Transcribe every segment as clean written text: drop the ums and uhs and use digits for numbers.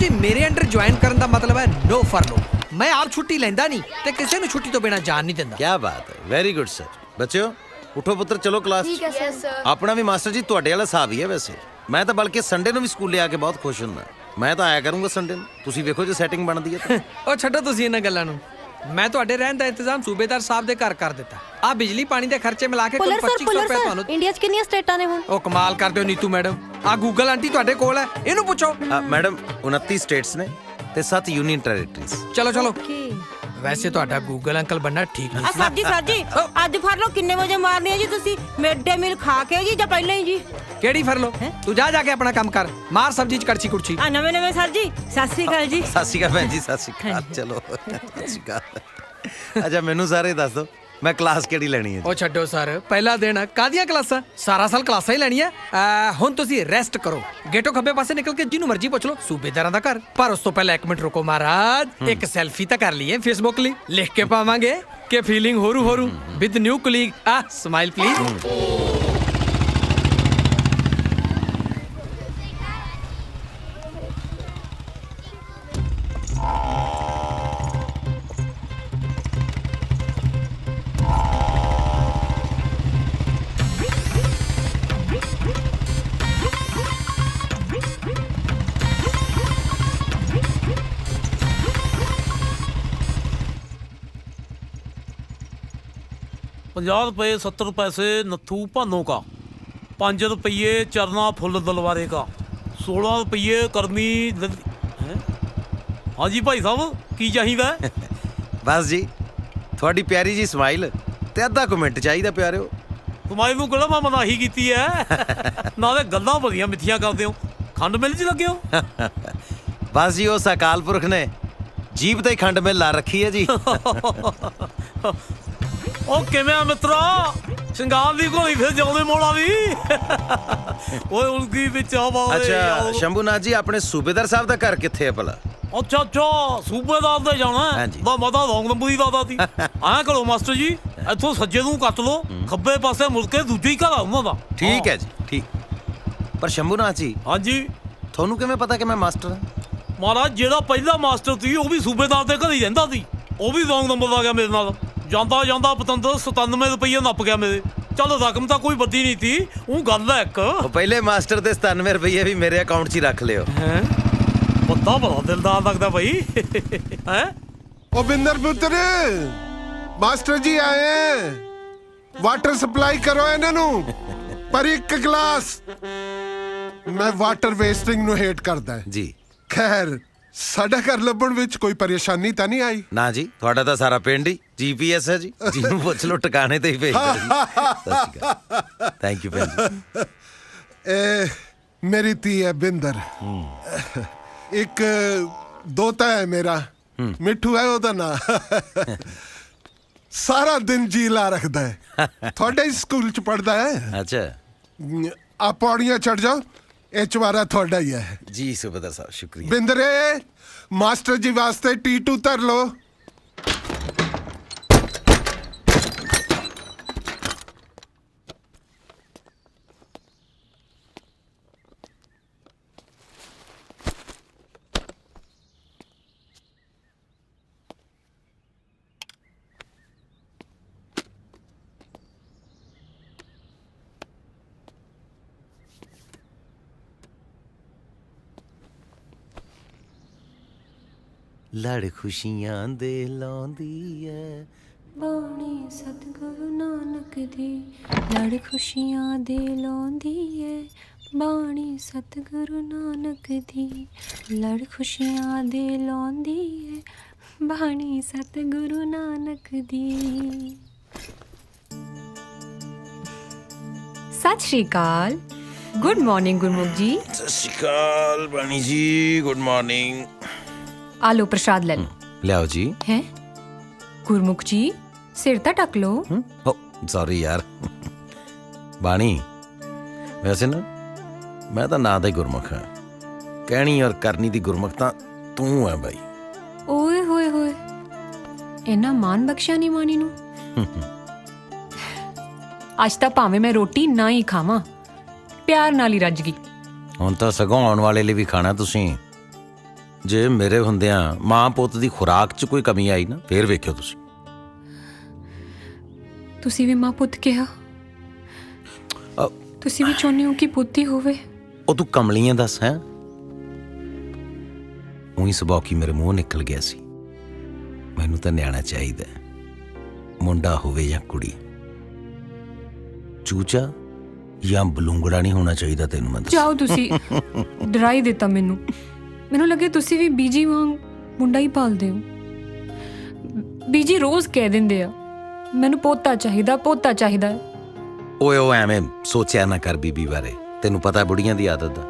जी मेरे under join करने का मतलब है नो फरलो। मैं आप छुट्टी लेंदा नहीं ते किसी ਨੂੰ छुट्टी तो बिना जान नहीं दिंदा। क्या बात है, वेरी गुड सर। बच्चों उठो पुत्र, चलो क्लास। ठीक है सर। अपना भी मास्टर जी ਤੁਹਾਡੇ ਵਾਲਾ ਹਿਸਾਬ ਹੀ ਹੈ ਵੈਸੇ। ਮੈਂ ਤਾਂ ਬਲਕਿ ਸੰਡੇ ਨੂੰ ਵੀ ਸਕੂਲੇ ਆ ਕੇ ਬਹੁਤ ਖੁਸ਼ ਹੁੰਦਾ। ਮੈਂ ਤਾਂ ਆਇਆ ਕਰੂੰਗਾ ਸੰਡੇ ਨੂੰ, ਤੁਸੀਂ ਵੇਖੋ ਜੇ ਸੈਟਿੰਗ ਬਣਦੀ ਹੈ ਤਾਂ। ਉਹ ਛੱਡੋ ਤੁਸੀਂ ਇਹਨਾਂ ਗੱਲਾਂ ਨੂੰ। ਮੈਂ ਤੁਹਾਡੇ ਰਹਿਣ ਦਾ ਇੰਤਜ਼ਾਮ ਸੂਬੇਦਾਰ ਸਾਹਿਬ ਦੇ ਘਰ ਕਰ ਦਿੱਤਾ। ਆ ਬਿਜਲੀ ਪਾਣੀ ਦੇ ਖਰਚੇ ਮਿਲਾ ਕੇ ਕੁੱਲ 2500 ਰੁਪਏ ਤੁਹਾਨੂੰ। ਇੰਡੀਆ 'ਚ ਕਿੰਨੀਆਂ ਸਟੇਟਾਂ ਨੇ ਹੁਣ? ਉਹ ਕਮਾਲ ਕਰਦੇ ਹੋ ਨੀਤੂ ਮੈਡਮ। ਆ ਗੂਗਲ ਆਂਟੀ ਤੁਹਾਡੇ ਕੋਲ ਹੈ, ਇਹਨੂੰ ਪੁੱਛੋ। ਮੈਡਮ 29 ਸਟੇਟਸ ਨੇ ਤੇ 7 ਯੂਨੀਅਨ ਟੈਰੀਟਰੀਜ਼। ਚਲੋ ਚਲੋ। ਵੈਸੇ ਤੁਹਾਡਾ ਗੂਗਲ ਅੰਕਲ ਬੰਨਾ ਠੀਕ ਨਹੀਂ। ਸਰ ਜੀ ਅੱਜ ਫੜ ਲਓ। ਕਿੰਨੇ ਵਜੇ ਮਾਰਨੀ ਹੈ ਜੀ ਤੁਸੀਂ? ਮਿਡ ਡੇ ਮੀਲ ਖਾ ਕੇ ਜੀ ਜਾਂ ਪਹਿਲਾਂ ਹੀ ਜੀ? ਕਿਹੜੀ ਫਰ ਲੋ? ਤੂੰ ਜਾ ਕੇ ਆਪਣਾ ਕੰਮ ਕਰ, ਮਾਰ ਸਬਜ਼ੀ ਚ ਕੜਛੀ ਕੁੜਛੀ। ਆ ਨਵੇਂ ਸਰ ਜੀ। ਸਤਿ ਸ੍ਰੀ ਅਕਾਲ ਜੀ। ਸਤਿ ਸ਼੍ਰੀ ਅਕਾਲ ਭੈਣ ਜੀ, ਸਤਿ ਸ਼੍ਰੀ ਅਕਾਲ। ਚਲੋ ਸਤਿ ਸ਼੍ਰੀ ਅਕਾਲ। ਅੱਛਾ ਮੈਨੂੰ ਸਾਰੇ ਦੱਸ ਦਿਓ ਮੈਂ ਕਲਾਸ ਕਿਹੜੀ ਲੈਣੀ ਹੈ? ਉਹ ਛੱਡੋ ਸਰ, ਪਹਿਲਾ ਦਿਨ ਕਾਹਦੀਆਂ ਕਲਾਸਾਂ? ਸਾਰਾ ਸਾਲ ਕਲਾਸਾਂ ਹੀ ਲੈਣੀਆਂ। ਹੁਣ ਤੁਸੀਂ ਰੈਸਟ ਕਰੋ। ਗੇਟੋਂ ਖੱਬੇ ਪਾਸੇ ਨਿਕਲ ਕੇ ਜਿਹਨੂੰ ਮਰਜ਼ੀ ਪੁੱਛ ਲਓ, ਸੂਬੇਦਾਰਾਂ ਦਾ ਘਰ। ਪਰ ਉਸ ਤੋਂ ਪਹਿਲਾਂ 1 ਮਿੰਟ ਰੁਕੋ ਮਹਾਰਾਜ, ਇੱਕ ਸੈਲਫੀ ਤਾਂ ਕਰ ਲਈਏ ਫੇਸਬੁੱਕ ਲਈ। ਲਿਖ ਕੇ ਪਾਵਾਂਗੇ ਕਿ ਫੀਲਿੰਗ ਹੋਰੂ with new colleague. Smile please. ₹50 70 पैसे नथू भानों का, 5 रुपये चरना फुल दलवारे का, 16 रुपये करनी हाँ जी भाई साहब की चाहिए? ਬਸ ਜੀ ਤੁਹਾਡੀ ਪਿਆਰੀ ਜੀ ਸਮਾਈਲ ਤੇ ਅੱਧਾ ਕਮੈਂਟ ਚਾਹੀਦਾ ਪਿਆਰਿਓ। तुम्हारी ਨੂੰ ਕਿਹੜਾ ਮੈਂ ਮਨਾਹੀ ਕੀਤੀ ਹੈ? ਨਾਲੇ ਗੱਲਾਂ ਬੜੀਆਂ ਮਿੱਠੀਆਂ ਕਰਦੇ ਹੋ। ਖੰਡ ਮਿਲ ਚ ਲੱਗੇ ਹੋ? ਬਸ ਜੀ ਉਸ ਅਕਾਲ ਪੁਰਖ ਨੇ ਜੀਭ ਤੇ ਖੰਡ ਮਿਲ ਲਾ ਰੱਖੀ ਹੈ ਜੀ। ਉਹ ਕਿਵੇਂ ਆ ਮਿੱਤਰਾ? ਸ਼ਿੰਗਾਰ ਦੀ ਘੋੜੀ ਫਿਰ ਜਾਉਂਦੇ ਮੋੜਾ ਵੀ। ਓਏ ਉਲਗੀ ਵਿੱਚ ਆਵਾ। ਅੱਛਾ ਸ਼ੰਭੂਨਾਥ ਜੀ, ਆਪਣੇ ਸੂਬੇਦਾਰ ਸਾਹਿਬ ਦਾ ਘਰ ਕਿੱਥੇ ਹੈ ਭਲਾ? ਅੱਛਾ ਸੂਬੇਦਾਰ ਦੇ ਜਾਣਾ ਦਾ ਮਤਾ ਰੌਂਗ ਨੰਬਰ ਹੀ ਦਾਦਾ ਸੀ। ਐਂ ਕਰੋ ਮਾਸਟਰ ਜੀ, ਇੱਥੋਂ ਸੱਜੇ ਨੂੰ ਕੱਟ ਲਓ, ਖੱਬੇ ਪਾਸੇ ਮੁੜ ਕੇ ਦੂਜੇ ਹੀ ਘਰ ਆ ਉਹਨਾਂ ਦਾ। ਠੀਕ ਹੈ ਜੀ, ਠੀਕ। ਪਰ ਸ਼ੰਭੂਨਾਥ ਜੀ, ਹਾਂਜੀ ਤੁਹਾਨੂੰ ਕਿਵੇਂ ਪਤਾ ਕਿ ਮੈਂ ਮਾਸਟਰ ਹਾਂ? ਮਹਾਰਾਜ ਜਿਹੜਾ ਪਹਿਲਾ ਮਾਸਟਰ ਸੀ ਉਹ ਵੀ ਸੂਬੇਦਾਰ ਦੇ ਘਰ ਹੀ ਰਹਿੰਦਾ ਸੀ। ਉਹ ਵੀ ਰੌਂਗ ਨੰਬਰ ਆ ਗਿਆ ਮੇਰੇ ਨਾਲ। ਜਾਂਦਾ ਪਤੰਦਰ 97 ਰੁਪਏ ਨੱਪ ਗਿਆ ਮੇਰੇ। ਚਲੋ ਰਕਮ ਤਾਂ ਕੋਈ ਵੱਡੀ ਨਹੀਂ ਸੀ, ਉਹ ਗੱਲ ਹੈ ਇੱਕ। ਉਹ ਪਹਿਲੇ ਮਾਸਟਰ ਦੇ 97 ਰੁਪਏ ਵੀ ਮੇਰੇ ਅਕਾਊਂਟ 'ਚ ਹੀ ਰੱਖ ਲਿਓ। ਹੈ ਬੰਦਾ ਬੜਾ ਦਿਲਦਾਰ ਲੱਗਦਾ ਬਈ। ਹੈ ओ बिंदर पुत्र, मास्टर जी आए हैं। वाटर सप्लाई करो इन्हों पर एक गिलास। मैं वाटर वेस्टिंग नु हेट करदा है जी। खैर साडा घर ਲੱਭਣ ਵਿੱਚ ਕੋਈ ਪਰੇਸ਼ਾਨੀ ਤਾਂ ਨਹੀਂ ਆਈ? ਨਾ ਜੀ, ਤੁਹਾਡਾ ਤਾਂ ਸਾਰਾ ਪਿੰਡ ਹੀ GPS ਹੈ ਜੀ। ਜਿਹਨੂੰ ਪੁੱਛ ਲਓ ਟਿਕਾਣੇ ਤੇ ਹੀ ਭੇਜਦਾ ਜੀ। ਥੈਂਕ ਯੂ ਭੈਣ ਜੀ। ਮੇਰੀ ਧੀ ਹੈ ਬਿੰਦਰ। ਇੱਕ ਦੋਤਾ ਹੈ ਮੇਰਾ, ਮਿੱਠੂ ਹੈ ਉਹਦਾ ਨਾਂ। ਸਾਰਾ ਦਿਨ ਜੀ ਲਾ ਰੱਖਦਾ ਹੈ। ਤੁਹਾਡੇ ਹੀ ਸਕੂਲ ਚ ਪੜਦਾ ਹੈ। ਅੱਛਾ ਆ ਪੌੜੀਆਂ ਚੜ ਜਾਓ, ਇਹ ਚਵਾਰਾ ਤੁਹਾਡਾ ਹੀ ਹੈ। ਜੀ ਸੁਬੇਦਾਰ ਸਾਹਿਬ, ਸ਼ੁਕਰੀਆ। ਬਿੰਦਰੇ ਮਾਸਟਰ ਜੀ ਵਾਸਤੇ T2 ਧਰ ਲੋ। ਲੜ ਖੁਸ਼ੀਆਂ ਦੇ ਲਾਉਂਦੀ ਐ ਬਾਣੀ ਸਤਿਗੁਰੂ ਨਾਨਕ ਦੀ, ਲੜ ਖੁਸ਼ੀਆਂ ਦੇ ਲਾਉਂਦੀ ਏ। ਬਾਣੀ ਸਤਿਗੁਰੂ ਨਾਨਕ ਦੀ, ਲੜ ਖੁਸ਼ੀਆਂ ਦੇ ਲਾਉਂਦੀ ਏ। ਬਾਣੀ ਸਤਿਗੁਰੂ ਨਾਨਕ ਦੀ। ਸਤਿ ਸ਼੍ਰੀ ਅਕਾਲ। ਗੁੱਡ ਮਾਰਨਿੰਗ ਗੁਰਮੁਖ ਜੀ। ਸਤਿ ਸ਼੍ਰੀ ਅਕਾਲ ਬਾਣੀ ਜੀ, ਗੁੱਡ ਮਾਰਨਿੰਗ। ਆ ਲੋ ਪ੍ਰਸ਼ਾਦ ਲੈ ਲਓ। ਲਿਆਓ ਜੀ। ਹੈ ਗੁਰਮੁਖ ਜੀ, ਸਿਰ ਤਾਂ ਢੱਕ ਲਓ। ਓ ਸੌਰੀ ਯਾਰ। ਬਾਣੀ ਵੈਸੇ ਨਾ ਮੈਂ ਤਾਂ ਨਾਂ ਦਾ ਹੀ ਗੁਰਮੁਖ ਹਾਂ। ਕਹਿਣੀ ਔਰ ਕਰਨੀ ਦੀ ਗੁਰਮੁਖ ਤਾਂ ਤੂੰ ਹੈ ਬਾਈ। ਓਏ ਹੋਏ ਹੋਏ, ਇੰਨਾ ਮਾਨ ਬਖਸ਼ਿਆ ਨਹੀਂ ਮਾਨੀ ਨੂੰ। ਅੱਜ ਤਾਂ ਭਾਵੇਂ ਮੈਂ ਰੋਟੀ ਨਾ ਹੀ ਖਾਵਾਂ, ਪਿਆਰ ਨਾਲ ਹੀ ਰੱਜ ਗਈ। ਹੁਣ ਤਾਂ ਸਗੋਂ ਆਉਣ ਵਾਲੇ ਲਈ ਵੀ ਖਾਣਾ ਤੁਸੀਂ। ਜੇ ਮੇਰੇ ਹੁੰਦਿਆਂ ਮਾਂ ਪੁੱਤ ਦੀ ਖੁਰਾਕ 'ਚ ਕੋਈ ਕਮੀ ਆਈ ਨਾ ਫੇਰ ਵੇਖਿਓ ਤੁਸੀਂ। ਤੁਸੀਂ ਵੀ ਮਾਂ ਪੁੱਤ ਕਿਹਾ, ਤੁਸੀਂ ਵੀ ਚਾਹੁੰਦੇ ਹੋ ਕਿ ਪੁੱਤ ਹੀ ਹੋਵੇ? ਉਹ ਤੂੰ ਕਮਲੀਆਂ ਦੱਸ ਹੈ। ਉਹੀ ਸਬੌਕੀ ਮੇਰੇ ਮੂੰਹ ਨਿਕਲ ਗਿਆ ਸੀ। ਮੈਨੂੰ ਤਾਂ ਨਿਆਣਾ ਚਾਹੀਦਾ, ਮੁੰਡਾ ਹੋਵੇ ਜਾਂ ਕੁੜੀ। ਚੂਚਾ ਜਾਂ ਬਲੂੰਗੜਾ ਨਹੀਂ ਹੋਣਾ ਚਾਹੀਦਾ ਤੈਨੂੰ। ਮੈਂ ਜਾਓ, ਤੁਸੀਂ ਡਰਾ ਹੀ ਦਿੱਤਾ ਮੈਨੂੰ। ਮੈਨੂੰ ਲੱਗੇ ਤੁਸੀਂ ਵੀ ਬੀਜੀ ਵਾਂਗ ਮੁੰਡਾ ਹੀ ਪਾਲਦੇ ਹੋ। ਬੀਜੀ ਰੋਜ਼ ਕਹਿ ਦਿੰਦੇ ਆ ਮੈਨੂੰ ਪੋਤਾ ਚਾਹੀਦਾ, ਪੋਤਾ ਚਾਹੀਦਾ। ਓਏ ਉਹ ਐਵੇਂ ਸੋਚਿਆ ਨਾ ਕਰ ਬੀਬੀ ਬਾਰੇ, ਤੈਨੂੰ ਪਤਾ ਬੁੜੀਆਂ ਦੀ ਆਦਤ ਦਾ।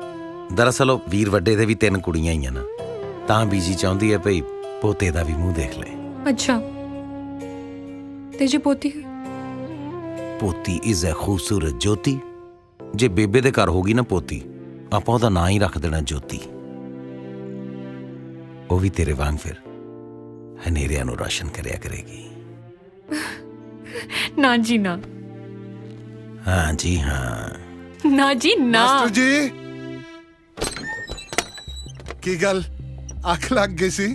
ਦਰਅਸਲ ਉਹ ਵੀਰ ਵੱਡੇ ਦੇ ਵੀ 3 ਕੁੜੀਆਂ ਹੀ ਆ ਨਾ, ਤਾਂ ਬੀਜੀ ਚਾਹੁੰਦੀ ਹੈ ਭਈ ਪੋਤੇ ਦਾ ਵੀ ਮੂੰਹ ਦੇਖ ਲੈ। ਅੱਛਾ, ਤੇ ਜੇ ਪੋਤੀ? ਪੋਤੀ ਇਜ਼ ਅ ਖੂਬਸੂਰਤ ਜੋਤੀ। ਜੇ ਬੇਬੇ ਦੇ ਘਰ ਹੋਗੀ ਨਾ ਪੋਤੀ, ਆਪਾਂ ਉਹਦਾ ਨਾਂ ਹੀ ਰੱਖ ਦੇਣਾ ਜੋਤੀ। ਉਹ ਵੀ ਤੇਰੇ ਵਾਂਗ ਫਿਰ ਹਨੇਰਿਆਂ ਨੂੰ ਰੋਸ਼ਨ ਕਰਿਆ ਕਰੇਗੀ। ਨਾ ਜੀ ਨਾ। ਹਾਂ ਜੀ ਹਾਂ। ਨਾ ਜੀ ਨਾ। ਮਾਸਟਰ ਜੀ ਕੀ ਗੱਲ, ਅੱਖ ਲੱਗ ਗਈ ਸੀ?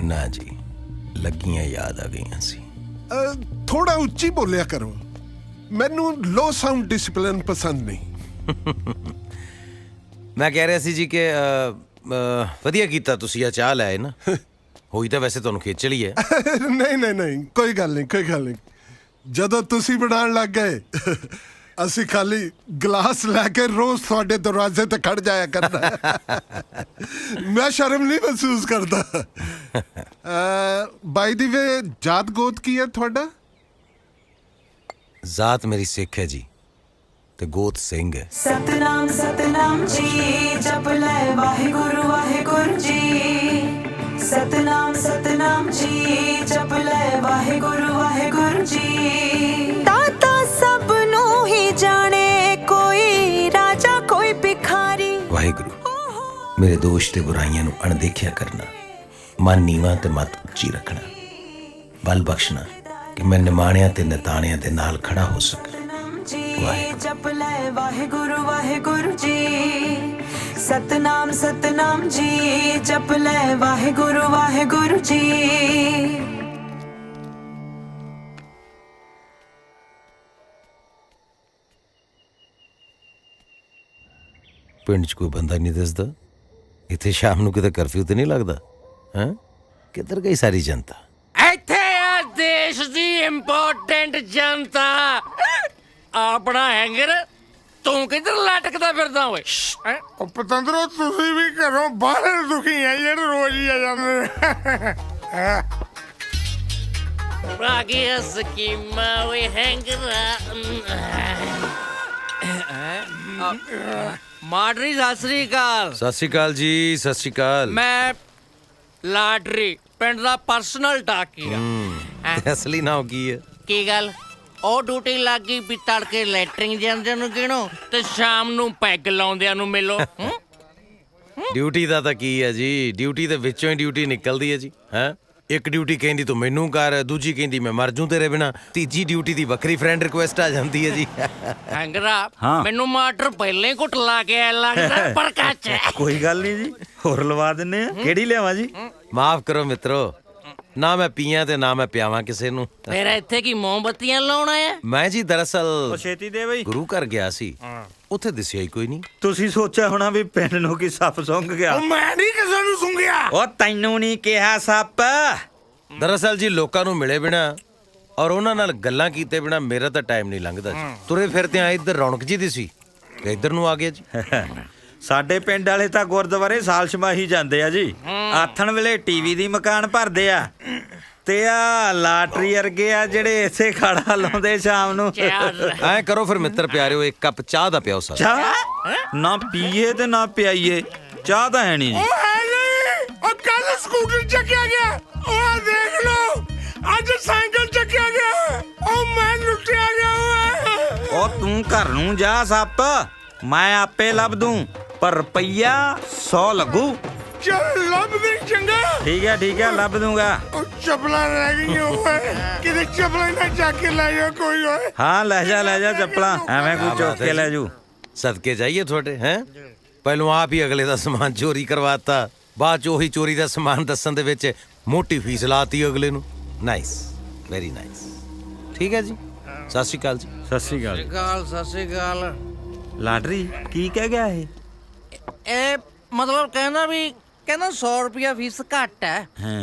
ਨਾ ਜੀ, ਲੱਗੀਆਂ ਯਾਦ ਆ ਗਈਆਂ ਸੀ। ਥੋੜਾ ਉੱਚੀ ਬੋਲਿਆ ਕਰੋ, ਮੈਨੂੰ ਲੋ ਸਾਊਂਡ ਡਿਸਪਲਿਨ ਪਸੰਦ ਨਹੀਂ। ਮੈਂ ਕਹਿ ਰਿਹਾ ਸੀ ਜੀ ਕਿ ਵਧੀਆ ਕੀਤਾ ਤੁਸੀਂ ਆ ਚਾਹ ਲੈ ਆਏ ਨਾ। ਹੋਈ ਤਾਂ ਵੈਸੇ ਤੁਹਾਨੂੰ ਖੇਚਲ ਹੀ ਹੈ। ਨਹੀਂ ਨਹੀਂ ਨਹੀਂ, ਕੋਈ ਗੱਲ ਨਹੀਂ, ਕੋਈ ਗੱਲ ਨਹੀਂ। ਜਦੋਂ ਤੁਸੀਂ ਬਣਾਉਣ ਲੱਗ ਗਏ ਅਸੀਂ ਖਾਲੀ ਗਲਾਸ ਲੈ ਕੇ ਰੋਜ਼ ਤੁਹਾਡੇ ਦਰਵਾਜ਼ੇ ਤੇ ਖੜ ਜਾਇਆ ਕਰਦਾ। ਮੈਂ ਸ਼ਰਮ ਨਹੀਂ ਮਹਿਸੂਸ ਕਰਦਾ। ਬਾਈ ਦੀ ਵੇ ਜਾਤ ਗੋਤ ਕੀ ਹੈ ਤੁਹਾਡਾ? ਜ਼ਾਤ ਮੇਰੀ ਸਿੱਖ ਹੈ ਜੀ, ਤੇ ਗੋਤ ਸਿੰਘ ਹੈ। ਸਤਨਾਮ ਸਤਨਾਮ ਜੀ, ਜਪ ਲੈ ਵਾਹਿਗੁਰੂ ਵਾਹਿਗੁਰੂ ਜੀ। ਸਤਨਾਮ ਸਤਨਾਮ ਜੀ, ਜਪ ਲੈ ਵਾਹਿਗੁਰੂ ਵਾਹਿਗੁਰੂ ਜੀ। ਦਾਤਾ ਸਭ ਨੂੰ ਹੀ ਜਾਣੇ, ਕੋਈ ਰਾਜਾ ਕੋਈ ਭਿਖਾਰੀ। ਵਾਹਿਗੁਰੂ ਮੇਰੇ ਦੋਸ਼ ਤੇ ਬੁਰਾਈਆਂ ਨੂੰ ਅਣਦੇਖਿਆ ਕਰਨਾ, ਮਨ ਨੀਵਾਂ ਤੇ ਮਤ ਉੱਚੀ ਰੱਖਣਾ, ਬਲ ਬਖਸ਼ਣਾ ਕਿ ਮੈਂ ਨਿਮਾਣਿਆਂ ਤੇ ਨਿਤਾਣਿਆਂ ਦੇ ਨਾਲ ਖੜਾ ਹੋ ਸਕਾਂ। ਜਪ ਲੈ ਵਾਹਿਗੁਰੂ ਵਾਹਿਗੁਰੂ ਜੀ। ਸਤਨਾਮ ਸਤਨਾਮ ਜੀ, ਜਪ ਲੈ ਵਾਹਿਗੁਰੂ ਵਾਹਿਗੁਰੂ ਜੀ। ਪਿੰਡ 'ਚ ਕੋਈ ਬੰਦਾ ਨਹੀਂ ਦਿਸਦਾ। ਇੱਥੇ ਸ਼ਾਮ ਨੂੰ ਕਿਤੇ ਕਰਫਿਊ ਤੇ ਨਹੀਂ ਲੱਗਦਾ? ਹੈਂ, ਕਿੱਧਰ ਗਈ ਸਾਰੀ ਜਨਤਾ? ਇੱਥੇ ਆ ਦੇਸ਼ ਦੀ ਇੰਪੋਰਟੈਂਟ ਜਨਤਾ। ਆਪਣਾ ਹੈਂਗਰ ਤੂੰ ਕਿੱਧਰ ਲਟਕਦਾ ਫਿਰਦਾ ਓਏ? ਉਹ ਪਤੰਦਰੋ ਤੁਸੀਂ ਵੀ ਘਰੋਂ ਬਾਹਰ ਦੁਖੀ ਆ ਜਿਹੜੇ ਰੋਜ਼ ਹੀ ਆ ਜਾਂਦੇ। ਆ ਗਿਆ ਸਕੀਮਾ ਓਏ ਹੈਂਗਰਾ। ਮਾਡਰੀ ਸਤਿ ਸ੍ਰੀ ਅਕਾਲ। ਸਤਿ ਸ਼੍ਰੀ ਅਕਾਲ ਜੀ, ਸਤਿ ਸ਼੍ਰੀ ਅਕਾਲ। ਮੈਂ ਲਾਟਰੀ ਪਿੰਡ ਦਾ ਪਰਸਨਲ ਟਾਕੀ ਆ। ਤੇ ਅਸਲੀ ਨਾਮ ਕੀ ਹੈ? ਕੀ ਗੱਲ, ਉਹ ਡਿਊਟੀ ਲੱਗ ਗਈ ਵੀ ਤੜਕੇ ਲੈਟਰਿੰਗ ਜਾਂਦਿਆਂ ਨੂੰ ਗਿਣੋ ਤੇ ਸ਼ਾਮ ਨੂੰ ਪੈਗ ਲਾਉਂਦਿਆਂ ਨੂੰ ਮਿਲੋ। ਡਿਊਟੀ ਦਾ ਤਾਂ ਕੀ ਹੈ ਜੀ, ਡਿਊਟੀ ਦੇ ਵਿੱਚੋਂ ਹੀ ਡਿਊਟੀ ਨਿਕਲਦੀ ਹੈ ਜੀ। ਹੈਂ, ਇੱਕ ਡਿਊਟੀ ਕਹਿੰਦੀ ਤੂੰ ਮੈਨੂੰ ਕਰ, ਦੂਜੀ ਕਹਿੰਦੀ ਮੈਂ ਮਰ ਜੂ ਤੇਰੇ ਬਿਨਾ, ਤੀਜੀ ਡਿਊਟੀ ਦੀ ਵੱਖਰੀ ਫਰੈਂਡ ਰਿਕੁਐਸਟ ਆ ਜਾਂਦੀ ਹੈ ਜੀ। ਹੈਂਗਰਾ ਮੈਨੂੰ ਮਾਸਟਰ ਪਹਿਲਾਂ ਹੀ ਘੁੱਟ ਲਾ ਕੇ ਆਇਆ ਲੱਗਦਾ। ਪਰ ਕੱਚ ਕੋਈ ਗੱਲ ਨਹੀਂ ਜੀ, ਹੋਰ ਲਵਾ ਦਿੰਨੇ ਆ। ਕਿਹੜੀ ਲਿਆਵਾਂ ਜੀ? ਮਾਫ ਕਰੋ ਮਿੱਤਰੋ, ਨਾ ਮੈਂ ਪੀਆਂ ਤੇ ਨਾ ਮੈਂ ਪਿਆਵਾਂ ਕਿਸੇ ਨੂੰ। ਫਿਰ ਇੱਥੇ ਕੀ ਮੋਮਬੱਤੀਆਂ ਲਾਉਣਾ ਆ? ਮੈਂ ਜੀ ਦਰਅਸਲ ਛੇਤੀ ਦੇ ਬਈ। ਗੁਰੂ ਘਰ ਗਿਆ ਸੀ, ਉੱਥੇ ਦਿਸਿਆ ਹੀ ਕੋਈ ਨਹੀਂ। ਤੁਸੀਂ ਸੋਚਿਆ ਹੋਣਾ ਵੀ ਪਿੰਡ ਨੂੰ ਕੀ ਸੱਪ ਸੁੰਘ ਗਿਆ। ਮੈਂ ਨਹੀਂ ਕਿਸੇ ਨੂੰ ਸੁੰਘਿਆ। ਉਹ ਤੈਨੂੰ ਨਹੀਂ ਕਿਹਾ ਸੱਪ। ਦਰਅਸਲ ਜੀ ਲੋਕਾਂ ਨੂੰ ਮਿਲੇ ਬਿਨਾ ਔਰ ਉਹਨਾਂ ਨਾਲ ਗੱਲਾਂ ਕੀਤੇ ਬਿਨਾ ਮੇਰਾ ਤਾਂ ਟਾਈਮ ਨਹੀਂ ਲੰਘਦਾ ਜੀ। ਤੁਰੇ ਫਿਰਦੇ ਆ ਇੱਧਰ ਰੌਣਕ ਜੀ ਦੀ ਸੀ ਤੇ ਇੱਧਰ ਨੂੰ ਆ ਗਿਆ ਜੀ। ਸਾਡੇ ਪਿੰਡ ਵਾਲੇ ਤਾਂ ਗੁਰਦੁਆਰੇ ਸਾਲ ਛਮਾਹੀ ਜਾਂਦੇ ਆ ਜੀ। ਆਥਣ ਵੇਲੇ ਟੀਵੀ ਦੀ ਮਕਾਨ ਭਰਦੇ ਆ, ਤੇ ਆ ਲਾਟਰੀ ਵਰਗੇ ਆ ਜਿਹੜੇ ਇੱਥੇ ਖਾੜਾ ਲਾਉਂਦੇ ਸ਼ਾਮ ਨੂੰ। ਐ ਕਰੋ ਫਿਰ ਮਿੱਤਰ ਪਿਆਰਿਓ, ਇੱਕ ਕੱਪ ਚਾਹ ਦਾ ਪਿਆਓ ਸਾਨੂੰ। ਚਾਹ ਨਾ ਪੀਏ ਤੇ ਨਾ ਪਿਆਈਏ, ਚਾਹ ਤਾਂ ਹੈ ਨਹੀਂ ਜੀ। ਉਹ ਕੱਲ ਸਕੂਟਰ ਚੱਕਿਆ ਗਿਆ, ਉਹ ਦੇਖ ਲਓ ਅੱਜ ਸਾਈਕਲ ਚੱਕਿਆ ਗਿਆ। ਉਹ ਮੈਂ ਲੁੱਟਿਆ ਗਿਆ ਓਏ। ਉਹ ਤੂੰ ਘਰ ਨੂੰ ਜਾ ਸੱਪ, ਮੈਂ ਆਪੇ ਲੱਭ ਦੂੰ, ਪਰ ਰੁਪਈਆ 100 ਲੱਗੂ। ਚੱਲ ਲੱਭ ਦੇ ਚੰਗਾ। ਠੀਕ ਹੈ ਲੱਭ ਦੂੰਗਾ। ਉਹ ਚੱਪਲਾਂ ਰਹਿ ਗਈਆਂ ਓਏ, ਕਿਤੇ ਚੱਪਲਾਂ ਨਾ ਚੱਕ ਕੇ ਲੈ ਜਾ ਕੋਈ ਓਏ। ਹਾਂ ਲੈ ਜਾ ਚੱਪਲਾਂ, ਐਵੇਂ ਕੋਈ ਚੁੱਕ ਕੇ ਲੈ ਜੂ। ਸਦਕੇ ਜਾਈਏ ਤੁਹਾਡੇ। ਹੈਂ, ਪਹਿਲੋਂ ਆਪ ਹੀ ਅਗਲੇ ਦਾ ਸਮਾਨ ਚੋਰੀ ਕਰਵਾਤਾ, ਬਾਅਦ ਚ ਉਹੀ ਚੋਰੀ ਦਾ ਸਮਾਨ ਦੱਸਣ ਦੇ ਵਿੱਚ ਮੋਟੀ ਫੀਸ ਲਾਤੀ ਅਗਲੇ ਨੂੰ। Nice, very nice. ਠੀਕ ਹੈ ਜੀ, ਸਤਿ ਸ਼੍ਰੀ ਅਕਾਲ ਜੀ। ਸਤਿ ਸ਼੍ਰੀ ਅਕਾਲ। ਸਤਿ ਸ੍ਰੀ ਅਕਾਲ। ਲਾਟਰੀ ਕੀ ਕਹਿ ਗਿਆ ਇਹ? ਇਹ ਮਤਲਬ ਕਹਿੰਦਾ 100 ਰੁਪਿਆ ਫੀਸ ਘੱਟ ਹੈ,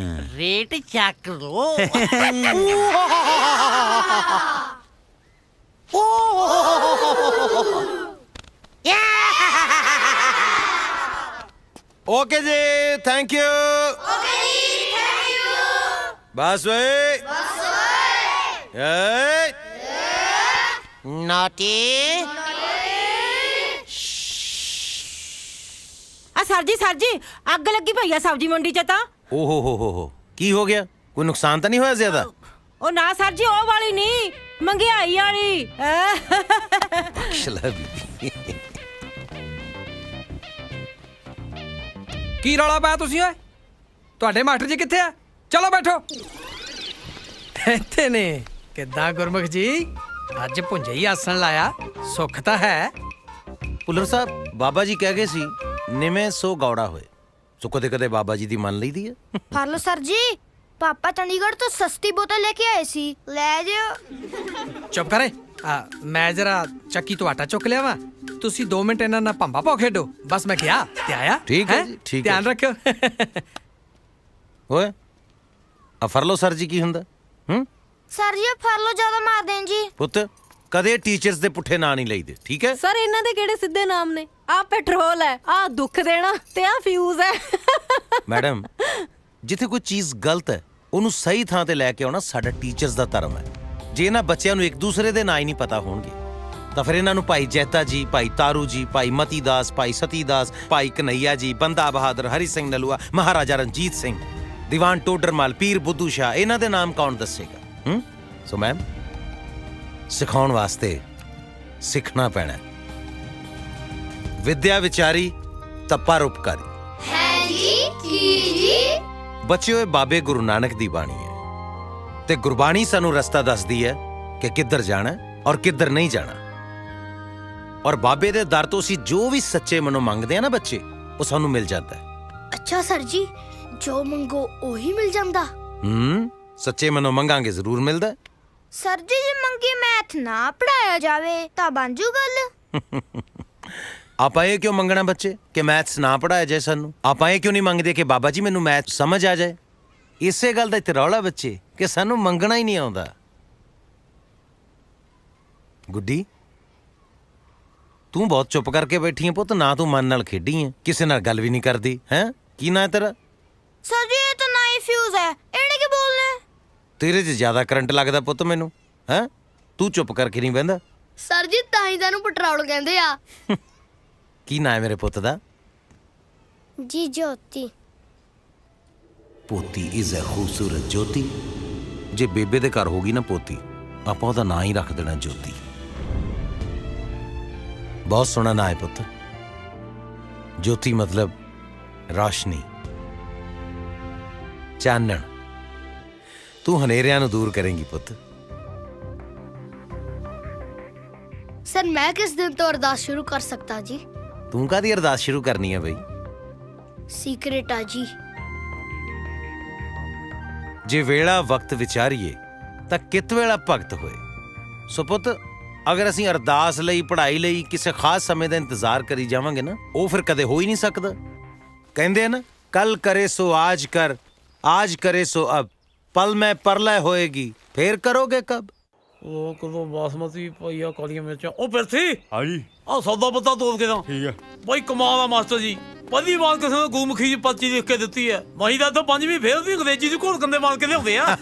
ਰੇਟ ਚੱਕ ਲੋ। ਓਕੇ ਜੀ, ਥੈਂਕ ਯੂ। ਬਸ ਓਏ, ਏ ਨਾਟੀ। ਆ ਸਰ ਜੀ ਅੱਗ ਲੱਗੀ ਪਈ ਆ ਸਬਜ਼ੀ ਮੰਡੀ 'ਚ ਤਾਂ। ਓਹੋ ਹੋ, ਕੀ ਹੋ ਗਿਆ? ਕੋਈ ਨੁਕਸਾਨ ਤਾਂ ਨਹੀਂ ਹੋਇਆ ਜ਼ਿਆਦਾ? ਉਹ ਨਾ ਸਰ ਜੀ, ਉਹ ਵਾਲੀ ਨਹੀਂ, ਮਹਿੰਗਾਈ ਵਾਲੀ। ਕੀ ਰੌਲਾ ਪਾਇਆ ਤੁਸੀਂ ਓਏ? ਤੁਹਾਡੇ ਮਾਸਟਰ ਜੀ ਕਿੱਥੇ ਆ? ਚਲੋ ਬੈਠੋ। ਇੱਥੇ ਨੇ। ਕਿੱਦਾਂ ਗੁਰਮੁਖ ਜੀ, ਅੱਜ ਭੁੰਜੇ ਹੀ ਆਸਣ ਲਾਇਆ, ਸੁੱਖ ਤਾਂ ਹੈ। ਭੁੱਲਰ ਸਾਹਿਬ, ਬਾਬਾ ਜੀ ਕਹਿ ਗਏ ਸੀ ਨਿਵੇਂ ਸੋ ਗੌੜਾ ਹੋਏ, ਸੋ ਕਦੇ ਕਦੇ ਬਾਬਾ ਜੀ ਦੀ ਮੰਨ ਲਈਦੀ ਹੈ। ਫੜ ਲਓ ਸਰ ਜੀ, ਪਾਪਾ ਚੰਡੀਗੜ੍ਹ ਤੋਂ ਸਸਤੀ ਬੋਤਲ ਲੈ ਕੇ ਆਏ ਸੀ, ਲੈ ਜਿਓ। ਚੁੱਪ ਕਰੇ। ਮੈਂ ਜਰਾ ਚੱਕੀ ਤੋਂ ਆਟਾ ਚੁੱਕ ਲਿਆ ਵਾ, ਤੁਸੀਂ 2 ਮਿੰਟ ਇਹਨਾਂ ਨਾਲ ਭੰਬਾ ਪਾਓ ਖੇਡੋ। ਬਸ ਮੈਂ ਕਿਹਾ ਤੇ ਆਇਆ। ਠੀਕ ਹੈ ਜੀ, ਠੀਕ ਹੈ। ਧਿਆਨ ਰੱਖਿਓ। ਓਏ ਆ ਫੜ ਲਓ ਸਰ ਜੀ ਕੀ ਹੁੰਦਾ? ਸਰ ਜੀ ਫੜ ਲਓ, ਜ਼ਿਆਦਾ ਮਾਰ ਦੇਣ ਜੀ। ਪੁੱਤ ਕਦੇ ਟੀਚਰਸ ਦੇ ਪੁੱਠੇ ਨਾਂ ਨਹੀਂ ਲਈਦੇ, ਠੀਕ ਹੈ? ਸਰ ਇਹਨਾਂ ਦੇ ਕਿਹੜੇ ਸਿੱਧੇ ਨਾਮ ਨੇ? ਆ ਪੈਟਰੋਲ ਹੈ, ਆ ਦੁੱਖ ਦੇਣਾ ਤੇ ਆ ਫਿਊਜ਼ ਹੈ। ਮੈਡਮ, ਜਿੱਥੇ ਕੋਈ ਚੀਜ਼ ਗਲਤ ਹੈ ਉਹਨੂੰ ਸਹੀ ਥਾਂ ਤੇ ਲੈ ਕੇ ਆਉਣਾ ਸਾਡਾ ਟੀਚਰਸ ਦਾ ਧਰਮ ਹੈ। ਜੇ ਇਹਨਾਂ ਬੱਚਿਆਂ ਨੂੰ ਇੱਕ ਦੂਸਰੇ ਦੇ ਨਾਂ ਹੀ ਨਹੀਂ ਪਤਾ ਹੋਣਗੇ ਤਾਂ ਫਿਰ ਇਹਨਾਂ ਨੂੰ ਭਾਈ ਜੈਤਾ ਜੀ, ਭਾਈ ਤਾਰੂ ਜੀ, ਭਾਈ ਮਤੀ ਦਾਸ, ਭਾਈ ਸਤੀ ਦਾਸ, ਭਾਈ ਕਨਈਆ ਜੀ, ਬੰਦਾ ਬਹਾਦਰ, ਹਰੀ ਸਿੰਘ ਨਲੂਆ, ਮਹਾਰਾਜਾ ਰਣਜੀਤ ਸਿੰਘ, ਦੀਵਾਨ ਟੋਡਰਮਲ, ਪੀਰ ਬੁੱਧੂ ਸ਼ਾਹ, ਇਹਨਾਂ ਦੇ ਨਾਮ ਕੌਣ ਦੱਸੇਗਾ? ਸੋ ਮੈਮ, ਸਿਖਾਉਣ ਵਾਸਤੇ ਸਿੱਖਣਾ ਪੈਣਾ। ਵਿਦਿਆ ਵਿਚਾਰੀ ਤਾਂ ਪਰਉਪਕਾਰੀ। ਹੈ ਜੀ, ਕੀ ਜੀ? ਬੱਚਿਓ, ਇਹ ਬਾਬੇ ਗੁਰੂ ਨਾਨਕ ਦੀ ਬਾਣੀ ਹੈ ਤੇ ਗੁਰਬਾਣੀ ਸਾਨੂੰ ਰਸਤਾ ਦੱਸਦੀ ਹੈ ਕਿ ਕਿੱਧਰ ਜਾਣਾ ਔਰ ਕਿੱਧਰ ਨਹੀਂ ਜਾਣਾ। ਔਰ ਬਾਬੇ ਦੇ ਦਰ ਤੋਂ ਅਸੀਂ ਜੋ ਵੀ ਸੱਚੇ ਮਨੋਂ ਮੰਗਦੇ ਆ ਨਾ ਬੱਚੇ, ਉਹ ਸਾਨੂੰ ਮਿਲ ਜਾਂਦਾ ਹੈ। ਅੱਛਾ ਸਰ ਜੀ, ਜੋ ਮੰਗੋ ਉਹੀ ਮਿਲ ਜਾਂਦਾ? ਸੱਚੇ ਮਨੋਂ ਮੰਗਾਂਗੇ ਜ਼ਰੂਰ ਮਿਲਦਾ ਹੈ। ਸਰ ਜੀ, ਜੇ ਮੰਗੇ ਮੈਥ ਨਾ ਪੜਾਇਆ ਜਾਵੇ ਤਾਂ ਬਣ ਜੂ ਗੱਲ। ਆਪਾਂ ਇਹ ਕਿਉਂ ਮੰਗਣਾ ਬੱਚੇ ਕਿ ਮੈਥਸ ਨਾ ਪੜਾਇਆ ਜਾਏ ਸਾਨੂੰ? ਆਪਾਂ ਇਹ ਕਿਉਂ ਨਹੀਂ ਮੰਗਦੇ ਕਿ ਬਾਬਾ ਜੀ ਮੈਨੂੰ ਮੈਥ ਸਮਝ ਆ ਜਾਏ? ਇਸੇ ਗੱਲ ਦਾ ਇੱਥੇ ਰੌਲਾ ਬੱਚੇ ਕਿ ਸਾਨੂੰ ਮੰਗਣਾ ਹੀ ਨਹੀਂ ਆਉਂਦਾ। ਗੁੱਡੀ, ਤੂੰ ਬਹੁਤ ਚੁੱਪ ਕਰਕੇ ਬੈਠੀ ਹੈ ਪੁੱਤ, ਨਾ ਤੂੰ ਮਨ ਨਾਲ ਖੇਡੀ ਹੈ, ਕਿਸੇ ਨਾਲ ਗੱਲ ਵੀ ਨਹੀਂ ਕਰਦੀ ਹੈ। ਕੀ ਨਾਂ ਹੈ ਤੇਰਾ? ਸਰ ਜੀ, ਇਹ ਤਾਂ ਨਾ ਹੀ ਫਿਊਜ਼ ਹੈ, ਇਹਨੇ ਕੀ ਬੋਲਣਾ? ਤੇਰੇ 'ਚ ਜ਼ਿਆਦਾ ਕਰੰਟ ਲੱਗਦਾ ਪੁੱਤ ਮੈਨੂੰ, ਹੈ? ਤੂੰ ਚੁੱਪ ਕਰਕੇ ਨਹੀਂ ਬਹਿੰਦਾ? ਸਰ ਜੀ, ਤਾਂ ਹੀ ਤੈਨੂੰ ਪੈਟਰੋਲ ਕਹਿੰਦੇ ਆ। ਕੀ ਨਾਂ ਹੈ ਮੇਰੇ ਪੁੱਤ ਦਾ? ਜੀ ਜੋਤੀ। ਪੋਤੀ ਇਜ਼ ਅ ਖੂਬਸੂਰਤ ਜੋਤੀ। ਜੇ ਬੇਬੇ ਦੇ ਘਰ ਹੋਗੀ ਨਾ ਪੋਤੀ, ਆਪਾਂ ਉਹਦਾ ਨਾਂ ਹੀ ਰੱਖ ਦੇਣਾ ਜੋਤੀ। ਬਹੁਤ ਸੋਹਣਾ ਨਾਂ ਹੈ ਪੁੱਤ। ਜੋਤੀ ਮਤਲਬ ਰੌਸ਼ਨੀ, ਚਾਨਣ। ਤੂੰ ਹਨੇਰਿਆਂ ਨੂੰ ਦੂਰ ਕਰੇਂਗੀ ਪੁੱਤ। ਸਰ, ਮੈਂ ਕਿਸ ਦਿਨ ਤੋਂ ਅਰਦਾਸ ਸ਼ੁਰੂ ਕਰ ਸਕਦਾ ਜੀ? ਤੂੰ ਕਾਹਦੀ ਅਰਦਾਸ ਸ਼ੁਰੂ ਕਰਨੀ ਹੈ ਬਈ? ਸੀਕ੍ਰੇਟ ਆ ਜੀ। ਜੇ ਵੇਲਾ ਵਕਤ ਵਿਚਾਰੀਏ ਤਾਂ ਕਿਤ ਵੇਲਾ ਭਗਤ ਹੋਏ। ਸੋ ਪੁੱਤ, ਅਗਰ ਅਸੀਂ ਅਰਦਾਸ ਲਈ, ਪੜ੍ਹਾਈ ਲਈ ਕਿਸੇ ਖਾਸ ਸਮੇਂ ਦਾ ਇੰਤਜ਼ਾਰ ਕਰੀ ਜਾਵਾਂਗੇ ਨਾ, ਉਹ ਫਿਰ ਕਦੇ ਹੋ ਹੀ ਨਹੀਂ ਸਕਦਾ। ਕਹਿੰਦੇ ਆ ਨਾ, ਕੱਲ ਕਰੇ ਸੋ ਆਜ ਕਰ, ਆਜ ਕਰੇ ਸੋ ਅਬ, ਪਲ ਮੈਂ ਪਰਲੈ ਹੋਏਗੀ, ਫੇਰ ਕਰੋਗੇ ਕਬ? ਉਹ ਕਦੋਂ ਬਾਸਮਤੀ ਪਈਆ ਕਾਲੀਆਂ ਮਿਰਚਾਂ। ਉਹ ਪਿਰਥੀ, ਹਾਂਜੀ। ਆਹ ਸੌਦਾ ਪੱਤਾ ਤੋਲ ਕੇ ਤਾਂ। ਠੀਕ ਆ ਬਾਈ, ਕਮਾਲ ਆ ਮਾਸਟਰ ਜੀ। ਪਹਿਲੀ ਵਾਰ ਕਿਸੇ ਨੇ ਗੁਰਮੁਖੀ ਜੀ ਪਰਚੀ ਲਿਖ ਕੇ ਦਿੱਤੀ ਹੈ। ਨਹੀਂ ਤਾਂ 5ਵੀਂ ਫੇਲ ਵੀ ਅੰਗਰੇਜ਼ੀ ਦੀ ਘੋਲ ਕੰਦੇ ਮਾਰ ਕੇ ਲਿਆਉਂਦੇ ਆ।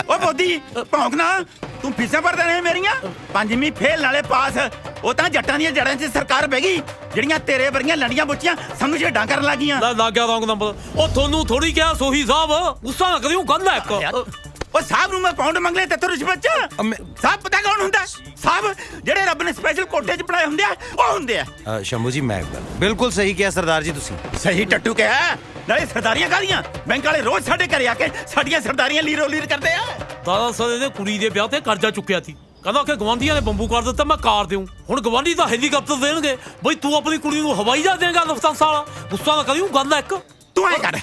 ਓ ਬੋਦੀ ਭੌਂਕ ਨਾ, ਤੂੰ ਫੀਸਾਂ ਭਰਦਾ ਰਹੇ ਮੇਰੀਆਂ। 5ਵੀਂ ਫੇਲ ਨਾਲੇ ਪਾਸ। ਉਹ ਤਾਂ ਜੱਟਾਂ ਦੀਆਂ ਜੜਾਂ 'ਚ ਸਰਕਾਰ ਬਹਿ ਗਈ, ਜਿਹੜੀਆਂ ਤੇਰੇ ਵਰਗੀਆਂ ਲੰਡੀਆਂ ਬੁੱਚੀਆਂ ਸਾਨੂੰ ਛੇਡਾਂ ਕਰਨ ਲੱਗੀਆਂ। ਲੱਗ ਗਿਆ ਰੌਂਗ ਨੰਬਰ। ਉਹ ਤੁਹਾਨੂੰ ਥੋੜੀ ਕਿਹਾ ਸੋਹੀ ਸਾਹਿਬ, ਗੁੱਸਾ ਨਾ ਕਰਿਓ, ਗੱਲ ਹੈ ਇੱਕ। ਉਹ ਸਾਹਿਬ ਨੂੰ ਮੈਂ ਪਾਉਂਡ ਮੰਗ ਲਿਆ ਤੇ ਰਿਸ਼ਵਤ 'ਚ। ਸਾਹਿਬ ਪਤਾ ਕੌਣ ਹੁੰਦਾ? ਸਾਹਿਬ ਜਿਹੜੇ ਰੱਬ ਨੇ ਸਪੈਸ਼ਲ ਕੋਟੇ 'ਚ ਬਣਾਏ ਹੁੰਦੇ ਆ, ਉਹ ਹੁੰਦੇ ਆ। ਸ਼ੰਭੂ ਜੀ, ਮੈਂ ਬਿਲਕੁਲ ਸਹੀ ਕਿਹਾ ਸਰਦਾਰ ਜੀ ਤੁਸੀਂ। ਸਹੀ ਟੱਟੂ ਕਿਹਾ। ਨਾਲੇ ਸਰਦਾਰੀਆਂ ਕਾਹਦੀਆਂ, ਬੈਂਕ ਵਾਲੇ ਰੋਜ਼ ਸਾਡੇ ਘਰੇ ਆ ਕੇ ਸਾਡੀਆਂ ਸਰਦਾਰੀਆਂ ਲੀਰੋ ਲੀਰ ਕਰਦੇ ਆ। ਦਾਦਾ ਸਰ ਇਹਦੇ ਕੁੜੀ ਦੇ ਵਿਆਹ ਤੇ ਕਰਜ਼ਾ ਚੁੱਕਿਆ ਸੀ, ਕਹਿੰਦਾ ਕਿ ਗਵਾਂਢੀਆਂ ਨੇ ਬੰਬੂ ਕਰ ਦਿੱਤਾ ਮੈਂ ਕਾਰ ਦਿਉ। ਹੁਣ ਗਵਾਂਢੀ ਤਾਂ ਹੈਲੀਕਾਪਟਰ ਦੇਣਗੇ ਬਈ ਤੂੰ ਆਪਣੀ ਕੁੜੀ ਨੂੰ ਹਵਾਈ ਜਹਾਜ਼ ਦੇਂਗਾ ਲਫਤਾਂਸਾ ਵਾਲਾ। ਗੁੱਸਾ ਨਾ ਕਰੀ ਗੱਲ ਆ ਇੱਕ। ਤੂੰ ਐ ਕਰ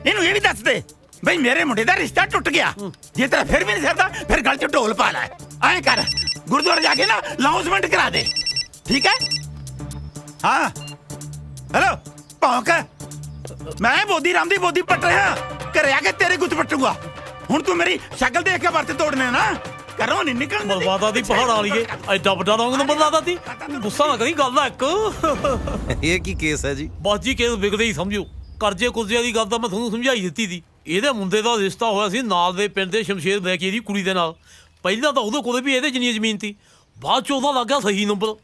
ਇਹਨੂੰ ਇਹ ਵੀ ਦੱਸ ਦੇ ਬਈ ਮੇਰੇ ਮੁੰਡੇ ਦਾ ਰਿਸ਼ਤਾ ਟੁੱਟ ਗਿਆ। ਜੇ ਤੇਰਾ ਫਿਰ ਵੀ ਨਹੀਂ ਸਰਦਾ ਫਿਰ ਗਲ 'ਚ ਢੋਲ ਪਾ ਲੈ। ਐ ਕਰ ਗੁਰਦੁਆਰੇ ਜਾ ਕੇ ਨਾ ਅਨਾਉਂਸਮੈਂਟ ਕਰਾ ਦੇ, ਠੀਕ ਹੈ? ਹਾਂ ਹੈਲੋ ਭੌਂਕ, ਮੈਂ ਬੋਦੀ ਰਾਮ ਦੀ ਬੋਦੀ ਪੱਟ ਰਿਹਾ, ਘਰੇ ਆ ਕੇ ਤੇਰੇ ਗੁੱਤ ਪੱਟੂਗਾ। ਹੁਣ ਤੂੰ ਮੇਰੀ ਸ਼ਕਲ ਦੇਖ ਕੇ ਵਰਤ ਤੋੜਨੇ ਨਾ, ਘਰੋਂ ਨਹੀਂ ਨਿਕਲ। ਬਰਬਾਦਾ ਦੀ ਪਹਾੜ ਵਾਲੀਏ ਐਡਾ ਵੱਡਾ ਰੌਂਗ ਨੰਬਰ ਲਾਦਾ ਤੀ। ਗੁੱਸਾ ਨਾ ਕਰੀ ਗੱਲ ਆ ਇੱਕ। ਇਹ ਕੀ ਕੇਸ ਹੈ ਜੀ? ਬਸ ਜੀ ਕੇਸ ਵਿਗੜੇ ਹੀ ਸਮਝੋ। ਕਰਜ਼ੇ ਕੁਰਜ਼ੇ ਦੀ ਗੱਲ ਤਾਂ ਮੈਂ ਤੁਹਾਨੂੰ ਸਮਝਾਈ ਦਿੱਤੀ ਸੀ। ਇਹਦੇ ਮੁੰਡੇ ਦਾ ਰਿਸ਼ਤਾ ਹੋਇਆ ਸੀ ਨਾਲ ਦੇ ਪਿੰਡ ਦੇ ਸ਼ਮਸ਼ੇਰ ਬੈਕੀ ਦੀ ਕੁੜੀ ਦੇ ਨਾਲ। ਪਹਿਲਾਂ ਤਾਂ ਉਹਦੇ ਕੋਲੇ ਵੀ ਇਹਦੇ ਜਿੰਨੀ ਜ਼ਮੀਨ ਸੀ, ਬਾਅਦ 'ਚ ਉਹਦਾ ਲੱਗ ਗਿਆ ਸਹੀ ਨੰਬਰ।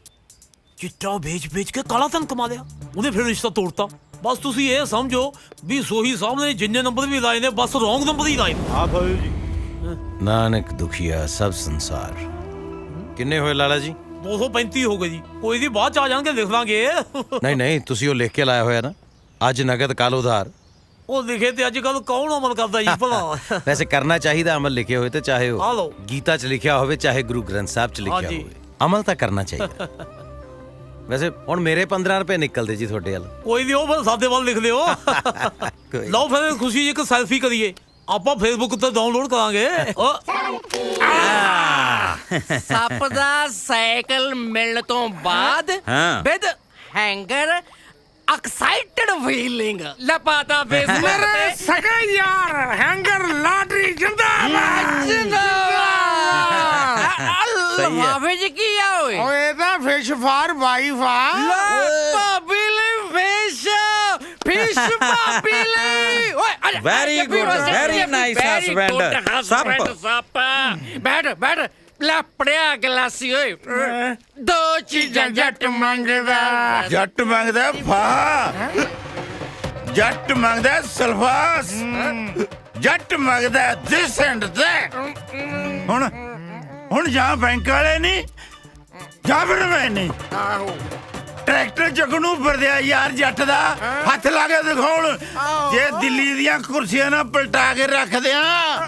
ਚਿੱਟਾ ਵੇਚ ਕੇ ਕਾਲਾ ਧਨ ਕਮਾ ਲਿਆ, ਉਹਨੇ ਫਿਰ ਰਿਸ਼ਤਾ ਤੋੜਤਾ। ਬਸ ਤੁਸੀਂ ਇਹ ਸਮਝੋ ਵੀ ਸੋਹੀ ਸਾਹਿਬ ਨੇ ਜਿੰਨੇ ਨੰਬਰ ਵੀ ਲਾਏ ਨੇ ਬਸ ਰੌਂਗ ਨੰਬਰ ਹੀ ਲਾਏ। ਆ ਭਾਈ ਜੀ ਨਾਨਕ ਦੁਖੀਆ ਸਭ ਸੰਸਾਰ। ਕਿੰਨੇ ਹੋਏ ਲਾਲਾ ਜੀ? 235 ਹੋ ਗਏ ਜੀ। ਕੋਈ ਦੀ ਬਾਅਦ 'ਚ ਆ ਜਾਣਗੇ ਲਿਖ ਲਾਂਗੇ। ਨਹੀਂ ਤੁਸੀਂ ਉਹ ਲਿਖ ਕੇ ਲਾਇਆ ਹੋਇਆ ਨਾ, ਅੱਜ ਨਗਦ ਕੱਲ ਉਧਾਰ। ਉਹ ਲਿਖੇ ਤੇ ਅੱਜ ਕੱਲ ਕੌਣ ਅਮਲ ਕਰਦਾ ਜੀ ਭਲਾ? ਵੈਸੇ ਕਰਨਾ ਚਾਹੀਦਾ ਅਮਲ, ਲਿਖੇ ਹੋਏ ਤੇ ਚਾਹੇ ਆ ਲਓ। ਉਹ ਗੀਤਾ 'ਚ ਲਿਖਿਆ ਹੋਵੇ ਚਾਹੇ ਗੁਰੂ ਗ੍ਰੰਥ ਸਾਹਿਬ 'ਚ ਲਿਖਿਆ ਹੋਵੇ, ਅਮਲ ਤਾਂ ਕਰਨਾ ਚਾਹੀਦਾ। ਵੈਸੇ ਹੁਣ ਮੇਰੇ 15 ਰੁਪਏ ਨਿਕਲਦੇ ਜੀ ਤੁਹਾਡੇ ਵੱਲ। ਕੋਈ ਨਹੀਂ, ਉਹ ਫਿਰ ਸਾਡੇ ਵੱਲ ਲਿਖ ਲਿਓ। ਲਓ ਫਿਰ ਖੁਸ਼ੀ ਇੱਕ ਸੈਲਫੀ ਕਰੀਏ, ਆਪਾਂ ਫੇਸਬੁੱਕ ਤੇ ਡਾਊਨਲੋਡ ਕਰਾਂਗੇ। ਸੱਪ ਦਾ ਸਾਈਕਲ ਮਿਲਣ ਤੋਂ ਬਾਅਦ ਵਿਦ ਹੈਂਗਰ ਐਕਸਾਈਟਡ ਫੀਲਿੰਗ ਲਪਾਤਾ ਫੇਸ ਮੇਰੇ ਸਕੇ ਯਾਰ ਹੈਂਗਰ ਲਾਟਰੀ ਜਿੰਦਾਬਾਦ ਲਫਾਫੇ 'ਚ ਕੀ ਆ ਓਏ? ਓਏ ਤਾਂ ਫਿਸ਼ ਫਾਰ ਵਾਈਫ ਆ। ਭਾਬੀ ਲਈ ਫਿਸ਼ ਭਾਬੀ ਲਈ। ਓਏ very good, very nice husband. ਸੱਪ ਬੈਠ ਲੈ ਪੜਿਆ ਗਲਾਸੀ ਓਏ। ਦੋ ਚੀਜ਼ਾਂ ਜੱਟ ਮੰਗਦਾ। ਜੱਟ ਮੰਗਦਾ ਫਾਹ, ਜੱਟ ਮੰਗਦਾ ਸਲਫਾਸ, ਜੱਟ ਮੰਗਦਾ ਦਿਸ ਐਂਡ ਦੈਟ। ਹੁਣ ਜਾਂ ਬੈਂਕ ਵਾਲੇ ਨਹੀਂ ਜਾਂ ਫਿਰ ਮੈਂ ਨਹੀਂ। ਟਰੈਕਟਰ ਚੱਕਣੂ ਫਿਰਦਿਆ ਯਾਰ ਜੱਟ ਦਾ ਹੱਥ ਲਾ ਕੇ ਦਿਖਾਉਣ ਜੇ ਦਿੱਲੀ ਦੀਆਂ ਕੁਰਸੀਆਂ ਨਾਲ ਪਲਟਾ ਕੇ ਰੱਖਦੇ ਆ।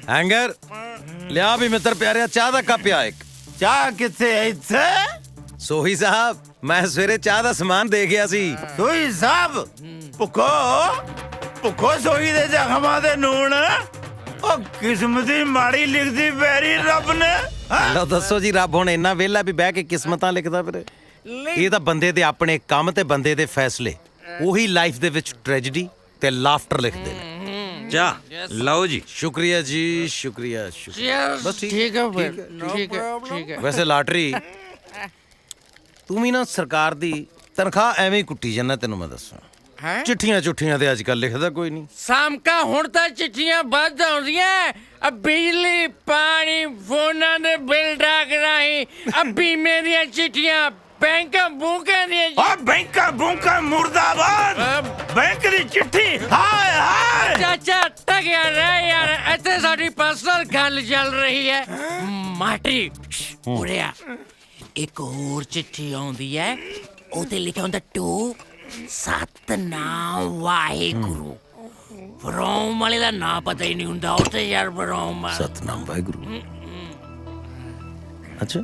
ਹੈਂਗਰ ਲਿਆ ਵੀ ਮਿੱਤਰ ਪਿਆਰਿਆ, ਚਾਹ ਦਾ ਕੱਪ ਆ ਇੱਕ। ਚਾਹ ਕਿੱਥੇ ਇੱਥੇ? ਸੋਹੀ ਸਾਹਿਬ ਮੈਂ ਸਵੇਰੇ ਚਾਹ ਦਾ ਸਮਾਨ ਦੇ ਗਿਆ ਸੀ। ਸੋਹੀ ਸਾਹਿਬ ਭੁੱਖੋ ਸੋਹੀ ਦੇ ਜ਼ਖਮਾਂ ਦੇ ਨੂਣ। ਉਹ ਕਿਸਮਤ ਦੀ ਮਾੜੀ ਲਿਖਦੀ ਪੈਰੀ ਰੱਬ ਨੇ। ਲਓ ਦੱਸੋ ਜੀ, ਰੱਬ ਹੁਣ ਇੰਨਾ ਵਿਹਲਾ ਵੀ ਬਹਿ ਕੇ ਕਿਸਮਤਾਂ ਲਿਖਦਾ ਫਿਰ? ਇਹ ਤਾਂ ਬੰਦੇ ਦੇ ਆਪਣੇ ਕੰਮ ਤੇ ਬੰਦੇ ਦੇ ਫੈਸਲੇ, ਉਹੀ ਲਾਈਫ ਦੇ ਵਿੱਚ ਟ੍ਰੈਜੇਡੀ ਤੇ ਲਾਫਟਰ ਲਿਖਦੇ ਨੇ। ਜਾ ਲਓ ਜੀ। ਸ਼ੁਕਰੀਆ ਜੀ, ਸ਼ੁਕਰੀਆ। ਬਸ ਠੀਕ ਹੈ। ਵੈਸੇ ਲਾਟਰੀ ਤੂੰ ਵੀ ਨਾ ਸਰਕਾਰ ਦੀ ਤਨਖਾਹ ਐਵੇਂ ਹੀ ਕੁੱਟੀ ਜਾਂਦਾ, ਤੈਨੂੰ ਮੈਂ ਦੱਸਾਂ। ਚਿੱਠੀਆਂ ਤੇ ਅੱਜ ਕੱਲ ਲਿਖਦਾ ਕੋਈ ਨਹੀਂ। ਸਾਮਕਾ ਹੁਣ ਤਾਂ ਚਿੱਠੀਆਂ ਵੱਧ ਆਉਂਦੀਆਂ। ਬਿਜਲੀ ਪਾਣੀ ਫੋਨਾਂ ਦੇ ਬਿੱਲ ਡਾਕ ਰਾਹੀਂ ਬੀਮੇ ਦੀਆਂ ਚਿੱਠੀਆਂ, ਬੈਂਕਾਂ ਬੂਕਾਂ ਦੀਆਂ। ਬੈਂਕਾਂ ਬੂਕਾਂ ਮੁਰਦਾਬਾਦ। ਬੈਂਕ ਦੀ ਚਿੱਠੀ ਹਾਏ ਹਾਏ। ਚਾਚਾ ਟਕਿਆ ਰਹਿ ਯਾਰ, ਇੱਥੇ ਸਾਡੀ ਪਰਸਨਲ ਗੱਲ ਚੱਲ ਰਹੀ ਹੈ। ਮਾਟੀ ਉੜਿਆ ਇੱਕ ਹੋਰ ਚਿੱਠੀ ਆਉਂਦੀ ਹੈ, ਉਹਤੇ ਲਿਖਿਆ ਹੁੰਦਾ ਟੂ ਸਤਨਾਮ ਵਾਹਿਗੁਰੂ। ਬਰੋਮ ਵਾਲੇ ਦਾ ਨਾਂ ਪਤਾ ਹੀ ਨਹੀਂ ਹੁੰਦਾ ਉੱਥੇ ਯਾਰ। ਬਰੋਮ ਸਤਨਾਮ ਵਾਹਿਗੁਰੂ। ਅੱਛਾ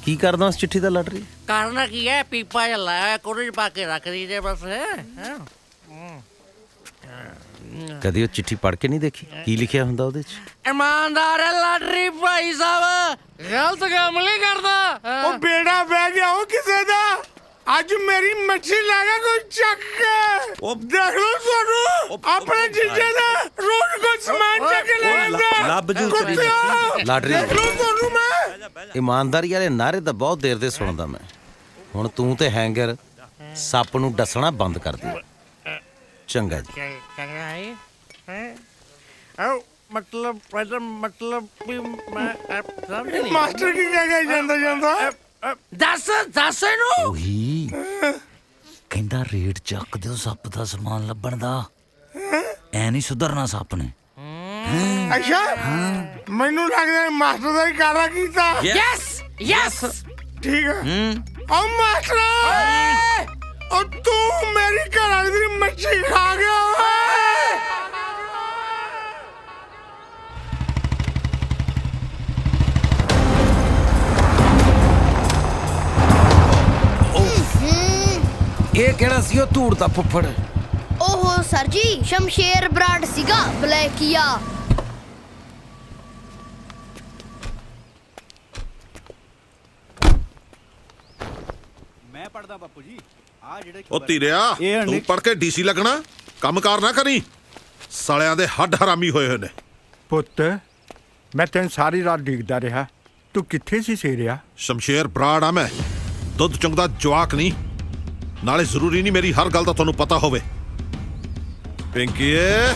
ਕੀ ਕਰਦਾ ਉਸ ਚਿੱਠੀ ਦਾ ਲਾਟਰੀ? ਕਰਨਾ ਕੀ ਹੈ, ਪੀਪਾ ਜਿਹਾ ਲਾਇਆ ਕੋੜੇ 'ਚ ਪਾ ਕੇ ਰੱਖ ਦੀ ਬਸ। ਕਦੀ ਉਹ ਚਿੱਠੀ ਪੜ੍ਹ ਕੇ ਨਹੀਂ ਦੇਖੀ ਕੀ ਲਿਖਿਆ ਹੁੰਦਾ ਉਹਦੇ 'ਚ? ਇਮਾਨਦਾਰ ਹੈ ਲਾਟਰੀ ਭਾਈ ਸਾਹਿਬ, ਗਲਤ ਕੰਮ ਨਹੀਂ ਕਰਦਾ। ਉਹ ਬੇੜਾ ਬਹਿ ਗਿਆ ਉਹ ਕਿਸੇ ਦਾ। ਅੱਜ ਮੇਰੀ ਮੱਛੀ ਲਾਗਾ ਕੋਈ ਚੱਕ ਕੇ। ਉਹ ਦੇਖ ਲਓ ਤੁਹਾਨੂੰ ਆਪਣੇ ਜੀਜੇ ਦਾ ਰੋਜ਼ ਕੋਈ ਸਮਾਨ ਚੱਕ ਕੇ ਲੈ ਜਾਂਦਾ। ਲੱਭ ਜੂ ਲਾਟਰੀ ਦੇਖ ਲਓ ਤੁਹਾਨੂੰ ਮੈਂ। ਇਮਾਨਦਾਰੀ ਵਾਲੇ ਨਾਰੇ ਤਾਂ ਬਹੁਤ ਦੇਰ ਦੇ ਸੁਣਦਾ ਮੈਂ। ਹੁਣ ਤੂੰ ਤੇ ਹੈਂਗਰ ਸੱਪ ਨੂੰ ਡਸਣਾ ਬੰਦ ਕਰ ਦੇ। ਚੰਗਾ ਜੀ। ਮਤਲਬ ਵੀ ਮੈਂ ਮਾਸਟਰ ਕੀ ਕਹਿ ਗਿਆ ਜਾਂਦਾ? ਦੱਸ ਇਹਨੂੰ। ਉਹੀ ਕਹਿੰਦਾ ਰੇਟ ਚੱਕ ਦਿਓ ਸੱਪ ਦਾ ਸਮਾਨ ਲੱਭਣ ਦਾ। ਐ ਨਹੀਂ ਸੁਧਰਨਾ ਸੱਪ ਨੇ। ਅੱਛਾ ਮੈਨੂੰ ਲੱਗਦਾ ਮਾਸਟਰ ਦਾ ਹੀ ਕਾਰਾ ਕੀਤਾ। ਯੈਸ ਠੀਕ ਹੈ। ਉਹ ਮਾਸਟਰ ਉਹ ਤੂੰ ਮੇਰੀ ਘਰ ਵਾਲੀ ਦੀ ਮੱਛੀ ਖਾ ਗਿਆ। ਇਹ ਕਿਹੜਾ ਸੀ ਉਹ ਧੂੜ ਦਾ ਫੁੱਫੜ? ਓਹੋ ਸਰ ਜੀ, ਸ਼ਮਸ਼ੇਰ ਬਰਾੜ ਸੀਗਾ ਬਲੈਕੀਆ। ਮੈਂ ਪੜਦਾ ਬਾਪੂ ਜੀ। ਆ ਜਿਹੜੇ ਉਹ ਧੀਰਿਆ, ਤੂੰ ਪੜ ਕੇ ਡੀਸੀ ਲੱਗਣਾ, ਕੰਮਕਾਰ ਨਾ ਕਰੀ। ਸਾਲਿਆਂ ਦੇ ਹੱਡ ਹਰਾਮੀ ਹੋਏ ਹੋਏ ਨੇ। ਪੁੱਤ ਮੈਂ ਤੈਨੂੰ ਸਾਰੀ ਰਾਤ ਡਿੱਗਦਾ ਰਿਹਾ, ਤੂੰ ਕਿੱਥੇ ਸੀ ਸੇਰਿਆ? ਸ਼ਮਸ਼ੇਰ ਬਰਾੜ ਆ ਮੈਂ, ਦੁੱਧ ਚੁੰਗਦਾ ਜਵਾਕ ਨਹੀਂ। ਨਾਲੇ ਜ਼ਰੂਰੀ ਨਹੀਂ ਮੇਰੀ ਹਰ ਗੱਲ ਦਾ ਤੁਹਾਨੂੰ ਪਤਾ ਹੋਵੇ। ਪਿੰਕੀਏ,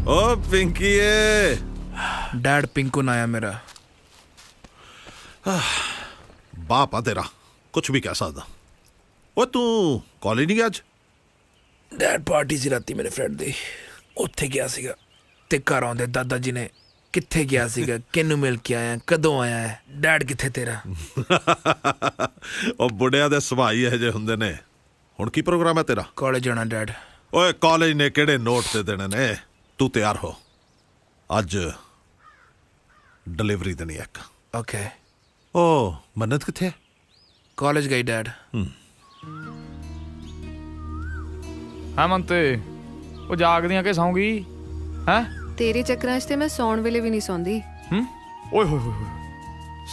ਓ ਪਿੰਕੀਏ। ਡੈਡ ਪਿੰਕੂ ਨਾ ਆਇਆ ਮੇਰਾ। ਬਾਪ ਆ ਤੇਰਾ, ਕੁਝ ਵੀ ਕਹਿ ਸਕਦਾ। ਓ ਤੂੰ ਕਾਲਜ ਨਹੀਂ ਗਿਆ ਅੱਜ? ਡੈਡ ਪਾਰਟੀ ਸੀ ਰਾਤੀ ਮੇਰੇ ਫਰੈਂਡ ਦੀ, ਉੱਥੇ ਗਿਆ ਸੀਗਾ। ਤੇ ਘਰ ਆਉਂਦੇ ਦਾਦਾ ਜੀ ਨੇ ਕਿੱਥੇ ਗਿਆ ਸੀਗਾ, ਕਿਹਨੂੰ ਮਿਲ ਕੇ ਆਇਆ, ਕਦੋਂ ਆਇਆ ਹੈ, ਡੈਡ ਕਿੱਥੇ ਤੇਰਾ? ਉਹ ਬੁੱਢਿਆਂ ਦੇ ਸੁਭਾਅ ਹੀ ਇਹੋ ਜਿਹੇ ਹੁੰਦੇ ਨੇ। ਹੁਣ ਕੀ ਪ੍ਰੋਗਰਾਮ ਹੈ ਤੇਰਾ? ਕਾਲਜ ਜਾਣਾ ਡੈਡ। ਓਏ ਕਾਲਜ ਨੇ ਕਿਹੜੇ ਨੋਟ ਤੇ ਦੇਣੇ ਨੇ? ਤੂੰ ਤਿਆਰ ਹੋ, ਅੱਜ ਡਿਲੀਵਰੀ ਦੇਣੀ ਇੱਕ। ਓਕੇ। ਓ ਮੰਨਤ ਕਿੱਥੇ? ਕਾਲਜ ਗਈ ਡੈਡ। ਹਾਂ ਮੰਤੇ, ਉਹ ਜਾਗਦੀਆਂ ਕਿ ਸੌਂਗੀ? ਹੈ ਤੇਰੇ ਚੱਕਰਾਂ 'ਚ ਤੇ ਮੈਂ ਸੌਣ ਵੇਲੇ ਵੀ ਨਹੀਂ ਸੌਂਦੀ। ਓਏ ਹੋਏ ਹੋਏ,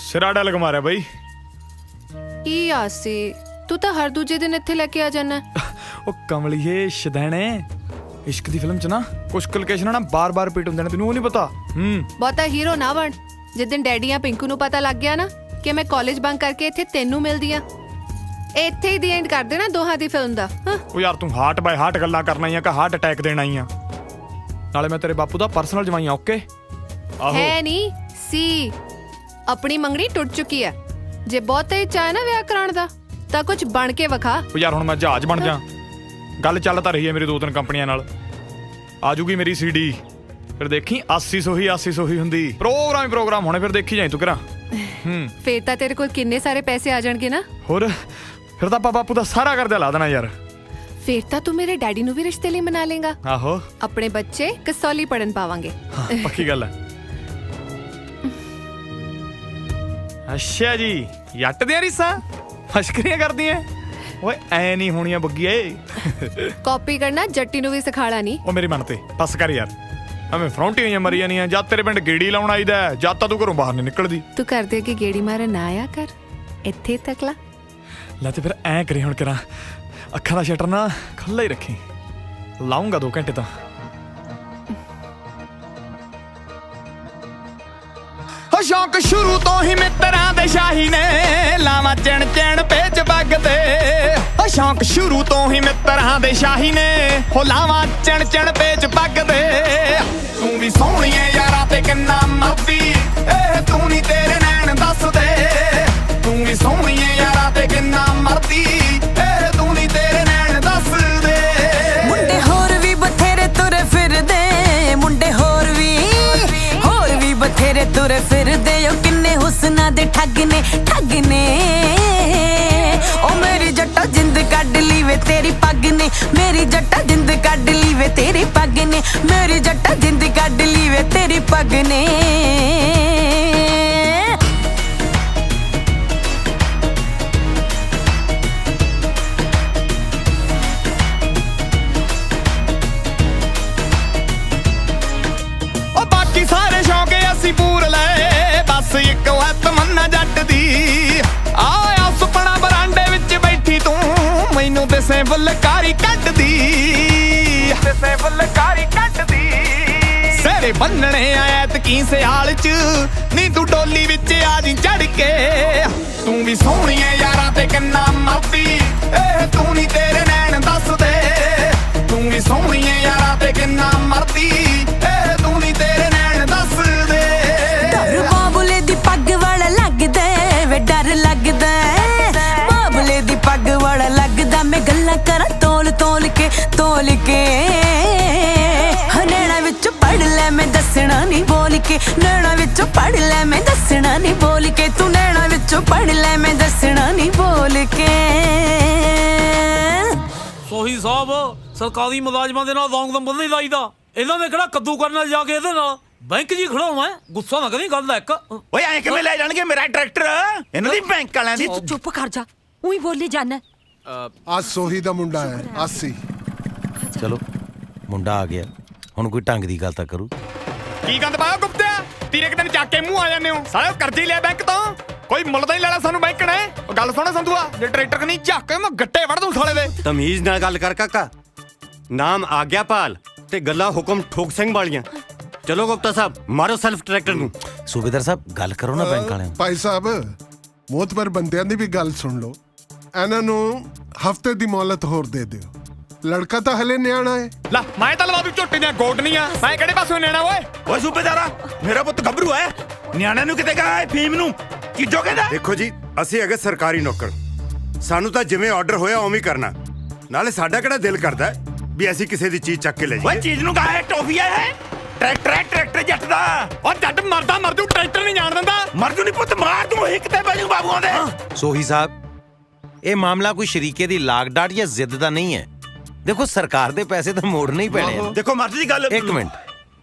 ਸਿਰਾ ਡਲਗ ਮਾਰਿਆ ਬਈ। ਕੀ ਆਸ ਸੀ, ਤੂੰ ਤਾਂ ਹਰ ਦੂਜੇ ਦਿਨ ਇੱਥੇ ਲੈ ਕੇ ਆ ਜਾਣਾ। ਉਹ ਕਮਲੀਏ ਸ਼ਦੈਣੇ, ਇਸ਼ਕ ਦੀ ਫਿਲਮ 'ਚ ਨਾ ਕੁਛ ਲੋਕੇਸ਼ਨਾਂ ਨਾ ਬਾਰ-ਬਾਰ ਰਿਪੀਟ ਹੁੰਦੇ ਨੇ, ਤੈਨੂੰ ਉਹ ਨਹੀਂ ਪਤਾ? ਬਹੁਤਾ ਹੀਰੋ ਨਾ ਬਣ। ਜਿੱਦਣ ਡੈਡੀਆਂ ਪਿੰਕੂ ਨੂੰ ਪਤਾ ਲੱਗ ਗਿਆ ਨਾ ਕਿ ਮੈਂ ਕਾਲਜ ਬੰਕ ਕਰਕੇ ਇੱਥੇ ਤੈਨੂੰ ਮਿਲਦੀ ਆ, ਇੱਥੇ ਹੀ ਦੀ ਐਂਡ ਕਰ ਦੇਣਾ ਦੋਹਾਂ ਦੀ ਫਿਲਮ ਦਾ। ਉਹ ਯਾਰ ਤੂੰ ਹਾਰਟ ਬਾਈ ਹਾਰਟ ਗੱਲਾਂ ਕਰਨਾ ਹੀ ਆ ਕਿ ਹਾਰਟ ਅਟੈਕ ਦੇਣਾ ਹੀ ਆ? ਨਾਲੇ ਮੈਂ ਤੇਰੇ ਬਾਪੂ ਦਾ ਪਰਸਨਲ ਜਵਾਈ ਆ। ਓਕੇ ਹੈ ਨਹੀਂ ਸੀ, ਆਪਣੀ ਮੰਗਣੀ ਟੁੱਟ ਚੁੱਕੀ ਹੈ। ਜੇ ਬਹੁਤਾ ਹੀ ਚਾਹ ਨਾ ਵਿਆਹ ਕਰਾਉਣ ਦਾ ਤਾਂ ਕੁਝ ਬਣ ਕੇ ਵਿਖਾ। ਉਹ ਯਾਰ ਹੁਣ ਮੈਂ ਜਹਾਜ਼ ਬਣ ਜਾ। ਗੱਲ ਚੱਲ ਤਾਂ ਰਹੀ ਹੈ ਮੇਰੀ 2-3 ਕੰਪਨੀਆਂ ਨਾਲ। ਆਜੂਗੀ ਮੇਰੀ CD, ਫਿਰ ਦੇਖੀ 80 ਹੀ ਹੁੰਦੀ। ਪ੍ਰੋਗਰਾਮ ਹੋਣੇ, ਫਿਰ ਦੇਖੀ ਜਾਈ ਤੂੰ ਕਰਾਂ। ਫੇਰ ਤਾਂ ਤੇਰੇ ਕੋਲ ਕਿੰਨੇ ਸਾਰੇ ਪੈਸੇ ਆ ਜਾਣਗੇ ਨਾ। ਹੋਰ ਫਿਰ ਤਾਂ ਆਪਾਂ ਬਾਪੂ ਦਾ ਸਾਰਾ ਕਰਜ਼ਾ ਲਾ ਦੇਣਾ ਯਾਰ। ਫੇਰ ਤਾਂ ਤੂੰ ਮੇਰੇ ਡੈਡੀ ਨੂੰ ਵੀ ਰਿਸ਼ਤੇ ਲਈ ਮਨਾ ਲੇਗਾ। ਆਹੋ, ਆਪਣੇ ਬੱਚੇ ਕਸੌਲੀ ਪੜਨ ਪਾਵਾਂਗੇ। ਪੱਕੀ ਗੱਲ ਹੈ। ਅੱਛਾ ਜੀ, ਜੱਟ ਦੀਆਂ ਰੀਸਾਂ ਮਸ਼ਕਰੀਆਂ ਕਰਦੀਆਂ। ਓਏ ਐ ਨਹੀਂ ਹੋਣੀਆਂ ਬੱਗੀਏ। ਕਾਪੀ ਕਰਨਾ ਜੱਟੀ ਨੂੰ ਵੀ ਸਿਖਾਲਾ ਨਹੀਂ। ਉਹ ਮੇਰੀ ਮਨ ਤੇ ਬਸ ਕਰ ਯਾਰ, ਐਵੇਂ ਫਰੌਂਟੀਆਂ ਜਾਂ ਮਰੀ ਜਾਂਦੀਆਂ। ਜਦ ਤੇਰੇ ਪਿੰਡ ਗੇੜੀ ਲਾਉਣ ਆਈਦਾ, ਜਦ ਤਾਂ ਤੂੰ ਘਰੋਂ ਬਾਹਰ ਨਹੀਂ ਨਿਕਲਦੀ। ਤੂੰ ਕਰਦੇ ਕਿ ਗੇੜੀ ਮਾਰਨ ਨਾ ਆਇਆ ਕਰ, ਇੱਥੇ ਤੱਕ ਲਾ। ਲੈ ਤੇ ਫਿਰ ਐ ਕਰੀ ਹੁਣ ਕਰਾਂ, ਅੱਖਾਂ ਦਾ ਸ਼ਟਰ ਨਾ ਖੁੱਲ੍ਹਾ ਹੀ ਰੱਖੀ, ਲਾਉਂਗਾ 2 ਘੰਟੇ ਤਾਂ। ਹੋ ਸ਼ੌਂਕ ਸ਼ੁਰੂ ਤੋਂ ਹੀ ਮਿੱਤਰਾਂ ਦੇ ਸ਼ਾਹੀ ਨੇ, ਲਾਵਾਂ ਚਣ ਪੇਚ ਵਗਦੇ। ਹੋ ਸ਼ੌਂਕ ਸ਼ੁਰੂ ਤੋਂ ਹੀ ਮਿੱਤਰਾਂ ਦੇ ਸ਼ਾਹੀ ਨੇ, ਹੋ ਲਾਵਾਂ ਚਣ ਪੇਚ ਵਗਦੇ। ਤੂੰ ਵੀ ਸੋਹਣੀ ਐ ਯਾਰਾਂ ਤੇ ਕਿੰਨਾ ਮਰਦੀ, ਇਹ ਤੂੰ ਨਹੀਂ ਤੇਰੇ ਨੈਣ ਦੱਸਦੇ। ਤੂੰ ਵੀ ਸੋਹਣੀ ਐ ਯਾਰਾਂ ਤੇ ਕਿੰਨਾ ਮਰਦੀ, ਇਹ ਤੂੰ ਨਹੀਂ ਤੇਰੇ ਨੈਣ ਦੱਸਦੇ। ਮੁੰਡੇ ਹੋਰ ਵੀ ਬਥੇਰੇ ਤੁਰੇ ਫਿਰਦੇ, ਮੁੰਡੇ ਹੋਰ ਵੀ ਬਥੇਰੇ ਤੁਰੇ ਫਿਰਦੇ। ਉਹ ਕਿੰਨੇ ਹੁਸਨਾਂ ਦੇ ਠੱਗ ਨੇ ਉਹ ਮੇਰੀ ਜੱਟਾ ਜਿੰਦ ਕੱਢ ਲਈ ਵੇ ਤੇਰੀ ਪੱਗ ਨੇ, ਮੇਰੀ ਜੱਟਾ ਜਿੰਦ ਕੱਢ ਲਈ ਵੇ ਤੇਰੀ ਪੱਗ ਨੇ, ਮੇਰੀ ਜੱਟਾ ਜਿੰਦ ਕੱਢ ਲਈ ਵੇ ਤੇਰੀ ਪੱਗ ਨੇ। ਸਾਰੇ ਸ਼ੌਂਕ ਅਸੀਂ ਪੂਰ ਲਏ, ਬਸ ਇੱਕ ਹੈ ਤਮੰਨਾ ਜੱਟ ਦੀ। ਆਇਆ ਸੁਪਨਾ ਬਰਾਂਡੇ ਵਿੱਚ ਬੈਠੀ ਤੂੰ, ਮੈਨੂੰ ਦਿਸੇ ਫੁਲਕਾਰੀ ਕੱਢਦੀ, ਦਿਸੇ ਫੁਲਕਾਰੀ ਕੱਢਦੀ। ਸੇਰੇ ਬੰਨਣੇ ਆਇਤ ਕੀ ਸਿਆਲ ਚ, ਨੀ ਤੂੰ ਡੋਲੀ ਵਿੱਚ ਆ ਜੀ ਚੜ ਕੇ। ਤੂੰ ਵੀ ਸੋਹਣੀ ਐ ਯਾਰਾਂ ਤੇ ਕਿੰਨਾ ਮਰਦੀ, ਇਹ ਤੂੰ ਨਹੀਂ ਤੇਰੇ ਨੈਣ ਦੱਸਦੇ। ਤੂੰ ਵੀ ਸੋਹਣੀ ਐ ਯਾਰਾਂ ਤੇ ਕਿੰਨਾ ਮਰਦੀ, ਇਹ ਤੂੰ ਨਹੀਂ ਤੇਰੇ ਨੈਣ ਦੱਸਦੇ। ਡਰ ਬਾਬਲੇ ਦੀ ਪੱਗ ਵਾਲਾ ਲੱਗਦਾ ਵੇ, ਡਰ ਲੱਗਦਾ ਬਾਬਲੇ ਦੀ ਪੱਗ ਵਾਲਾ ਲੱਗਦਾ। ਮੈਂ ਗੱਲਾਂ ਕਰਾਂ ਤੋਲ ਕੇ ਨੈਣਾ ਵਿੱਚੋਂ ਪੜ ਲੈ ਮੈਂ ਦੱਸਣਾ ਨਹੀਂ ਬੋਲ ਕੇ, ਨੈਣਾ ਵਿੱਚੋਂ ਪੜ ਲੈ ਮੈਂ ਦੱਸਣਾ ਨਹੀਂ ਬੋਲ ਕੇ, ਤੂੰ ਨੈਣਾ ਵਿੱਚੋਂ ਪੜ ਲੈ ਮੈਂ ਦੱਸਣਾ ਨਹੀਂ ਬੋਲ ਕੇ। ਸੋਹੀ ਸਾਹਿਬ, ਸਰਕਾਰੀ ਮੁਲਾਜ਼ਮਾਂ ਦੇ ਨਾਲ ਰੌਂਗ ਨੰਬਰ ਨਹੀਂ ਲਾਈਦਾ। ਇਹਨਾਂ ਨੇ ਕਿਹੜਾ ਕੱਦੂ ਕਰਨਾ ਜਾ ਕੇ ਇਹਦੇ ਨਾਲ ਬੈਂਕ ਜੀ ਖੜਾਉਣਾ। ਗੁੱਸਾ ਨਾ ਕਰੀ, ਗੱਲ ਇੱਕ। ਓਏ ਐਂ ਕਿਵੇਂ ਲੈ ਜਾਣਗੇ ਮੇਰਾ ਟਰੈਕਟਰ? ਇਹਨਾਂ ਦੀ ਬੈਂਕ ਵਾਲਿਆਂ ਦੀ। ਤੂੰ ਚੁੱਪ ਕਰ ਜਾ, ਉਹੀ ਬੋਲੀ ਜਾਣਾ। ਆ ਸੋਹੀ ਦਾ ਮੁੰਡਾ ਹੈ ਆਸੀ। ਚਲੋ ਮੁੰਡਾ ਆ ਗਿਆ, ਹੁਣ ਕੋਈ ਢੰਗ ਦੀ ਗੱਲ ਤਾਂ ਕਰੂ। ਕੀ ਗੰਦ ਪਾਇਆ ਗੁਪਤਿਆ? ਤੀਰੇ ਕੁ ਦਿਨ ਚੱਕ ਕੇ ਮੂੰਹ ਆ ਜਾਂਦੇ ਹੋ ਸਾਲੇ। ਕਰਜ਼ੇ ਲਿਆ ਬੈਂਕ ਤੋਂ, ਕੋਈ ਮੁੱਲ ਦਾ ਹੀ ਲੈਣਾ ਸਾਨੂੰ ਬੈਂਕ ਨੇ। ਉਹ ਗੱਲ ਸੁਣ ਸੰਧੂਆ, ਜੇ ਟਰੈਕਟਰ ਕਨੀ ਝੱਕ ਕੇ ਮੈਂ ਗੱਟੇ ਵੜ ਦੂੰ ਸਾਲੇ ਦੇ। ਤਮੀਜ਼ ਨਾਲ ਗੱਲ ਕਰ ਕਾਕਾ। ਨਾਮ ਆਗਿਆਪਾਲ ਤੇ ਗੱਲਾਂ ਹੁਕਮ ਠੋਕ ਸਿੰਘ ਵਾਲੀਆਂ। ਚਲੋ ਗੁਪਤਾ ਸਾਹਿਬ ਮਾਰੋ ਸੈਲਫ ਟਰੈਕਟਰ ਨੂੰ। ਸੂਬੇਦਾਰ ਸਾਹਿਬ ਗੱਲ ਕਰੋ ਨਾ ਬੈਂਕ ਵਾਲਿਆਂ ਨੂੰ। ਭਾਈ ਸਾਹਿਬ ਮੋਤਬਰ ਬੰਦਿਆਂ ਦੀ ਵੀ ਗੱਲ ਸੁਣ ਲਓ। ਇਹਨਾਂ ਨੂੰ ਹਫਤੇ ਦੀ ਮੌਲਤ ਹੋਰ ਦੇ ਦਿਓ। ਲੜਕਾ ਤਾਂ ਹਲੇ ਨਿਆਣਾ ਹੈ। ਲਾ ਮੈਂ ਤਾਂ ਲਵਾ ਦੂ ਝੋਟੀ ਦੀਆਂ ਗੋਡਨੀਆਂ। ਮੈਂ ਕਿਹੜੇ ਪਾਸੋਂ ਨਿਆਣਾ ਓਏ? ਓਏ ਸੂਬੇਦਾਰਾ, ਮੇਰਾ ਪੁੱਤ ਗੱਭਰੂ ਹੈ। ਨਿਆਣੇ ਨੂੰ ਕਿਤੇ ਕਹਾ ਫੀਮ ਨੂੰ ਕੀ ਜੋ ਕਹਿੰਦਾ? ਦੇਖੋ ਜੀ, ਅਸੀਂ ਹੈਗੇ ਸਰਕਾਰੀ ਨੌਕਰ, ਸਾਨੂੰ ਤਾਂ ਜਿਵੇਂ ਆਰਡਰ ਹੋਇਆ ਉਵੇਂ ਕਰਨਾ। ਨਾਲੇ ਸਾਡਾ ਕਿਹੜਾ ਦਿਲ ਕਰਦਾ ਵੀ ਅਸੀਂ ਕਿਸੇ ਦੀ ਚੀਜ਼ ਚੱਕ ਕੇ ਲੈ ਜਾਈਏ। ਓਏ ਚੀਜ਼ ਨੂੰ ਕਹਾ ਟੋਫੀਆ ਹੈ। ਟਰੈਕਟਰ ਜੱਟ ਦਾ। ਓ ਜੱਟ ਮਰਦਾ ਮਰ ਜੂ, ਟਰੈਕਟਰ ਨਹੀਂ ਜਾਣ ਦਿੰਦਾ। ਮਰ ਜੂ ਨਹੀਂ ਪੁੱਤ, ਮਾਰ ਤੂੰ ਇੱਕ ਤੇ ਬਾਜੂ ਬਾਬੂਆਂ ਦੇ। ਸੋਹੀ ਸਾਹਿਬ, ਇਹ ਮਾਮਲਾ ਕੋਈ ਸ਼ਰੀਕੇ ਦੀ ਲਾਗ ਡਾਟ ਜਾਂ ਜ਼ਿੱਦ ਦਾ ਨਹੀਂ ਹੈ। ਦੇਖੋ ਸਰਕਾਰ ਦੇ ਪੈਸੇ ਤਾਂ ਮੋੜਨੇ ਹੀ ਪੈਣੇ ਆ। ਦੇਖੋ ਮਰਜ਼ੀ ਦੀ ਗੱਲ। ਇੱਕ ਮਿੰਟ,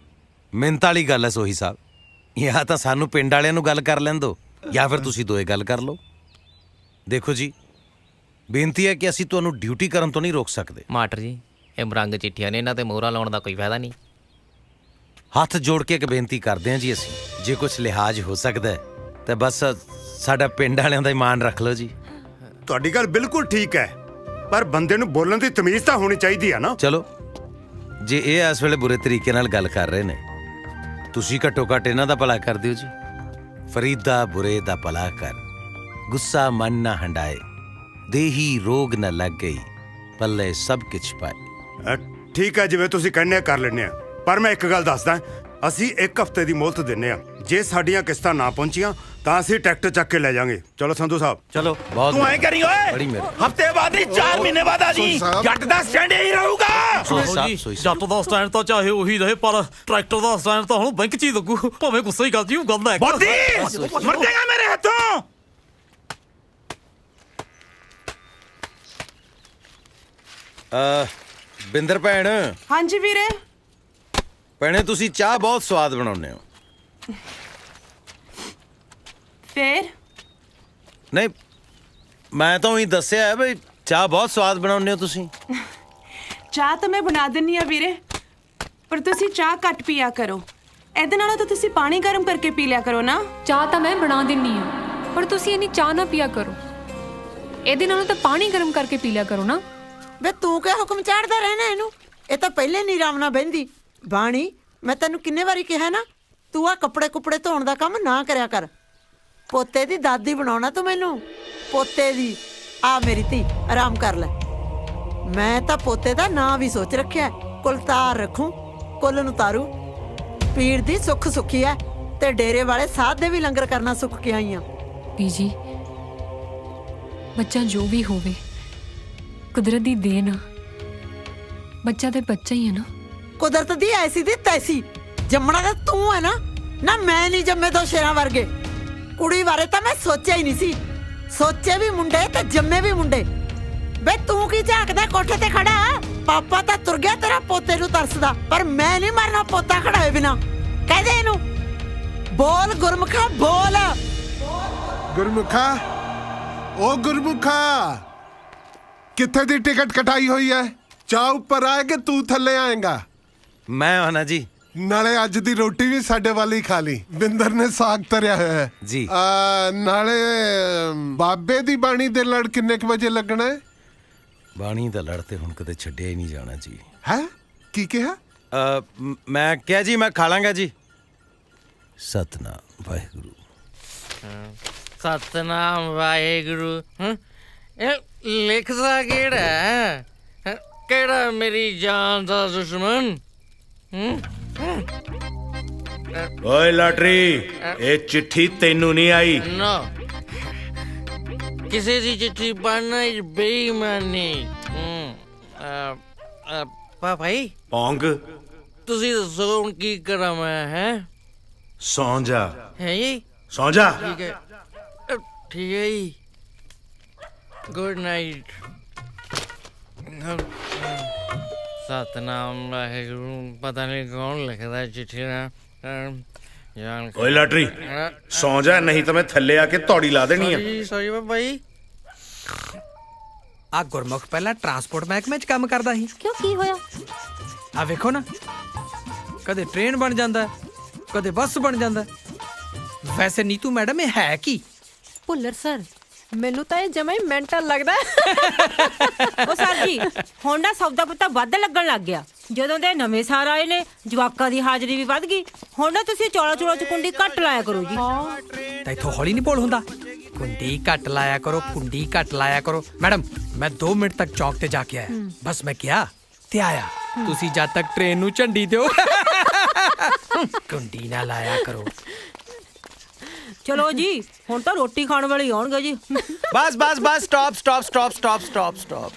ਮਿੰਤ ਵਾਲੀ ਗੱਲ ਹੈ ਸੋਹੀ ਸਾਹਿਬ। ਜਾਂ ਤਾਂ ਸਾਨੂੰ ਪਿੰਡ ਵਾਲਿਆਂ ਨੂੰ ਗੱਲ ਕਰ ਲੈਣ ਦਿਓ, ਜਾਂ ਫਿਰ ਤੁਸੀਂ ਦੋਏ ਗੱਲ ਕਰ ਲਓ। ਦੇਖੋ ਜੀ, ਬੇਨਤੀ ਹੈ ਕਿ ਅਸੀਂ ਤੁਹਾਨੂੰ ਡਿਊਟੀ ਕਰਨ ਤੋਂ ਨਹੀਂ ਰੋਕ ਸਕਦੇ। ਮਾਸਟਰ ਜੀ, ਇਹ ਮਰੰਗ ਚਿੱਠੀਆਂ ਨੇ, ਇਹਨਾਂ ਤੇ ਮੋਹਰਾਂ ਲਾਉਣ ਦਾ ਕੋਈ ਫਾਇਦਾ ਨਹੀਂ। ਹੱਥ ਜੋੜ ਕੇ ਇੱਕ ਬੇਨਤੀ ਕਰਦੇ ਹਾਂ ਜੀ, ਅਸੀਂ ਜੇ ਕੁਝ ਲਿਹਾਜ਼ ਹੋ ਸਕਦਾ ਹੈ ਤਾਂ ਬਸ ਸਾਡਾ ਪਿੰਡ ਵਾਲਿਆਂ ਦਾ ਇਮਾਨ ਰੱਖ ਲਓ ਜੀ। ਤੁਹਾਡੀ ਗੱਲ ਬਿਲਕੁਲ ਠੀਕ ਹੈ, ਪਰ ਬੰਦੇ ਨੂੰ ਬੋਲਣ ਦੀ ਤਮੀਜ਼ ਤਾਂ ਹੋਣੀ ਚਾਹੀਦੀ ਆ ਨਾ। ਚਲੋ ਜੇ ਇਹ ਇਸ ਵੇਲੇ ਬੁਰੇ ਤਰੀਕੇ ਨਾਲ ਗੱਲ ਕਰ ਰਹੇ ਨੇ, ਤੁਸੀਂ ਘੱਟੋ ਘੱਟ ਇਹਨਾਂ ਦਾ ਭਲਾ ਕਰ ਦਿਓ ਜੀ। ਫਰੀਦਾ ਬੁਰੇ ਦਾ ਭਲਾ ਕਰ, ਗੁੱਸਾ ਮਨ ਨਾ ਹੰਡਾਏ, ਦੇਹੀ ਰੋਗ ਨਾ ਲੱਗ ਗਈ, ਪੱਲੇ ਸਭ ਕੁਛ ਪਾਏ। ਠੀਕ ਹੈ, ਜਿਵੇਂ ਤੁਸੀਂ ਕਹਿੰਦੇ ਕਰ ਲੈਣੇ ਆ, ਪਰ ਮੈਂ ਇੱਕ ਗੱਲ ਦੱਸਦਾ, ਅਸੀਂ 1 ਹਫ਼ਤੇ ਦੀ ਮੋਹਲਤ ਦਿੰਨੇ ਆ। ਜੇ ਸਾਡੀਆਂ ਕਿਸ਼ਤਾਂ ਨਾ ਪਹੁੰਚੀਆਂ ਤਾਂ ਅਸੀਂ ਟਰੈਕਟਰ ਚੱਕ ਕੇ ਲੈ ਜਾਾਂਗੇ। ਚਲੋ ਸੰਧੂ ਸਾਹਿਬ ਚਲੋ। ਤੂੰ ਐ ਕਰੀ ਓਏ, ਹਫਤੇ ਬਾਅਦ ਨਹੀਂ 4 ਮਹੀਨੇ ਬਾਅਦ ਆ ਜੀ। ਜੱਟ ਦਾ ਸਟੈਂਡ ਹੀ ਰਹੂਗਾ। ਜੱਟ ਦਾ ਸਟੈਂਡ ਤਾਂ ਚਾਹੇ ਉਹੀ ਰਹੇ, ਪਰ ਟਰੈਕਟਰ ਦਾ ਸਟੈਂਡ ਤਾਂ ਹੁਣ ਬੈਂਕ 'ਚ ਹੀ ਲੱਗੂ। ਭਾਵੇਂ ਗੁੱਸਾ ਹੀ ਕਰ ਜੀ, ਉਹ ਗੱਲ ਹੈ। ਮਰ ਜਾਏਗਾ ਮੇਰੇ ਹੱਥੋਂ। ਬਿੰਦਰ ਭੈਣ। ਹਾਂਜੀ ਵੀਰੇ। ਭੈਣੇ ਤੁਸੀਂ ਚਾਹ ਬਹੁਤ ਸਵਾਦ ਬਣਾਉਂਦੇ ਹੋ। ਫੇਰ ਨਹੀਂ, ਮੈਂ ਤਾਂ ਉਹੀ ਦੱਸਿਆ ਹੈ ਬਈ ਚਾਹ ਬਹੁਤ ਸਵਾਦ ਬਣਾਉਂਦੇ ਹੋ ਤੁਸੀਂ। ਚਾਹ ਤਾਂ ਮੈਂ ਬਣਾ ਦਿੰਨੀ ਆ ਵੀਰੇ, ਪਰ ਤੁਸੀਂ ਚਾਹ ਘੱਟ ਪੀਆ ਕਰੋ। ਇਹਦੇ ਨਾਲੋਂ ਤਾਂ ਤੁਸੀਂ ਪਾਣੀ ਗਰਮ ਕਰਕੇ ਪੀ ਲਿਆ ਕਰੋ ਨਾ। ਚਾਹ ਤਾਂ ਮੈਂ ਬਣਾ ਦਿੰਨੀ ਆ, ਪਰ ਤੁਸੀਂ ਇੰਨੀ ਚਾਹ ਨਾ ਪੀਆ ਕਰੋ। ਇਹਦੇ ਨਾਲੋਂ ਤਾਂ ਪਾਣੀ ਗਰਮ ਕਰਕੇ ਪੀ ਲਿਆ ਕਰੋ ਨਾ। ਵੇ ਤੂੰ ਕਿਆ ਹੁਕਮ ਚਾੜਦਾ ਰਹਿਣਾ ਇਹਨੂੰ? ਇਹ ਤਾਂ ਪਹਿਲੇ ਨਹੀਂ ਆਰਾਮ ਨਾਲ ਬਹਿੰਦੀ। ਬਾਣੀ, ਮੈਂ ਤੈਨੂੰ ਕਿੰਨੇ ਵਾਰੀ ਕਿਹਾ ਨਾ, ਤੂੰ ਆ ਕੱਪੜੇ ਕੁਪੜੇ ਧੋਣ ਦਾ ਕੰਮ ਨਾ ਕਰਿਆ ਕਰ। ਪੋਤੇ ਦੀ ਦਾਦੀ ਬਣਾਉਣਾ ਤੂੰ ਮੈਨੂੰ, ਪੋਤੇ ਦੀ। ਆ ਮੇਰੀ ਧੀ, ਆਰਾਮ ਕਰ ਲੈ। ਮੈਂ ਤਾਂ ਪੋਤੇ ਦਾ ਨਾਂ ਵੀ ਸੋਚ ਰੱਖਿਆ, ਕੁਲਤਾਰ ਰੱਖੂ। ਕੁੱਲ ਨੂੰ ਤਾਰੂ। ਪੀੜ ਦੀ ਸੁੱਖ ਸੁੱਖੀ ਐ, ਤੇ ਡੇਰੇ ਵਾਲੇ ਸਾਧ ਦੇ ਵੀ ਲੰਗਰ ਕਰਨਾ ਸੁੱਖ ਕੇ ਆਈਆਂ। ਬੀਜੀ, ਬੱਚਾ ਜੋ ਵੀ ਹੋਵੇ ਕੁਦਰਤ ਦੀ ਦੇਣ ਆ। ਬੱਚਾ ਤੇ ਬੱਚਾ ਹੀ ਹੈ ਨਾ। ਕੁਦਰਤ ਦੀ ਐਸੀ ਦੀ ਤੈਸੀ। ਜੰਮਣਾ ਤਾਂ ਤੂੰ ਹੈ ਨਾ ਮੈਂ ਨਹੀਂ ਜੰਮੇ ਦੋ ਸ਼ੇਰਾਂ ਵਰਗੇ। ਕੁੜੀ ਬਾਰੇ ਤਾਂ ਮੈਂ ਸੋਚਿਆ ਹੀ ਨਹੀਂ ਸੀ। ਸੋਚੇ ਵੀ ਮੁੰਡੇ ਤੇ ਜੰਮੇ ਵੀ ਮੁੰਡੇ। ਬੇ ਤੂੰ ਕੀ ਝਾਕਦਾ ਕੋਠੇ ਤੇ ਖੜਾ? ਪਾਪਾ ਤਾਂ ਤੁਰ ਗਿਆ ਤੇਰਾ ਪੋਤੇ ਨੂੰ ਤਰਸਦਾ, ਪਰ ਮੈਂ ਨਹੀਂ ਮਰਨਾ ਪੋਤਾ ਖੜਾ ਹੋਏ ਬਿਨਾ। ਕਹਿ ਦੇ ਇਹਨੂੰ, ਬੋਲ ਗੁਰਮੁਖਾ ਬੋਲ। ਗੁਰਮੁਖਾ, ਉਹ ਗੁਰਮੁਖਾ, ਕਿੱਥੇ ਦੀ ਟਿਕਟ ਕਟਾਈ ਹੋਈ ਹੈ? ਚਾਹ ਉੱਪਰ ਆਏ ਕਿ ਤੂੰ ਥੱਲੇ ਆਏਗਾ? ਮੈਂ ਆਣਾ ਜੀ। ਨਾਲੇ ਅੱਜ ਦੀ ਰੋਟੀ ਵੀ ਸਾਡੇ ਵੱਲ ਹੀ ਖਾ ਲਈ। ਬਿੰਦਰ ਨੇ ਸਾਗ ਤਰਿਆ ਹੋਇਆ ਹੈ ਜੀ। ਨਾਲੇ ਬਾਬੇ ਦੀ ਬਾਣੀ ਦੇ ਲੜ ਕਿੰਨੇ ਕੁ ਵਜੇ ਲੱਗਣਾ ਹੈ? ਬਾਣੀ ਦਾ ਲੜ ਤੇ ਹੁਣ ਕਦੇ ਛੱਡਿਆ ਹੀ ਨਹੀਂ ਜਾਣਾ ਜੀ। ਹੈ ਕੀ ਕਿਹਾ? ਮੈਂ ਕਿਹਾ ਜੀ ਮੈਂ ਖਾ ਲਾਂਗਾ ਜੀ। ਸਤਨਾਮ ਵਾਹਿਗੁਰੂ। ਸਤਨਾਮ ਵਾਹਿਗੁਰੂ। ਇਹ ਲਿਖਦਾ ਕਿਹੜਾ ਹੈ? ਕਿਹੜਾ ਮੇਰੀ ਜਾਨ ਦਾ ਦੁਸ਼ਮਣ? ਓਏ ਲਾਟਰੀ, ਇਹ ਚਿੱਠੀ ਤੈਨੂੰ ਨਹੀਂ ਆਈ। ਨਾ, ਕਿਸੇ ਦੀ ਚਿੱਠੀ ਪੜ੍ਹਨਾ ਬੇਈਮਾਨੀ। ਭਾਈ ਪੌਂਗ, ਤੁਸੀਂ ਦੱਸੋ ਹੁਣ ਕੀ ਕਰਾਂ ਮੈਂ? ਹੈ ਸੌਂ ਜਾ। ਹੈ ਜੀ, ਸੌਂ ਜਾ। ਠੀਕ ਹੈ, ਠੀਕ ਹੈ ਜੀ। Good night. ਸਤਨਾਮ ਵਾਹਿਗੁਰੂ। ਪਤਾ ਨਹੀਂ ਕੌਣ ਲਿਖਦਾ ਚਿੱਠੀ ਨਾ। ਓਏ ਲਾਟਰੀ, ਸੌਂ ਜਾ, ਨਹੀਂ ਤਾਂ ਮੈਂ ਥੱਲੇ ਆ ਕੇ ਤੌੜੀ ਲਾ ਦੇਣੀ ਆ। ਸੌਰੀ ਬਾਈ। ਆ ਗੁਰਮੁਖ ਪਹਿਲਾਂ ਟਰਾਂਸਪੋਰਟ ਮਹਿਕਮੇ 'ਚ ਕੰਮ ਕਰਦਾ ਸੀ। ਕਿਉਂ ਕੀ ਹੋਇਆ? ਆ ਵੇਖੋ ਨਾ, ਕਦੇ ਟ੍ਰੇਨ ਬਣ ਜਾਂਦਾ, ਕਦੇ ਬੱਸ ਬਣ ਜਾਂਦਾ। ਵੈਸੇ ਨੀਤੂ ਮੈਡਮ ਇਹ ਹੈ ਕੀ? ਭੁੱਲਰ ਸਰ, ਮੈਨੂੰ ਤਾਂ ਇਹ ਜਮਾ ਹੀ ਮੈਂਟਲ ਲੱਗਦਾ। ਉਹ ਸਰ ਜੀ, ਹੁਣ ਨਾ ਸੌਦਾ ਪੱਤਾ ਵੱਧ ਲੱਗਣ ਲੱਗ ਗਿਆ। ਜਦੋਂ ਦੇ ਨਵੇਂ ਸਾਰ ਆਏ ਨੇ, ਜਵਾਕਾਂ ਦੀ ਹਾਜ਼ਰੀ ਵੀ ਵੱਧ ਗਈ। ਹੁਣ ਨਾ ਤੁਸੀਂ ਚੌਲਾ ਚੌਲਾ ਚ ਕੁੰਡੀ ਘੱਟ ਲਾਇਆ ਕਰੋ ਜੀ। ਤਾਂ ਇੱਥੋਂ ਹੌਲੀ ਨਹੀਂ ਬੋਲ ਹੁੰਦਾ। ਕੁੰਡੀ ਘੱਟ ਲਾਇਆ ਕਰੋ, ਕੁੰਡੀ ਘੱਟ ਲਾਇਆ ਕਰੋ। ਮੈਡਮ, ਮੈਂ 2 ਮਿੰਟ ਤੱਕ ਚੌਕ ਤੇ ਜਾ ਕੇ ਆਇਆ, ਬਸ ਮੈਂ ਕਿਹਾ ਤੇ ਆਇਆ। ਤੁਸੀਂ ਜਦ ਤੱਕ ਟ੍ਰੇਨ ਨੂੰ ਝੰਡੀ ਦਿਓ, ਕੁੰਡੀ ਨਾ ਲਾਇਆ ਕਰੋ। ਚਲੋ ਜੀ, ਹੁਣ ਤਾਂ ਰੋਟੀ ਖਾਣ ਵਾਲੇ ਆਉਣਗੇ ਜੀ। ਬਸ ਬਸ ਬਸ, stop stop stop stop stop stop.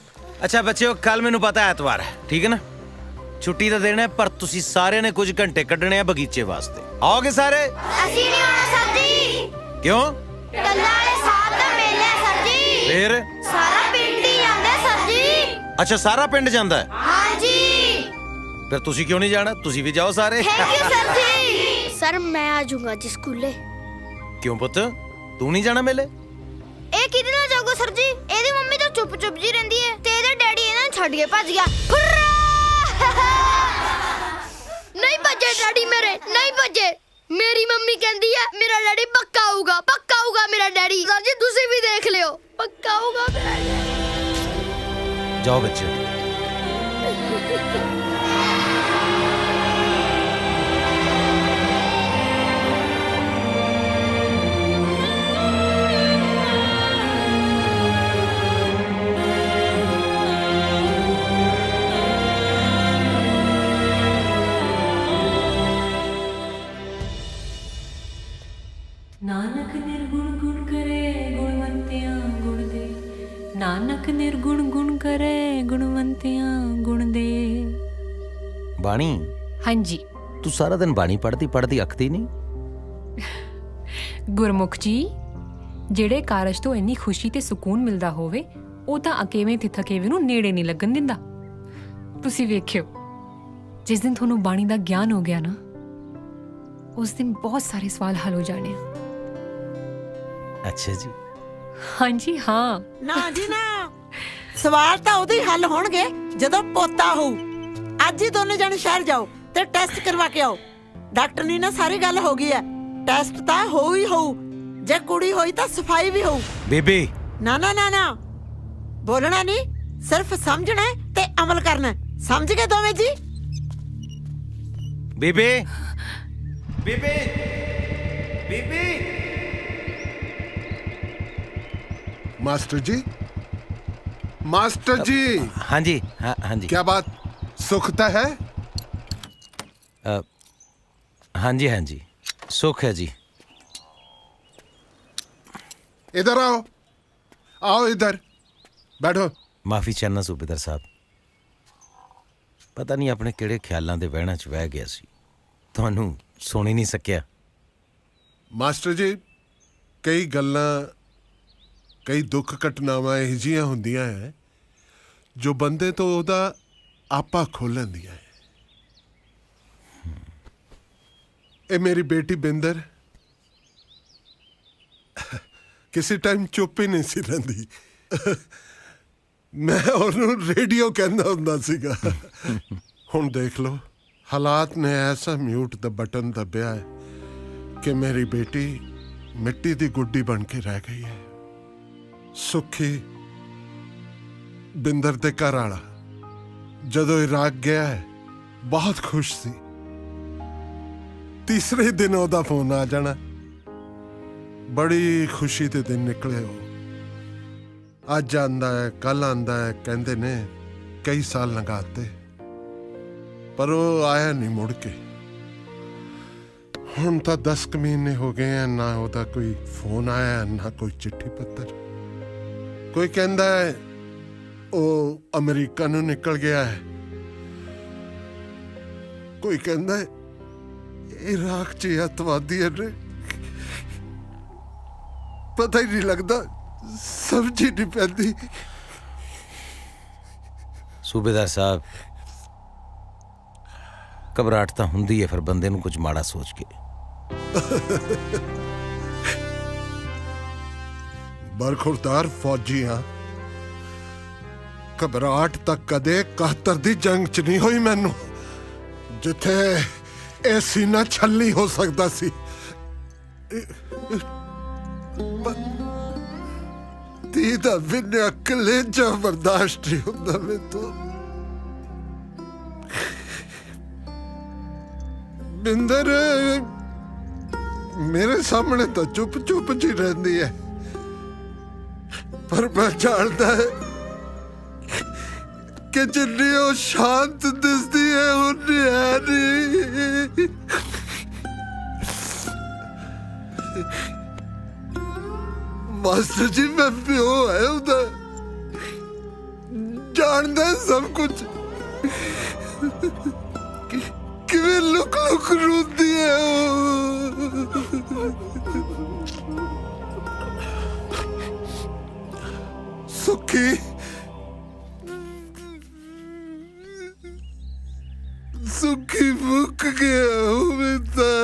ਅੱਛਾ ਬੱਚਿਓ, ਕੱਲ ਮੈਨੂੰ ਪਤਾ ਐਤਵਾਰ ਹੈ, ਠੀਕ ਹੈ ਨਾ? ਛੁੱਟੀ ਦਾ ਦਿਨ ਹੈ, ਪਰ ਤੁਸੀਂ ਸਾਰਿਆਂ ਨੇ ਕੁਝ ਘੰਟੇ ਕੱਢਣੇ ਆ ਬਗੀਚੇ ਵਾਸਤੇ। ਆਓਗੇ ਸਾਰੇ? ਅਸੀਂ ਨਹੀਂ ਆਉਣਾ ਸਰ ਜੀ। ਕਿਉਂ? ਗੱਲਾਂ ਵਾਲੇ ਸਾਹਿਬ ਦਾ ਮੇਲਾ ਹੈ ਸਰ ਜੀ। ਫੇਰ? ਸਾਰਾ ਪਿੰਡ ਹੀ ਜਾਂਦਾ ਹੈ ਸਰ ਜੀ। ਅੱਛਾ, ਸਾਰਾ ਪਿੰਡ ਜਾਂਦਾ ਹੈ? ਹਾਂਜੀ। ਫਿਰ ਤੁਸੀਂ ਕਿਉਂ ਨਹੀਂ ਜਾਣਾ? ਤੁਸੀਂ ਵੀ ਜਾਓ ਸਾਰੇ। ਥੈਂਕ ਯੂ ਸਰ ਜੀ। ਸਰ ਮੈਂ ਆ ਜਾਊਂਗਾ ਜੀ ਸਕੂਲੇ। ਕਿਉਂ ਪੁੱਤ, ਤੂੰ ਨਹੀਂ ਜਾਣਾ ਮੇਲੇ? ਇਹ ਕਿਹਦੇ ਨਾਲ ਜਾਊਗਾ ਸਰ ਜੀ? ਇਹਦੀ ਮੰਮੀ ਤਾਂ ਚੁੱਪ ਚੁੱਪ ਜੀ ਰਹਿੰਦੀ ਹੈ ਤੇ ਇਹਦਾ ਡੈਡੀ ਇਹਨਾਂ ਨੂੰ ਛੱਡ ਕੇ ਭੱਜ ਗਿਆ। ਨਹੀਂ ਭੱਜੇ ਡੈਡੀ ਮੇਰੇ, ਨਹੀਂ ਭੱਜੇ। ਮੇਰੀ ਮੰਮੀ ਕਹਿੰਦੀ ਹੈ ਮੇਰਾ ਡੈਡੀ ਪੱਕਾ ਆਊਗਾ, ਪੱਕਾ ਆਊਗਾ ਮੇਰਾ ਡੈਡੀ। ਸਰ ਜੀ ਤੁਸੀਂ ਵੀ ਦੇਖ ਲਿਓ, ਪੱਕਾ ਆਊਗਾ ਮੇਰਾ ਡੈਡੀ। ਜਾਓ ਬੱਚੇ। ਨਾਨਕ ਨਿਰਗੁਣ ਗੁਣ ਕਰੇ ਗੁਣਵੰਤਿਆਂ ਗੁਣ ਦੇ, ਨਾਨਕ ਨਿਰਗੁਣ ਗੁਣ ਕਰੇ ਗੁਣਵੰਤਿਆਂ ਗੁਣ ਦੇ। ਬਾਣੀ, ਹਾਂਜੀ। ਤੂੰ ਸਾਰਾ ਦਿਨ ਬਾਣੀ ਪੜ੍ਹਦੀ ਅੱਖਦੀ ਨਹੀਂ? ਗੁਰਮੁਖ ਜੀ, ਜਿਹੜੇ ਕਾਰਜ ਤੋਂ ਇੰਨੀ ਖੁਸ਼ੀ ਤੇ ਸਕੂਨ ਮਿਲਦਾ ਹੋਵੇ, ਉਹ ਤਾਂ ਅਕੇਵੇਂ ਤੇ ਥਕੇਵੇਂ ਨੂੰ ਨੇੜੇ ਨਹੀਂ ਲੱਗਣ ਦਿੰਦਾ। ਤੁਸੀਂ ਵੇਖਿਓ, ਜਿਸ ਦਿਨ ਤੁਹਾਨੂੰ ਬਾਣੀ ਦਾ ਗਿਆਨ ਹੋ ਗਿਆ ਨਾ, ਉਸ ਦਿਨ ਬਹੁਤ ਸਾਰੇ ਸਵਾਲ ਹੱਲ ਹੋ ਜਾਣੇ ਆ। ਅੱਛਾ ਜੀ। ਹਾਂਜੀ ਹਾਂ। ਨਾ ਜੀ ਨਾ, ਸਵਾਲ ਤਾਂ ਉਦੋਂ ਹੀ ਹੱਲ ਹੋਣਗੇ ਜਦੋਂ ਪੋਤਾ ਹੋਊ। ਅੱਜ ਹੀ ਦੋਨੇ ਜਣੇ ਸ਼ਹਿਰ ਜਾਓ ਤੇ ਟੈਸਟ ਕਰਵਾ ਕੇ ਆਓ। ਡਾਕਟਰ ਨੇ ਨਾ ਸਾਰੀ ਗੱਲ ਹੋ ਗਈ ਹੈ, ਟੈਸਟ ਤਾਂ ਹੋਊ ਹੀ ਹੋਊ। ਜੇ ਕੁੜੀ ਹੋਈ ਤਾਂ ਸਫਾਈ ਵੀ ਹੋਊ। ਬੇਬੇ, ਨਾ ਨਾ ਨਾ ਨਾ, ਬੋਲਣਾ ਨਹੀਂ, ਸਿਰਫ ਸਮਝਣਾ ਤੇ ਅਮਲ ਕਰਨਾ। ਸਮਝ ਗਏ ਦੋਵੇਂ ਜੀ? ਬੇਬੇ, ਬੇਬੇ, ਬੇਬੇ। मास्टर जी, मास्टर जी। हाँ जी, हाँ जी। क्या बात, सुखता है? हाँ जी, हाँ जी, सुख है जी। इधर आओ, आओ इधर बैठो। माफी चाहना सूबेदार साहब, पता नहीं अपने किहड़े ख्यालों के वहणा च बह गया सी, तुहानू सुन ही नहीं सकिया। मास्टर जी, कई गल्लां, कई दुख घटनावां ਇਹੋ ਜਿਹੀਆਂ ਹੁੰਦੀਆਂ ਹੈ ਜੋ ਬੰਦੇ ਤੋਂ ਉਹਦਾ ਆਪਾ ਖੋਹ ਲੈਂਦੀਆਂ ਹੈ। ਇਹ ਮੇਰੀ ਬੇਟੀ ਬਿੰਦਰ ਕਿਸੇ ਟਾਈਮ ਚੁੱਪ ਹੀ ਨਹੀਂ ਸੀ ਰਹਿੰਦੀ। ਮੈਂ ਉਹਨੂੰ ਰੇਡੀਓ ਕਹਿੰਦਾ ਹੁੰਦਾ ਸੀਗਾ। ਹੁਣ ਦੇਖ ਲਓ, ਹਾਲਾਤ ਨੇ ਐਸਾ ਮਿਊਟ ਦਾ ਬਟਨ ਦੱਬਿਆ ਹੈ ਕਿ ਮੇਰੀ ਬੇਟੀ ਮਿੱਟੀ ਦੀ ਗੁੱਡੀ ਬਣ ਕੇ ਰਹਿ ਗਈ ਹੈ। ਸੁਖੀ ਬਿੰਦਰ ਦੇ ਘਰ ਵਾਲਾ ਜਦੋਂ ਇਰਾਕ ਗਿਆ ਹੈ, ਬਹੁਤ ਖੁਸ਼ ਸੀ। ਤੀਸਰੇ ਦਿਨ ਉਹਦਾ ਫੋਨ ਆ ਜਾਣਾ। ਬੜੀ ਖੁਸ਼ੀ ਦੇ ਦਿਨ ਨਿਕਲੇ ਉਹ। ਅੱਜ ਆਂਦਾ ਹੈ, ਕੱਲ ਆਂਦਾ ਹੈ, ਕਹਿੰਦੇ ਨੇ ਕਈ ਸਾਲ ਲੰਘਾਤੇ, ਪਰ ਉਹ ਆਇਆ ਨਹੀਂ ਮੁੜ ਕੇ। ਹੁਣ ਤਾਂ 10 ਮਹੀਨੇ ਹੋ ਗਏ ਆ, ਨਾ ਉਹਦਾ ਕੋਈ ਫੋਨ ਆਇਆ, ਨਾ ਕੋਈ ਚਿੱਠੀ ਪੱਤਰ। ਕੋਈ ਕਹਿੰਦਾ ਹੈ ਉਹ ਅਮਰੀਕਾ ਨੂੰ ਨਿਕਲ ਗਿਆ ਹੈ, ਕੋਈ ਕਹਿੰਦਾ ਹੈ ਇਰਾਕ 'ਚ ਅੱਤਵਾਦੀ ਨੇ। ਪਤਾ ਹੀ ਨਹੀਂ ਲੱਗਦਾ, ਸਮਝ ਨਹੀਂ ਪੈਂਦੀ। सूबेदार साहब, घबराहट तो हुंदी है, फिर बंदे नूं कुछ माड़ा सोच के। बरखुरदार फौजी हाँ, ਘਬਰਾਹਟ ਤਾਂ ਕਦੇ 71 ਦੀ ਜੰਗ 'ਚ ਨਹੀਂ ਹੋਈ ਮੈਨੂੰ, ਜਿੱਥੇ ਇਹ ਸੀਨਾ ਛੱਲੀ ਹੋ ਸਕਦਾ ਸੀ। ਧੀ ਦਾ ਵਿਨਿਆ ਕਲੇਜਾ ਬਰਦਾਸ਼ਤ ਨਹੀਂ ਹੁੰਦਾ ਮੈਨੂੰ। ਬਿੰਦਰ ਮੇਰੇ ਸਾਹਮਣੇ ਤਾਂ ਚੁੱਪ ਚੁੱਪ ਜੀ ਰਹਿੰਦੀ ਹੈ, ਪਰ ਮੈਂ ਜਾਣਦਾ ਹੈ ਕਿ ਜਿੰਨੀ ਉਹ ਸ਼ਾਂਤ ਦਿਸਦੀ ਹੈ ਉਨੀ ਹੈ ਨਹੀਂ। ਮਾਸਟਰ ਜੀ ਮੈਂ ਪਿਓ ਹੈ ਉਹਦਾ, ਜਾਣਦਾ ਸਭ ਕੁਝ। ਕਿਵੇਂ ਲੁਕ ਲੁਕ ਰੋਂਦੀ ਹੈ ਉਹ। ਸੁਖੀ ਸੁਖੀ ਮੁੱਕ ਗਿਆ ਹੋਵੇ ਤਾਂ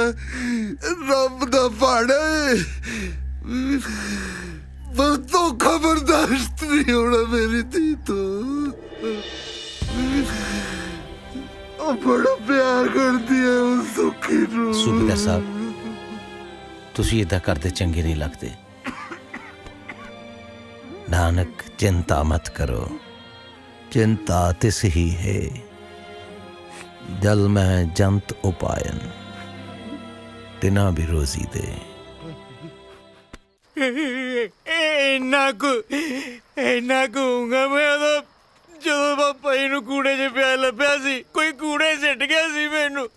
ਰੱਬ ਦਾ ਪਾੜਾ ਹੈ। ਪਰ ਧੋਖਾ ਬਰਦਾਸ਼ਤ ਨਹੀਂ ਹੋਣਾ ਮੇਰੀ ਧੀ ਤੋਂ। ਉਹ ਬੜਾ ਪਿਆਰ ਕਰਦੀ ਹੈ ਉਹ ਸੁਖੀ ਨੂੰ। ਸੂਬੇਦਾਰ ਸਾਹਿਬ, ਤੁਸੀਂ ਏਦਾਂ ਕਰਦੇ ਚੰਗੇ ਨਹੀਂ ਲੱਗਦੇ। ਨਾਨਕ ਚਿੰਤਾ ਮਤ ਕਰੋ, ਚਿੰਤਾ ਤਿਸ ਹੀ ਹੈ ਜਲ ਮੈਂ ਜੰਤ ਉਪਾਇਨ, ਤਿਨਾ ਵੀ ਰੋਜ਼ੀ ਦੇ। ਇੰਨਾ ਕਹੂੰਗਾ ਮੈਂ ਉਦੋਂ ਜਦੋਂ ਪਾਪਾ ਜੀ ਨੂੰ ਕੂੜੇ 'ਚ ਪਿਆ ਲੱਭਿਆ ਸੀ। ਕੋਈ ਕੂੜੇ ਸਿੱਟ ਗਿਆ ਸੀ ਮੈਨੂੰ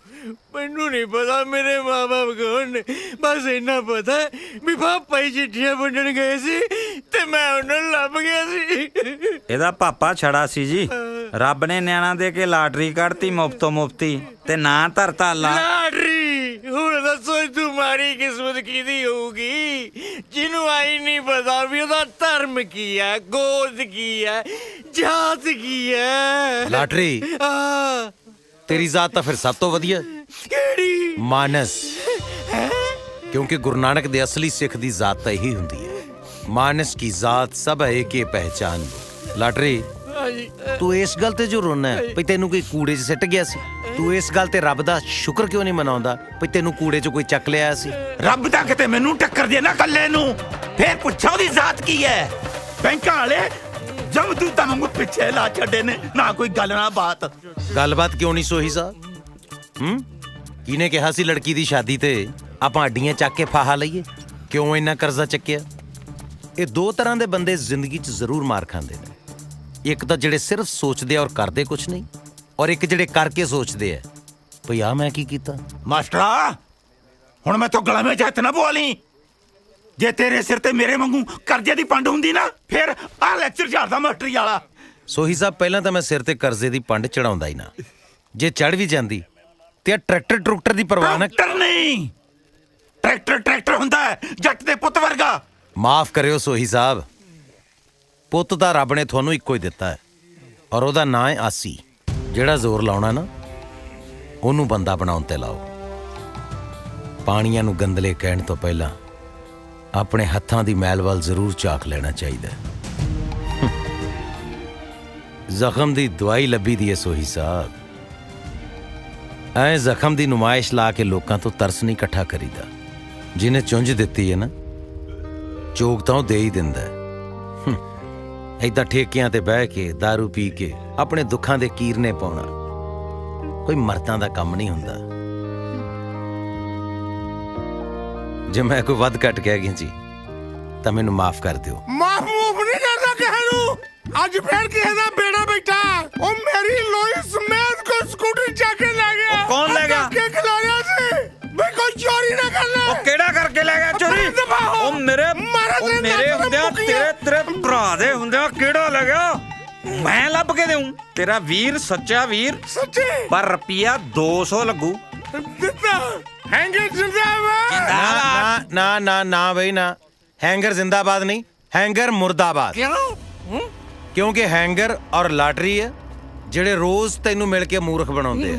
ਨਹੀਂ ਪਤਾ ਮੇਰੇ ਮਾਂ-ਬਾਪ ਕੌਣ ਨੇ। ਬਸ ਇੰਨਾ ਪਤਾ ਵੀ ਪਾਪਾ ਜੀ ਚਿੱਠੀਆਂ ਵੰਡਣ ਗਏ ਸੀ ਤੇ ਮੈਂ ਉਹਨਾਂ ਨੂੰ ਲੱਭ ਗਿਆ ਸੀ। ਇਹਦਾ ਪਾਪਾ ਛੜਾ ਸੀ ਜੀ। ਰੱਬ ਨੇ ਨਿਆਣਾ ਦੇ ਕੇ ਲਾਟਰੀ ਕੱਢਤੀ ਮੁਫਤੋਂ ਮੁਫਤੀ ਤੇ ਨਾਂ ਧਰਤਾ ਲਾਟਰੀ। ਹੁਣ ਦੱਸੋ ਤੁਹਾਡੀ ਕਿਸਮਤ ਕਿਹਦੀ ਹੋਊਗੀ ਜਿਹਨੂੰ ਆਈ ਨਹੀਂ ਪਤਾ ਵੀ ਉਹਦਾ ਧਰਮ ਕੀ ਹੈ, ਗੋਦ ਕੀ ਹੈ, ਜਾਤ ਕੀ ਹੈ। ਲਾਟਰੀ ਤੇਰੀ ਜ਼ਾਤ ਤਾਂ ਫਿਰ ਸਭ ਤੋਂ ਵਧੀਆ। ਕਿਹੜੀ? ਮਾਨਸ। ਕਿਉਂਕਿ ਗੁਰੂ ਨਾਨਕ ਦੇ ਅਸਲੀ ਸਿੱਖ ਦੀ ਜ਼ਾਤ ਤਾਂ ਇਹੀ ਹੁੰਦੀ ਹੈ, ਮਾਨਸ ਕੀ ਜ਼ਾਤ ਸਭ ਹੈ ਏਕੇ ਪਹਿਚਾਨ। ਲਾਟਰੀ ਤੂੰ ਇਸ ਗੱਲ ਤੇ ਜੋ ਰੋਣਾ ਹੈ ਵੀ ਤੈਨੂੰ ਕੋਈ ਕੂੜੇ 'ਚ ਸਿੱਟ ਗਿਆ ਸੀ, ਤੂੰ ਇਸ ਗੱਲ ਤੇ ਰੱਬ ਦਾ ਸ਼ੁਕਰ ਕਿਉਂ ਨਹੀਂ ਮਨਾਉਂਦਾ ਵੀ ਤੈਨੂੰ ਕੂੜੇ 'ਚ ਕੋਈ ਚੱਕ ਲਿਆ ਸੀ? ਰੱਬ ਦਾ ਕਿਤੇ ਮੈਨੂੰ ਟੱਕਰ ਦੇ ਨਾ ਕੱਲੇ ਨੂੰ, ਫੇਰ ਪੁੱਛੋ ਉਹਦੀ ਜ਼ਾਤ ਕੀ ਹੈ। ਬੈਂਕਾਂ ਵਾਲੇ ਜਮਦੂਤਾਂ ਵਾਂਗੂ ਪਿੱਛੇ ਲਾ ਛੱਡੇ ਨੇ, ਨਾ ਕੋਈ ਗੱਲ ਨਾ ਬਾਤ। ਗੱਲਬਾਤ ਕਿਉਂ ਨਹੀਂ ਸੋਹੀ ਸਾਹਿਬ? ਕਿਹਨੇ ਕਿਹਾ ਸੀ ਲੜਕੀ ਦੀ ਸ਼ਾਦੀ ਤੇ ਆਪਾਂ ਅੱਡੀਆਂ ਚੱਕ ਕੇ ਫਾਹਾ ਲਈਏ? ਕਿਉਂ ਇੰਨਾ ਕਰਜ਼ਾ ਚੱਕਿਆ? ਇਹ ਦੋ ਤਰ੍ਹਾਂ ਦੇ ਬੰਦੇ ਜ਼ਿੰਦਗੀ 'ਚ ਜ਼ਰੂਰ ਮਾਰ ਖਾਂਦੇ ਨੇ। ਇੱਕ ਤਾਂ ਜਿਹੜੇ ਸਿਰਫ ਸੋਚਦੇ ਆ ਔਰ ਕਰਦੇ ਕੁਛ ਨਹੀਂ, ਔਰ ਇੱਕ ਜਿਹੜੇ ਕਰਕੇ ਸੋਚਦੇ ਆ ਭਈ ਆ ਮੈਂ ਕੀ ਕੀਤਾ। ਮਾਸਟਰਾ ਹੁਣ ਮੈਂ ਤੋਂ ਗਲਾ ਵਿੱਚ ਹੱਥ ਨਾ ਪਵਾ ਲਈ। ਜੇ ਤੇਰੇ ਸਿਰ ਤੇ ਮੇਰੇ ਵਾਂਗੂ ਕਰਜ਼ੇ ਦੀ ਪੰਡ ਹੁੰਦੀ ਨਾ, ਫਿਰ ਆਹ ਲੈਕਚਰ ਝਾੜਦਾ ਮਾਸਟਰੀ ਵਾਲਾ। ਸੋਹੀ ਸਾਹਿਬ, ਪਹਿਲਾਂ ਤਾਂ ਮੈਂ ਸਿਰ ਤੇ ਕਰਜ਼ੇ ਦੀ ਪੰਡ ਚੜਾਉਂਦਾ ਹੀ ਨਾ। ਜੇ ਚੜ ਵੀ ਜਾਂਦੀ ਤੇ ਆ ਟਰੈਕਟਰ ਦੀ ਪਰਵਾਹ ਨਾ। ਟਰੈਕਟਰ ਨਹੀਂ, ਟਰੈਕਟਰ ਹੁੰਦਾ ਹੈ ਜੱਟ ਦੇ ਪੁੱਤ ਵਰਗਾ। ਮਾਫ ਕਰਿਓ ਸੋਹੀ ਸਾਹਿਬ, ਪੁੱਤ ਤਾਂ ਰੱਬ ਨੇ ਤੁਹਾਨੂੰ ਇੱਕੋ ਹੀ ਦਿੱਤਾ ਹੈ ਔਰ ਉਹਦਾ ਨਾਂ ਹੈ ਆਸੀ। ਜਿਹੜਾ ਜ਼ੋਰ ਲਾਉਣਾ ਨਾ ਉਹਨੂੰ ਬੰਦਾ ਬਣਾਉਣ ਤੇ ਲਾਓ। ਪਾਣੀਆਂ ਨੂੰ ਗੰਦਲੇ ਕਹਿਣ ਤੋਂ ਪਹਿਲਾਂ ਆਪਣੇ ਹੱਥਾਂ ਦੀ ਮੈਲ ਵੱਲ ਜ਼ਰੂਰ ਝਾਕ ਲੈਣਾ ਚਾਹੀਦਾ। ਜ਼ਖਮ ਦੀ ਦਵਾਈ ਲੱਭੀ ਦੀ ਹੈ ਸੋਹੀ ਸਾਹਿਬ। ਐ ਜ਼ਖਮ ਦੀ ਨੁਮਾਇਸ਼ ਲਾ ਕੇ ਲੋਕਾਂ ਤੋਂ ਤਰਸ ਨਹੀਂ ਇਕੱਠਾ ਕਰੀਦਾ। ਜਿਹਨੇ ਚੁੰਝ ਦਿੱਤੀ ਹੈ ਨਾ, ਚੋਗ ਤਾਂ ਉਹ ਦੇ ਹੀ ਦਿੰਦਾ ਹੈ। ਏਦਾਂ ਠੇਕਿਆਂ ਤੇ ਬਹਿ ਕੇ ਦਾਰੂ ਪੀ ਕੇ ਆਪਣੇ ਦੁੱਖਾਂ ਦੇ ਕੀਰਨੇ ਪਾਉਣਾ ਕੋਈ ਮਰਦਾਂ ਦਾ ਕੰਮ ਨਹੀਂ ਹੁੰਦਾ। ਜੇ ਮੈਂ ਕੋਈ ਵੱਧ ਘੱਟ ਕਹਿ ਗਿਆ ਜੀ ਤਾਂ ਮੈਨੂੰ ਮਾਫ ਕਰ ਦਿਓ। ਮਾਫ ਨਹੀਂ ਕਰਦਾ ਕਿਸੇ ਨੂੰ। ਅੱਜ ਫੇਰ ਕਿਸੇ ਦਾ ਬੇੜਾ ਬੈਠਾ। ਉਹ ਮੇਰੀ ਲੋਈ ਸਮੇਤ ਕੋ ਸਕੂਟਰ ਚੱਕ ਕੇ ਲੈ ਗਿਆ। ਕੌਣ ਲੈ ਗਿਆ? ਕੇ ਖਿਲਾ ਰਿਹਾ ਸੀ ਮੈਂ ਕੋਈ ਚੋਰੀ ਨਾ ਕਰਨਾ। ਉਹ ਕਿਹੜਾ ਕਰਕੇ ਲੈ ਗਿਆ ਚੋਰੀ? ਉਹ ਮੇਰੇ ਹੁੰਦਿਆਂ ਤੇਰੇ ਭਰਾ ਦੇ ਹੁੰਦਿਆਂ ਕਿਹੜਾ ਲੈ ਗਿਆ? ਮੈਂ ਲੱਭ ਕੇ ਦੇਉਂ। ਤੇਰਾ ਵੀਰ ਸੱਚਾ ਵੀਰ। ਸੱਚੀ? ਪਰ ਰੁਪਿਆ 200 ਲੱਗੂ। ਦਿੱਤਾ ਹੈਂਗਰ ਜਿੰਦਾਬਾਦ। ਨਾ ਬਈ ਨਾ, ਹੈਂਗਰ ਜ਼ਿੰਦਾਬਾਦ ਨਹੀਂ, ਹੈਂਗਰ ਮੁਰਦਾਬਾਦ। ਕਿਉਂ? ਕਿਉਂਕਿ ਹੈਂਗਰ ਔਰ ਲਾਟਰੀ ਹੈ ਜਿਹੜੇ ਰੋਜ਼ ਤੈਨੂੰ ਮਿਲ ਕੇ ਮੂਰਖ ਬਣਾਉਂਦੇ ਆ।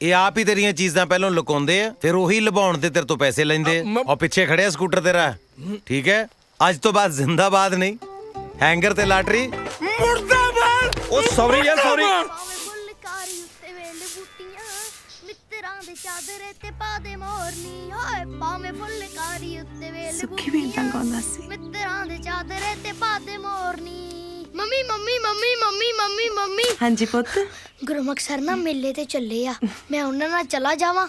ਇਹ ਆਪ ਹੀ ਤੇਰੀਆਂ ਚੀਜ਼ਾਂ ਪਹਿਲਾਂ ਲੁਕਾਉਂਦੇ ਆ, ਫਿਰ ਉਹੀ ਲੁਭਾਉਣ ਤੇ ਤੇਰੇ ਤੋਂ ਪੈਸੇ ਲੈਂਦੇ ਆ। ਔਰ ਪਿੱਛੇ ਖੜਿਆ ਸਕੂਟਰ ਤੇਰਾ, ਠੀਕ ਹੈ? ਅੱਜ ਤੋਂ ਬਾਅਦ ਜ਼ਿੰਦਾਬਾਦ ਨਹੀਂ, ਹੈਂਗਰ ਤੇ ਲਾਟਰੀ ਮੁਰਦਾਬਾਦ। ਉਹ ਸੌਰੀ ਯਾਰ ਸੌਰੀ। ਫੁੱਲਕਾਰੀ ਉੱਤੇ ਵੇਲ ਬੂਟੀਆਂ ਮਿੱਤਰਾਂ ਦੇ ਚਾਦਰੇ ਤੇ ਪਾ ਦੇ ਮੋਰਨੀ ਹਾਏ ਭਾਵੇਂ ਫੁੱਲਕਾਰੀ ਉੱਤੇ ਵੇਲ ਸੁੱਖੀ ਵੀ ਇਦਾਂ ਗਾਉਂਦਾ ਸੀ। ਮਿੱਤਰਾਂ ਦੇ ਚਾਦਰੇ ਤੇ ਪਾ ਦੇ ਮੋਰਨੀ। Mummy mummy mummy mummy mummy mummy ਹਾਂਜੀ ਪੁੱਤ। ਗੁਰਮੁਖ ਸਰ ਨਾ ਮੇਲੇ ਤੇ ਚੱਲੇ ਆ, ਮੈਂ ਉਹਨਾਂ ਨਾਲ ਚਲਾ ਜਾਵਾਂ?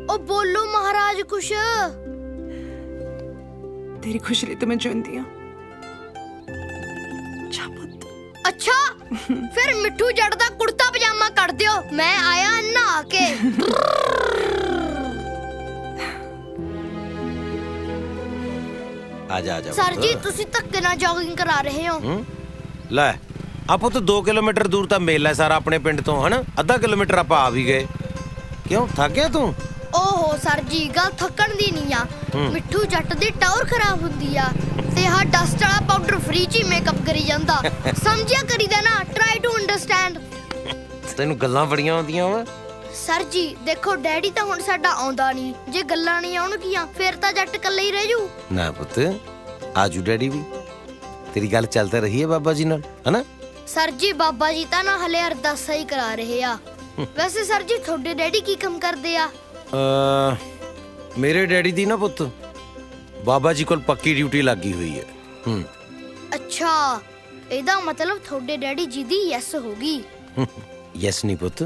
ਉਹ ਬੋਲੋ ਮਹਾਰਾਜ ਕੁਛ। ਤੇਰੀ ਖੁਸ਼ੀ ਲਈ ਤਾਂ ਮੈਂ ਜਿਉਂਦੀ ਆ। ਅੱਛਾ ਫਿਰ ਮਿੱਠੂ ਜੱਟ ਦਾ ਕੁੜਤਾ ਪਜਾਮਾ ਕੱਢ ਦਿਓ, ਮੈਂ ਆਇਆ ਨਹਾ ਕੇ। ਆ ਜਾ ਸਰ ਜੀ ਤੁਸੀਂ ਧੱਕੇ ਨਾਲ ਜੋਗਿੰਗ ਕਰਾ ਰਹੇ ਹੋ। ਲੈ ਆਪੋ ਤਾਂ 2 ਕਿਲੋਮੀਟਰ ਦੂਰ ਤਾਂ ਮੇਲਾ ਹੈ ਸਾਰਾ ਆਪਣੇ ਪਿੰਡ ਤੋਂ, ਹਨਾ? ਅੱਧਾ ਕਿਲੋਮੀਟਰ ਆਪਾਂ ਆ ਵੀ ਗਏ। ਕਿਉਂ ਥੱਕ ਗਿਆ ਤੂੰ? ਓਹੋ ਸਰ ਜੀ ਗੱਲ ਥੱਕਣ ਦੀ ਨਹੀਂ ਆ, ਮਿੱਠੂ ਜੱਟ ਦੀ ਟੌਰ ਖਰਾਬ ਹੁੰਦੀ ਆ ਤੇ ਆਹ ਡਸਟ ਵਾਲਾ ਪਾਊਡਰ ਫ੍ਰੀ ਚ ਹੀ ਮੇਕਅਪ ਕਰੀ ਜਾਂਦਾ। ਸਮਝਿਆ ਕਰੀਦਾ ਨਾ, ਟਰਾਈ ਟੂ ਅੰਡਰਸਟੈਂਡ। ਤੈਨੂੰ ਗੱਲਾਂ ਬੜੀਆਂ ਆਉਂਦੀਆਂ ਵਾ। ਸਰ ਜੀ ਦੇਖੋ ਡੈਡੀ ਤਾਂ ਹੁਣ ਸਾਡਾ ਆਉਂਦਾ ਨਹੀਂ, ਜੇ ਗੱਲਾਂ ਨਹੀਂ ਆਉਣਗੀਆਂ ਫਿਰ ਤਾਂ ਜੱਟ ਇਕੱਲੇ ਹੀ ਰਹਿ ਜੂ। ਨਾ ਪੁੱਤ ਆਜੂ ਡੈਡੀ ਵੀ, ਤੇਰੀ ਗੱਲ ਚੱਲਦਾ ਰਹੀ ਹੈ ਬਾਬਾ ਜੀ ਨਾਲ, ਹਨਾ? ਸਰ ਜੀ ਬਾਬਾ ਜੀ ਤਾਂ ਨਾ ਹਲੇ ਅਰਦਾਸਾਂ ਹੀ ਕਰਾ ਰਹੇ ਆ। ਵੈਸੇ ਸਰ ਜੀ ਤੁਹਾਡੇ ਡੈਡੀ ਕੀ ਕੰਮ ਕਰਦੇ ਆ? ਮੇਰੇ ਡੈਡੀ ਦੀ ਨਾ ਪੁੱਤ ਬਾਬਾ ਜੀ ਕੋਲ ਪੱਕੀ ਡਿਊਟੀ ਲੱਗੀ ਹੋਈ ਹੈ। ਅੱਛਾ ਇਹਦਾ ਮਤਲਬ ਤੁਹਾਡੇ ਡੈਡੀ ਜੀ ਦੀ ਯੈਸ ਹੋ ਗਈ। ਯੈਸ ਨਹੀਂ ਪੁੱਤ,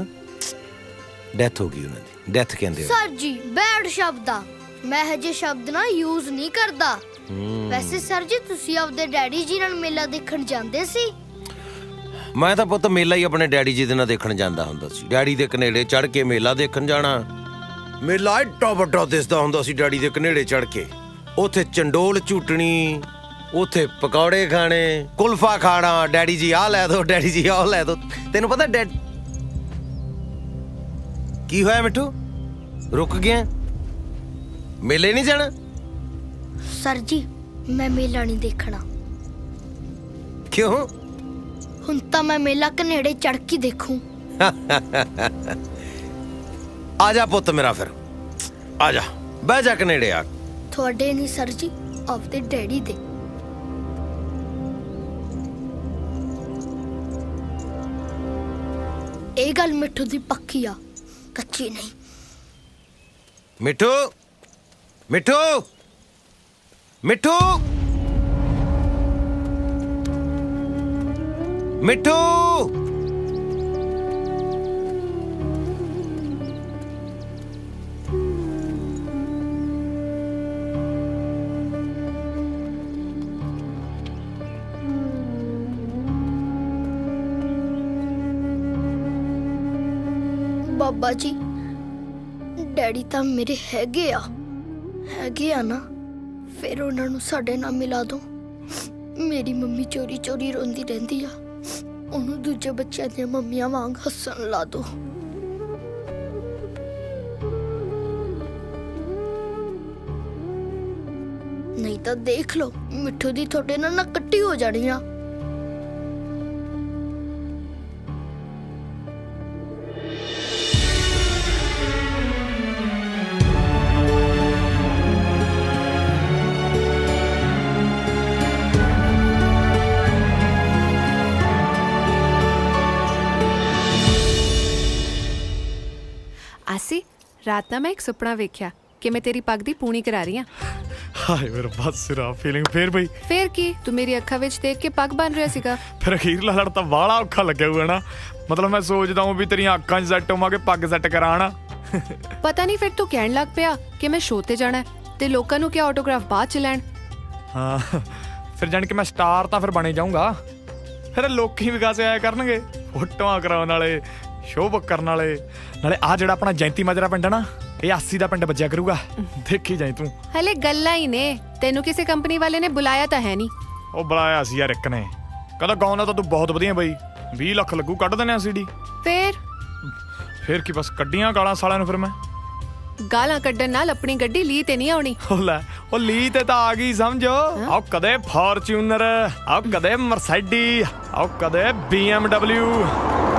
ਡੈਥ ਹੋ ਗਈ ਉਹਨਾਂ ਦੀ। ਡੈਥ ਕਹਿੰਦੇ ਹੋ ਸਰ ਜੀ ਬੈਡ ਸ਼ਬਦ ਆ, ਮੈਂ ਹਜੇ ਸ਼ਬਦ ਨਾ ਯੂਜ਼ ਨਹੀਂ ਕਰਦਾ। ਵੈਸੇ ਸਰ ਜੀ ਤੁਸੀਂ ਆਪਦੇ ਡੈਡੀ ਜੀ ਨਾਲ ਮੇਲਾ ਦੇਖਣ ਜਾਂਦੇ ਸੀ? ਮੈਂ ਤਾਂ ਪੁੱਤ ਮੇਲਾ ਹੀ ਆਪਣੇ ਡੈਡੀ ਜੀ ਦੇ ਨਾਲ ਦੇਖਣ ਜਾਂਦਾ ਹੁੰਦਾ ਸੀ। ਡੈਡੀ ਦੇ ਕਨੇੜੇ ਚੜ ਕੇ ਮੇਲਾ ਦੇਖਣ ਜਾਣਾ। ਮੇਲਾ ਏਡਾ ਵੱਡਾ ਦਿਸਦਾ ਹੁੰਦਾ ਸੀ ਡੈਡੀ ਦੇ ਕਨੇੜੇ ਚੜ ਕੇ। ਉੱਥੇ ਚੰਡੋਲ ਝੂਟਣੀ, ਉੱਥੇ ਪਕੌੜੇ ਖਾਣੇ, ਕੁਲਫਾ ਖਾਣਾ। ਡੈਡੀ ਜੀ ਆਹ ਲੈ ਦੋ, ਡੈਡੀ ਜੀ ਆਹ ਲੈ ਦੋ। ਤੈਨੂੰ ਪਤਾ ਕੀ ਹੋਇਆ ਮਿੱਠੂ? ਰੁਕ ਗਿਆ? ਮੇਲੇ ਨਹੀਂ ਜਾਣਾ? ਸਰ ਜੀ ਮੈਂ ਮੇਲਾ ਨਹੀਂ ਦੇਖਣਾ। ਕਿਉਂ? ਹੁਣ ਤਾਂ ਮੈਂ ਮੇਲਾ ਕਨੇੜੇ ਚੜ ਕੇ ਦੇਖੂੰ। ਆ ਜਾ ਪੁੱਤ ਮੇਰਾ, ਫਿਰ ਆ ਜਾ ਬਹਿ ਜਾ ਕਨੇੜੇ ਆ। ਤੁਹਾਡੇ ਨਹੀਂ ਸਰ ਜੀ, ਆਪਦੇ ਡੈਡੀ ਦੇ। ਇਹ ਗੱਲ ਮਿੱਠੂ ਦੀ ਪੱਕੀ ਆ, ਕੱਚੀ ਨਹੀਂ। ਮਿੱਠੂ ਮਿੱਠੂ ਮਿੱਠੂ ਮਿੱਠੂ ਬਾਬਾ ਜੀ ਡੈਡੀ ਤਾਂ ਮੇਰੇ ਹੈਗੇ ਆ ਨਾ, ਫਿਰ ਉਹਨਾਂ ਨੂੰ ਸਾਡੇ ਨਾਲ ਮਿਲਾ ਦੋ। ਮੇਰੀ ਮੰਮੀ ਚੋਰੀ ਚੋਰੀ ਰੋਂਦੀ ਰਹਿੰਦੀ ਆ, ਉਹਨੂੰ ਦੂਜੇ ਬੱਚਿਆਂ ਦੀਆਂ ਮੰਮੀਆਂ ਵਾਂਗ ਹੱਸਣ ਲਾ ਦੋ। ਨਹੀਂ ਤਾਂ ਦੇਖ ਲਓ ਮਿੱਠੂ ਦੀ ਤੁਹਾਡੇ ਨਾਲ ਨਾ ਕੱਟੀ ਹੋ ਜਾਣੀ ਆ। ਆਸੀ ਰਾਤ ਨਾ ਮੈਂ ਇੱਕ ਸੁਪਨਾ ਵੇਖਿਆ ਕਿ ਮੈਂ ਤੇਰੀ ਪੱਗ ਦੀ ਪੂਣੀ ਕਰਾ ਰਹੀ ਹਾਂ। ਹਾਏ ਮੇਰਾ ਬਸ ਰਾ ਫੀਲਿੰਗ ਫੇਰ ਬਈ। ਫੇਰ ਕੀ ਤੂੰ ਮੇਰੀ ਅੱਖਾਂ ਵਿੱਚ ਦੇਖ ਕੇ ਪੱਗ ਬਣ ਰਿਹਾ ਸੀਗਾ। ਫਿਰ ਅਖੀਰਲਾ ਲੜ ਤਾਂ ਬਾਹਲਾ ਔਖਾ ਲੱਗਿਆ ਹੋਇਆ ਨਾ। ਮਤਲਬ ਮੈਂ ਸੋਚਦਾ ਹਾਂ ਵੀ ਤੇਰੀਆਂ ਅੱਖਾਂ 'ਚ ਸੈੱਟ ਹੋਵਾਂਗੇ, ਪੱਗ ਸੈੱਟ ਕਰਾਣਾ। ਪਤਾ ਨਹੀਂ ਫਿਰ ਤੂੰ ਕਹਿਣ ਲੱਗ ਪਿਆ ਕਿ ਮੈਂ ਸ਼ੋਅ ਤੇ ਜਾਣਾ ਤੇ ਲੋਕਾਂ ਨੂੰ ਕਿਹਾ ਆਟੋਗ੍ਰਾਫ ਬਾਅਦ ਚ ਲੈਣ। ਹਾਂ ਫਿਰ ਜਾਣ ਕੇ ਮੈਂ ਸਟਾਰ ਤਾਂ ਫਿਰ ਬਣੇ ਜਾਊਂਗਾ। ਫਿਰ ਲੋਕੀ ਵੀ ਗਾਸੇ ਆਇਆ ਕਰਨਗੇ, ਫੋਟੋਆਂ ਕਰਾਉਣ ਵਾਲੇ, ਸ਼ੋਅ ਬੁੱਕ ਕਰਨ ਵਾਲੇ। ਨਾਲੇ ਆ ਜਿਹੜਾ ਆਪਣਾ ਜੈਂਤੀ ਮਾਜਰਾ ਪਿੰਡ ਹੈ ਨਾ, ਇਹ 80 ਦਾ ਪਿੰਡ ਵੱਜਿਆ ਕਰੂਗਾ, ਦੇਖੀ ਜਾਈ ਤੂੰ। ਹਲੇ ਗੱਲਾਂ ਹੀ ਨੇ, ਤੈਨੂੰ ਕਿਸੇ ਕੰਪਨੀ ਵਾਲੇ ਨੇ ਬੁਲਾਇਆ ਤਾਂ ਹੈ ਨਹੀਂ। ਉਹ ਬੁਲਾਇਆ ਸੀ ਯਾਰ ਇੱਕ ਨੇ, ਕਹਿੰਦਾ ਗਾਉਣਾ ਤਾਂ ਤੂੰ ਬਹੁਤ ਵਧੀਆ ਬਈ, 20 ਲੱਖ ਲੱਗੂ, ਕੱਢ ਦਿੰਦੇ ਆ ਸੀਡੀ। ਫਿਰ ਕੀ ਬਸ ਕੱਢੀਆਂ ਗਾਲਾਂ ਸਾਲਿਆਂ ਨੂੰ। ਫਿਰ ਮੈਂ ਗਾਲਾਂ ਕੱਢਣ ਨਾਲ ਆਪਣੀ ਗੱਡੀ ਲੀ ਤੇ ਨਹੀਂ ਆਉਣੀ। ਉਹ ਲੈ ਉਹ ਲੀ ਤੇ ਤਾਂ ਆ ਗਈ ਸਮਝੋ। ਆਓ ਕਦੇ ਫਾਰਚੂਨਰ, ਆਓ ਕਦੇ ਮਰਸੀਡੀ, ਆਓ ਕਦੇ BMW।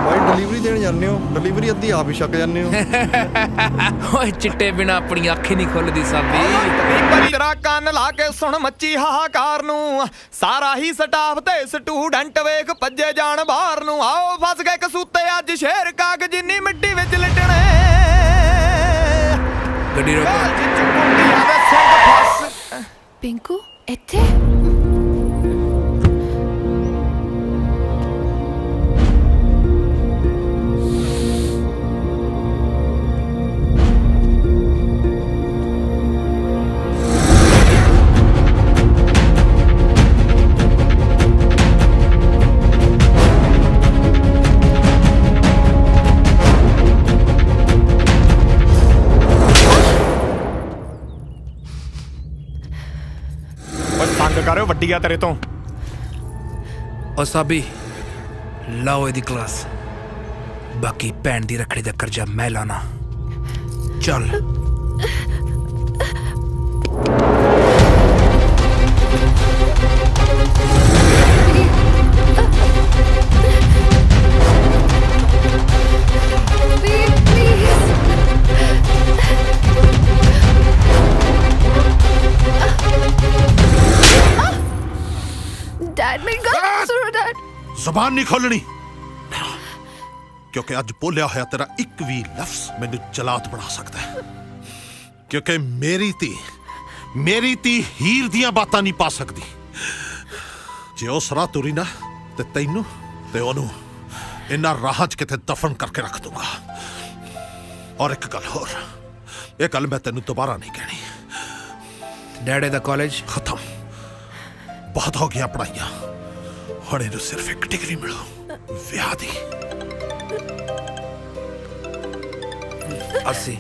ਬਾਈ ਡਿਲੀਵਰੀ ਦੇਣ ਜਾਂਦੇ ਹੋ, ਡਿਲੀਵਰੀ ਅੱਧੀ ਆਪ ਹੀ ਛੱਕ ਜਾਂਦੇ ਹੋ। ਓਏ ਚਿੱਟੇ ਬਿਨਾ ਆਪਣੀ ਅੱਖ ਹੀ ਨਹੀਂ ਖੁੱਲਦੀ ਸਾਬੀ। ਬਰੀ ਤੇਰਾ ਕੰਨ ਲਾ ਕੇ ਸੁਣ ਮੱਚੀ ਹਾਹਾਕਾਰ ਨੂੰ, ਸਾਰਾ ਹੀ ਸਟਾਫ ਤੇ ਸਟੂਡੈਂਟ ਵੇਖ ਭੱਜੇ ਜਾਣ ਬਾਹਰ ਨੂੰ। ਆਓ ਫਸ ਗਏ ਕਸੂਤੇ ਅੱਜ ਸ਼ੇਰ ਕਾਗਜ਼ ਜਿੰਨੀ ਮਿੱਟੀ ਵਿੱਚ ਲਿਟਣੇ। ਗੱਡੀ ਰੋਕੋ। ਪਿੰਕੂ ਇੱਥੇ? ਕਰ ਵੱਡੀ ਆ ਤੇਰੇ ਤੋਂ। ਓ ਸਾਬੀ ਲਾਓ ਇਹਦੀ ਕਲਾਸ, ਬਾਕੀ ਭੈਣ ਦੀ ਰੱਖੜੀ ਦਾ ਕਰਜ਼ਾ ਮੈਂ ਲਾਣਾ। ਚੱਲ डैड मेरी गल सुनो डैड। ਜ਼ੁਬਾਨ ਨਹੀਂ ਖੋਲਣੀ, ਕਿਉਂਕਿ ਅੱਜ ਬੋਲਿਆ ਹੋਇਆ ਤੇਰਾ ਇੱਕ ਵੀ ਲਫ਼ਜ਼ ਮੈਨੂੰ ਜਲਾਦ ਬਣਾ ਸਕਦਾ ਹੈ। ਕਿਉਂਕਿ ਮੇਰੀ ਧੀ ਹੀਰ ਦੀਆਂ ਬਾਤਾਂ ਨਹੀਂ ਪਾ ਸਕਦੀ। ਜੇ ਉਸ ਰਾਹ ਤੁਰੀ ਨਾ ਤੇ ਤੈਨੂੰ ਤੇ ਉਹਨੂੰ ਇਹਨਾਂ ਰਾਹਾਂ 'ਚ ਕਿਤੇ ਦਫਨ ਕਰਕੇ ਰੱਖ ਦੂੰਗਾ। ਔਰ ਇੱਕ ਗੱਲ ਹੋਰ, ਇਹ ਗੱਲ ਮੈਂ ਤੈਨੂੰ ਦੁਬਾਰਾ ਨਹੀਂ ਕਹਿਣੀ। ਡੈਡੀ ਦਾ ਕਾਲਜ ਖਤਮ, ਬਹੁਤ ਹੋ ਗਿਆ ਪੜ੍ਹਾਈਆਂ। ਹੁਣ ਇਹਨੂੰ ਸਿਰਫ ਇੱਕ ਡਿਗਰੀ ਮਿਲੂ, ਵਿਆਹ ਦੀ। ਅਸੀਂ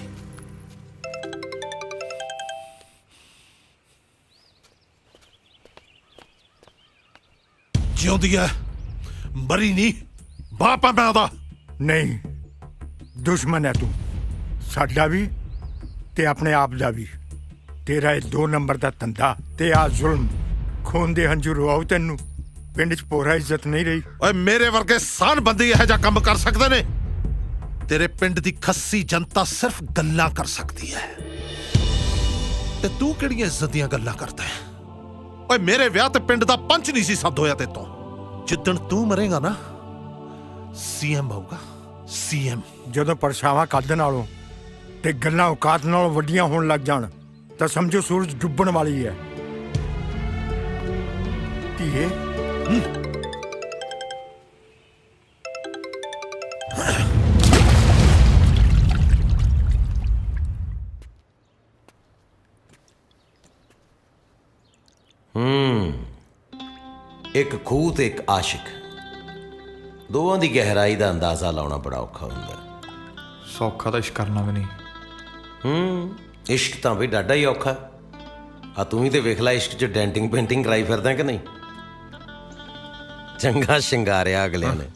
ਜਿਉਂਦੀ ਹੈ, ਮਰੀ ਨਹੀਂ। ਬਾਪ ਆ ਮੈਂ ਉਹਦਾ। ਨਹੀਂ, ਦੁਸ਼ਮਣ ਹੈ ਤੂੰ, ਸਾਡਾ ਵੀ ਤੇ ਆਪਣੇ ਆਪ ਦਾ ਵੀ। ਤੇਰਾ ਇਹ 2 ਨੰਬਰ ਦਾ ਧੰਦਾ ਤੇ ਆ ਜ਼ੁਲਮ, ਖੂਨ ਦੇ ਹੰਝੂ ਰਵਾਉ ਤੈਨੂੰ। ਪਿੰਡ 'ਚ ਪੋਰਾ ਇੱਜ਼ਤ ਨਹੀਂ ਰਹੀ। ਓਏ ਮੇਰੇ ਵਰਗੇ ਸਾਨ ਬੰਦੇ ਇਹੋ ਜਿਹਾ ਕੰਮ ਕਰ ਸਕਦੇ ਨੇ? ਤੇਰੇ ਪਿੰਡ ਦੀ ਖੱਸੀ ਜਨਤਾ ਸਿਰਫ ਗੱਲਾਂ ਕਰ ਸਕਦੀ ਹੈ, ਤੇ ਤੂੰ ਕਿਹੜੀਆਂ ਇੱਜ਼ਤ ਦੀਆਂ ਗੱਲਾਂ ਕਰਦਾ ਹੈ? ਓਏ ਮੇਰੇ ਵਿਆਹ ਤੇ ਪਿੰਡ ਦਾ ਪੰਚ ਨਹੀਂ ਸੀ ਸੱਦ ਹੋਇਆ ਤੇਤੋਂ। ਜਿੱਦਣ ਤੂੰ ਮਰੇਗਾ ਨਾ, ਸੀਐਮ ਆਊਗਾ, ਸੀਐਮ। ਜਦੋਂ ਪਰਛਾਵਾਂ ਕੱਢ ਨਾਲੋਂ ਤੇ ਗੱਲਾਂ ਔਕਾਤ ਨਾਲੋਂ ਵੱਡੀਆਂ ਹੋਣ ਲੱਗ ਜਾਣ ਤਾਂ ਸਮਝੋ ਸੂਰਜ ਡੁੱਬਣ ਵਾਲੀ ਹੈ। ਧੀਏ ਇੱਕ ਖੂਹ ਤੇ ਇੱਕ ਆਸ਼ਿਕ, ਦੋਵਾਂ ਦੀ ਗਹਿਰਾਈ ਦਾ ਅੰਦਾਜ਼ਾ ਲਾਉਣਾ ਬੜਾ ਔਖਾ ਹੁੰਦਾ। ਸੌਖਾ ਤਾਂ ਇਸ਼ਕ ਕਰਨਾ ਵੀ ਨਹੀਂ। ਇਸ਼ਕ ਤਾਂ ਵੀ ਡਾਡਾ ਹੀ ਔਖਾ। ਆ ਤੂੰ ਹੀ ਤੇ ਵੇਖ ਲੈ, ਇਸ਼ਕ 'ਚ ਡੈਂਟਿੰਗ ਪੇਂਟਿੰਗ ਕਰਾਈ ਫਿਰਦਾ ਕਿ ਨਹੀਂ? ਚੰਗਾ ਸ਼ਿੰਗਾਰਿਆ ਅਗਲਿਆਂ ਨੇ।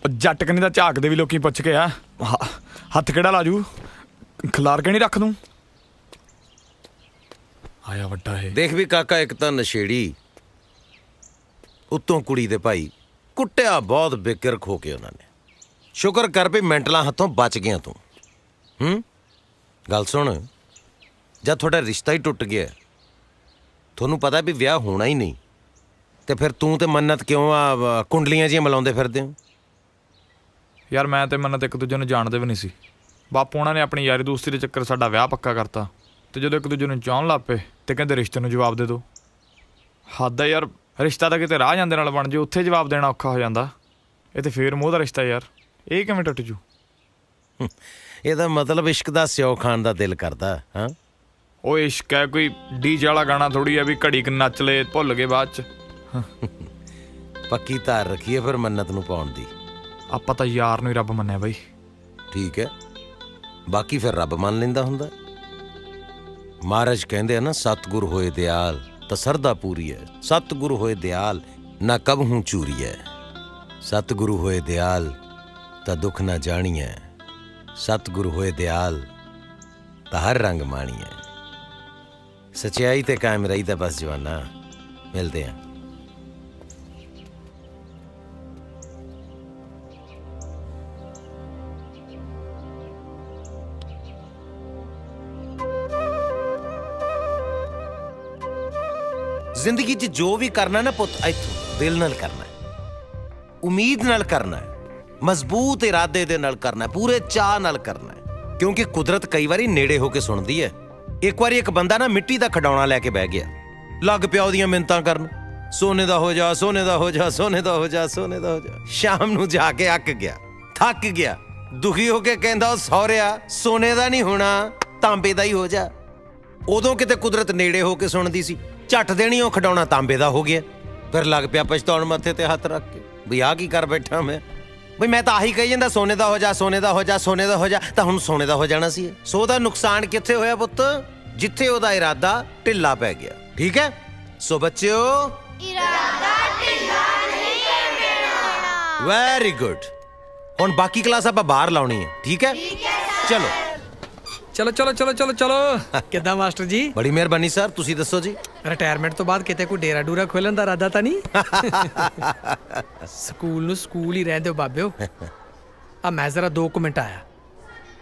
ਜੱਟ ਕਨੀ ਦਾ ਝਾਕਦੇ ਵੀ ਲੋਕੀ ਪੁੱਛ ਕੇ ਆ, ਹੱਥ ਕਿਹੜਾ ਲਾਜੂ, ਖਿਲਾਰ ਕੇ ਨਹੀਂ ਰੱਖ ਦੂੰ। ਆਇਆ ਵੱਡਾ ਹੈ। ਦੇਖ ਵੀ ਕਾਕਾ, ਇੱਕ ਤਾਂ ਨਸ਼ੇੜੀ, ਉੱਤੋਂ ਕੁੜੀ ਦੇ ਭਾਈ, ਕੁੱਟਿਆ ਬਹੁਤ ਬੇਕਰ ਖੋ ਕੇ ਉਹਨਾਂ ਨੇ। ਸ਼ੁਕਰ ਕਰ ਵੀ ਮੈਂਟਲਾਂ ਹੱਥੋਂ ਬਚ ਗਿਆ ਤੂੰ। ਗੱਲ ਸੁਣ, ਜਦ ਤੁਹਾਡਾ ਰਿਸ਼ਤਾ ਹੀ ਟੁੱਟ ਗਿਆ, ਤੁਹਾਨੂੰ ਪਤਾ ਵੀ ਵਿਆਹ ਹੋਣਾ ਹੀ ਨਹੀਂ, ਤੇ ਫਿਰ ਤੂੰ ਤੇ ਮੰਨਤ ਕਿਉਂ ਆ ਕੁੰਡਲੀਆਂ ਜਿਹੀਆਂ ਮਿਲਾਉਂਦੇ ਫਿਰਦੇ ਹੋ? ਯਾਰ ਮੈਂ ਤੇ ਮੰਨਤ ਇੱਕ ਦੂਜੇ ਨੂੰ ਜਾਣਦੇ ਵੀ ਨਹੀਂ ਸੀ। ਬਾਪੂ ਉਹਨਾਂ ਨੇ ਆਪਣੀ ਯਾਰੀ ਦੋਸਤੀ ਦੇ ਚੱਕਰ ਸਾਡਾ ਵਿਆਹ ਪੱਕਾ ਕਰਤਾ, ਤੇ ਜਦੋਂ ਇੱਕ ਦੂਜੇ ਨੂੰ ਚਾਹੁਣ ਲੱਗ ਪਏ ਤੇ ਕਹਿੰਦੇ ਰਿਸ਼ਤੇ ਨੂੰ ਜਵਾਬ ਦੇ ਦਿਓ। ਹੱਦ ਹੈ ਯਾਰ, ਰਿਸ਼ਤਾ ਤਾਂ ਕਿਤੇ ਰਾਹ ਜਾਂਦੇ ਨਾਲ ਬਣ ਜੇ, ਉੱਥੇ ਜਵਾਬ ਦੇਣਾ ਔਖਾ ਹੋ ਜਾਂਦਾ। ਇਹ ਤੇ ਫੇਰ ਮੂੰਹ ਦਾ ਰਿਸ਼ਤਾ ਯਾਰ, ਇਹ ਕਿਵੇਂ ਟੁੱਟ ਜੂ? ਇਹਦਾ ਮਤਲਬ ਇਸ਼ਕ ਦਾ ਸਿਓ ਖਾਣ ਦਾ ਦਿਲ ਕਰਦਾ। ਹਾਂ, ਉਹ ਇਸ਼ਕ ਹੈ ਕੋਈ ਡੀਜੇ ਵਾਲਾ ਗਾਣਾ ਥੋੜੀ ਆ ਵੀ ਘੜੀ ਕ ਨੱਚ ਲਏ ਭੁੱਲ ਗਏ ਬਾਅਦ ਚ। ਪੱਕੀ ਧਾਰ ਰੱਖੀਏ ਫਿਰ ਮੰਨਤ ਨੂੰ ਪਾਉਣ ਦੀ। ਆਪਾਂ ਤਾਂ ਯਾਰ ਨੂੰ ਹੀ ਰੱਬ ਮੰਨਿਆ ਬਾਈ। ਠੀਕ ਹੈ, ਬਾਕੀ ਫਿਰ ਰੱਬ ਮੰਨ ਲੈਂਦਾ ਹੁੰਦਾ। ਮਹਾਰਾਜ ਕਹਿੰਦੇ ਆ ਨਾ, ਸਤਿਗੁਰ ਹੋਏ ਦਿਆਲ ਤਾਂ ਸਰਦਾ ਪੂਰੀ ਹੈ। ਸਤਿਗੁਰ ਹੋਏ ਦਿਆਲ ਨਾ ਕਬਹੂ ਚੂਰੀ ਹੈ। ਸਤਿਗੁਰੂ ਹੋਏ ਦਿਆਲ ਤਾਂ ਦੁੱਖ ਨਾ ਜਾਣੀ ਹੈ। ਸਤਿਗੁਰੂ ਹੋਏ ਦਿਆਲ ਤਾਂ ਹਰ ਰੰਗ ਮਾਣੀ ਹੈ। ਸੱਚਾਈ ਤੇ ਕਾਇਮ ਰਹੀ ਤਾਂ ਬਸ ਜਵਾਨਾ। ਮਿਲਦੇ ਆ। ਜ਼ਿੰਦਗੀ 'ਚ ਜੋ ਵੀ ਕਰਨਾ ਨਾ ਪੁੱਤ ਇੱਥੋਂ ਦਿਲ ਨਾਲ ਕਰਨਾ ਹੈ, ਉਮੀਦ ਨਾਲ ਕਰਨਾ ਹੈ, ਮਜ਼ਬੂਤ ਇਰਾਦੇ ਦੇ ਨਾਲ ਕਰਨਾ ਹੈ, ਪੂਰੇ ਚਾਅ ਨਾਲ ਕਰਨਾ ਹੈ, ਕਿਉਂਕਿ ਕੁਦਰਤ ਕਈ ਵਾਰੀ ਨੇੜੇ ਹੋ ਕੇ ਸੁਣਦੀ ਹੈ। ਇੱਕ ਵਾਰੀ ਇੱਕ ਬੰਦਾ ਨਾ ਮਿੱਟੀ ਦਾ ਖਿਡੌਣਾ ਲੈ ਕੇ ਬਹਿ ਗਿਆ, ਲੱਗ ਪਿਆ ਉਹਦੀਆਂ ਮਿੰਨਤਾਂ ਕਰਨ, ਸੋਨੇ ਦਾ ਹੋ ਜਾ, ਸੋਨੇ ਦਾ ਹੋ ਜਾ, ਸੋਨੇ ਦਾ ਹੋ ਜਾ, ਸੋਨੇ ਦਾ ਹੋ ਜਾ। ਸ਼ਾਮ ਨੂੰ ਜਾ ਕੇ ਅੱਕ ਗਿਆ, ਥੱਕ ਗਿਆ, ਦੁਖੀ ਹੋ ਕੇ ਕਹਿੰਦਾ ਉਹ ਸਹੁਰਿਆ ਸੋਨੇ ਦਾ ਨਹੀਂ ਹੋਣਾ, ਤਾਂਬੇ ਦਾ ਹੀ ਹੋ ਜਾ। ਉਦੋਂ ਕਿਤੇ ਕੁਦਰਤ ਨੇੜੇ ਹੋ ਕੇ ਸੁਣਦੀ ਸੀ, ਝੱਟ ਦੇਣੀ ਉਹ ਖਿਡੌਣਾ ਤਾਂਬੇ ਦਾ ਹੋ ਗਿਆ। ਫਿਰ ਲੱਗ ਪਿਆ ਪਛਤਾਉਣ ਮੱਥੇ ਤੇ ਹੱਥ ਰੱਖ ਕੇ, ਬਈ ਆਹ ਕੀ ਕਰ ਬੈਠਾ ਮੈਂ ਮੈਂ ਤਾਂ ਆਹੀ ਕਹੀ ਜਾਂਦਾ ਸੋਨੇ ਦਾ ਹੋ ਜਾ, ਸੋਨੇ ਦਾ ਹੋ ਜਾ, ਸੋਨੇ ਦਾ ਹੋ ਜਾ, ਤਾਂ ਹੁਣ ਸੋਨੇ ਦਾ ਹੋ ਜਾਣਾ ਸੀ। ਸੋ ਉਹਦਾ ਨੁਕਸਾਨ ਕਿੱਥੇ ਹੋਇਆ ਪੁੱਤ? ਜਿੱਥੇ ਉਹਦਾ ਇਰਾਦਾ ਢਿੱਲਾ ਪੈ ਗਿਆ। ਠੀਕ ਹੈ? ਸੋ ਬੱਚਿਓ, ਇਰਾਦਾ ਢਿੱਲਾ ਨਹੀਂ ਕਰਨਾ। Very good. ਹੁਣ ਬਾਕੀ ਕਲਾਸ ਆਪਾਂ ਬਾਹਰ ਲਾਉਣੀ ਹੈ। ਠੀਕ ਹੈ? ਚਲੋ ਚਲੋ ਚਲੋ ਚਲੋ ਚਲੋ ਚਲੋ। ਕਿੱਦਾਂ ਮਾਸਟਰ ਜੀ? ਬੜੀ ਮਿਹਰਬਾਨੀ ਸਰ, ਤੁਸੀਂ ਦੱਸੋ ਜੀ। ਰਿਟਾਇਰਮੈਂਟ ਤੋਂ ਬਾਅਦ ਕਿਤੇ ਕੋਈ ਡੇਰਾ ਡੂਰਾ ਖੋਲਣ ਦਾ ਇਰਾਦਾ ਤਾਂ ਨਹੀਂ? ਸਕੂਲ ਨੂੰ ਸਕੂਲ ਹੀ ਰਹਿੰਦੇ ਹੋ ਬਾਬਿਓ। ਆ ਮੈਂ ਜ਼ਰਾ 2 ਮਿੰਟ ਆਇਆ,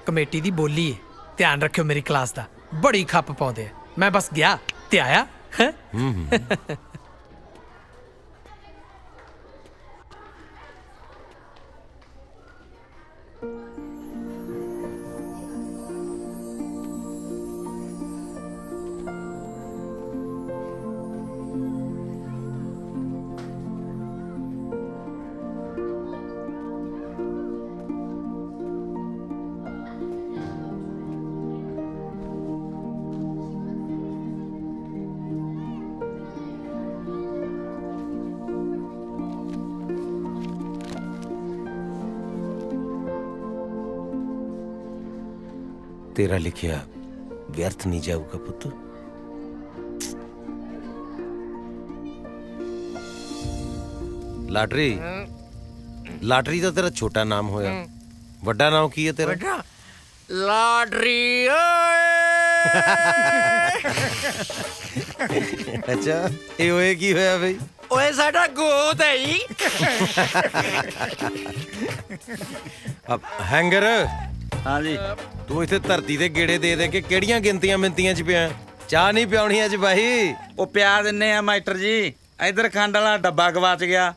ਕਮੇਟੀ ਦੀ ਬੋਲੀ ਹੈ, ਧਿਆਨ ਰੱਖਿਓ ਮੇਰੀ ਕਲਾਸ ਦਾ, ਬੜੀ ਖੱਪ ਪਾਉਂਦੇ ਆ। ਮੈਂ ਬਸ ਗਿਆ ਤੇ ਆਇਆ। ਤੇਰਾ ਲਿਖਿਆ ਵਿਅਰਥ ਨਹੀਂ ਜਾਊਗਾ ਪੁੱਤ। ਲਾਟਰੀ, ਲਾਟਰੀ ਤਾਂ ਤੇਰਾ ਛੋਟਾ ਨਾਮ ਹੋਇਆ, ਵੱਡਾ ਨਾਮ ਕੀ ਹੈ ਤੇਰਾ? ਲਾਟਰੀ ਓਏ। ਅੱਛਾ, ਇਹ ਓਏ ਕੀ ਹੋਇਆ ਬਈ? ਓਏ ਸਾਡਾ ਗੋਤ ਹੈ ਜੀ। ਹੈਂਗਰ, ਹਾਂ ਜੀ। ਤੂੰ ਇੱਥੇ ਧਰਤੀ ਦੇ ਗੇੜੇ ਦੇ ਦੇ ਕੇ ਕਿਹੜੀਆਂ ਗਿਣਤੀਆਂ ਮਿੰਤੀਆਂ 'ਚ ਪਿਆ? ਚਾਹ ਨਹੀਂ ਪਿਆਉਣੀ ਅੱਜ ਬਾਈ? ਉਹ ਪਿਆ ਦਿੰਨੇ ਆ ਮਾਸਟਰ ਜੀ, ਇਧਰ ਖੰਡ ਵਾਲਾ ਡੱਬਾ ਗਵਾਚ ਗਿਆ।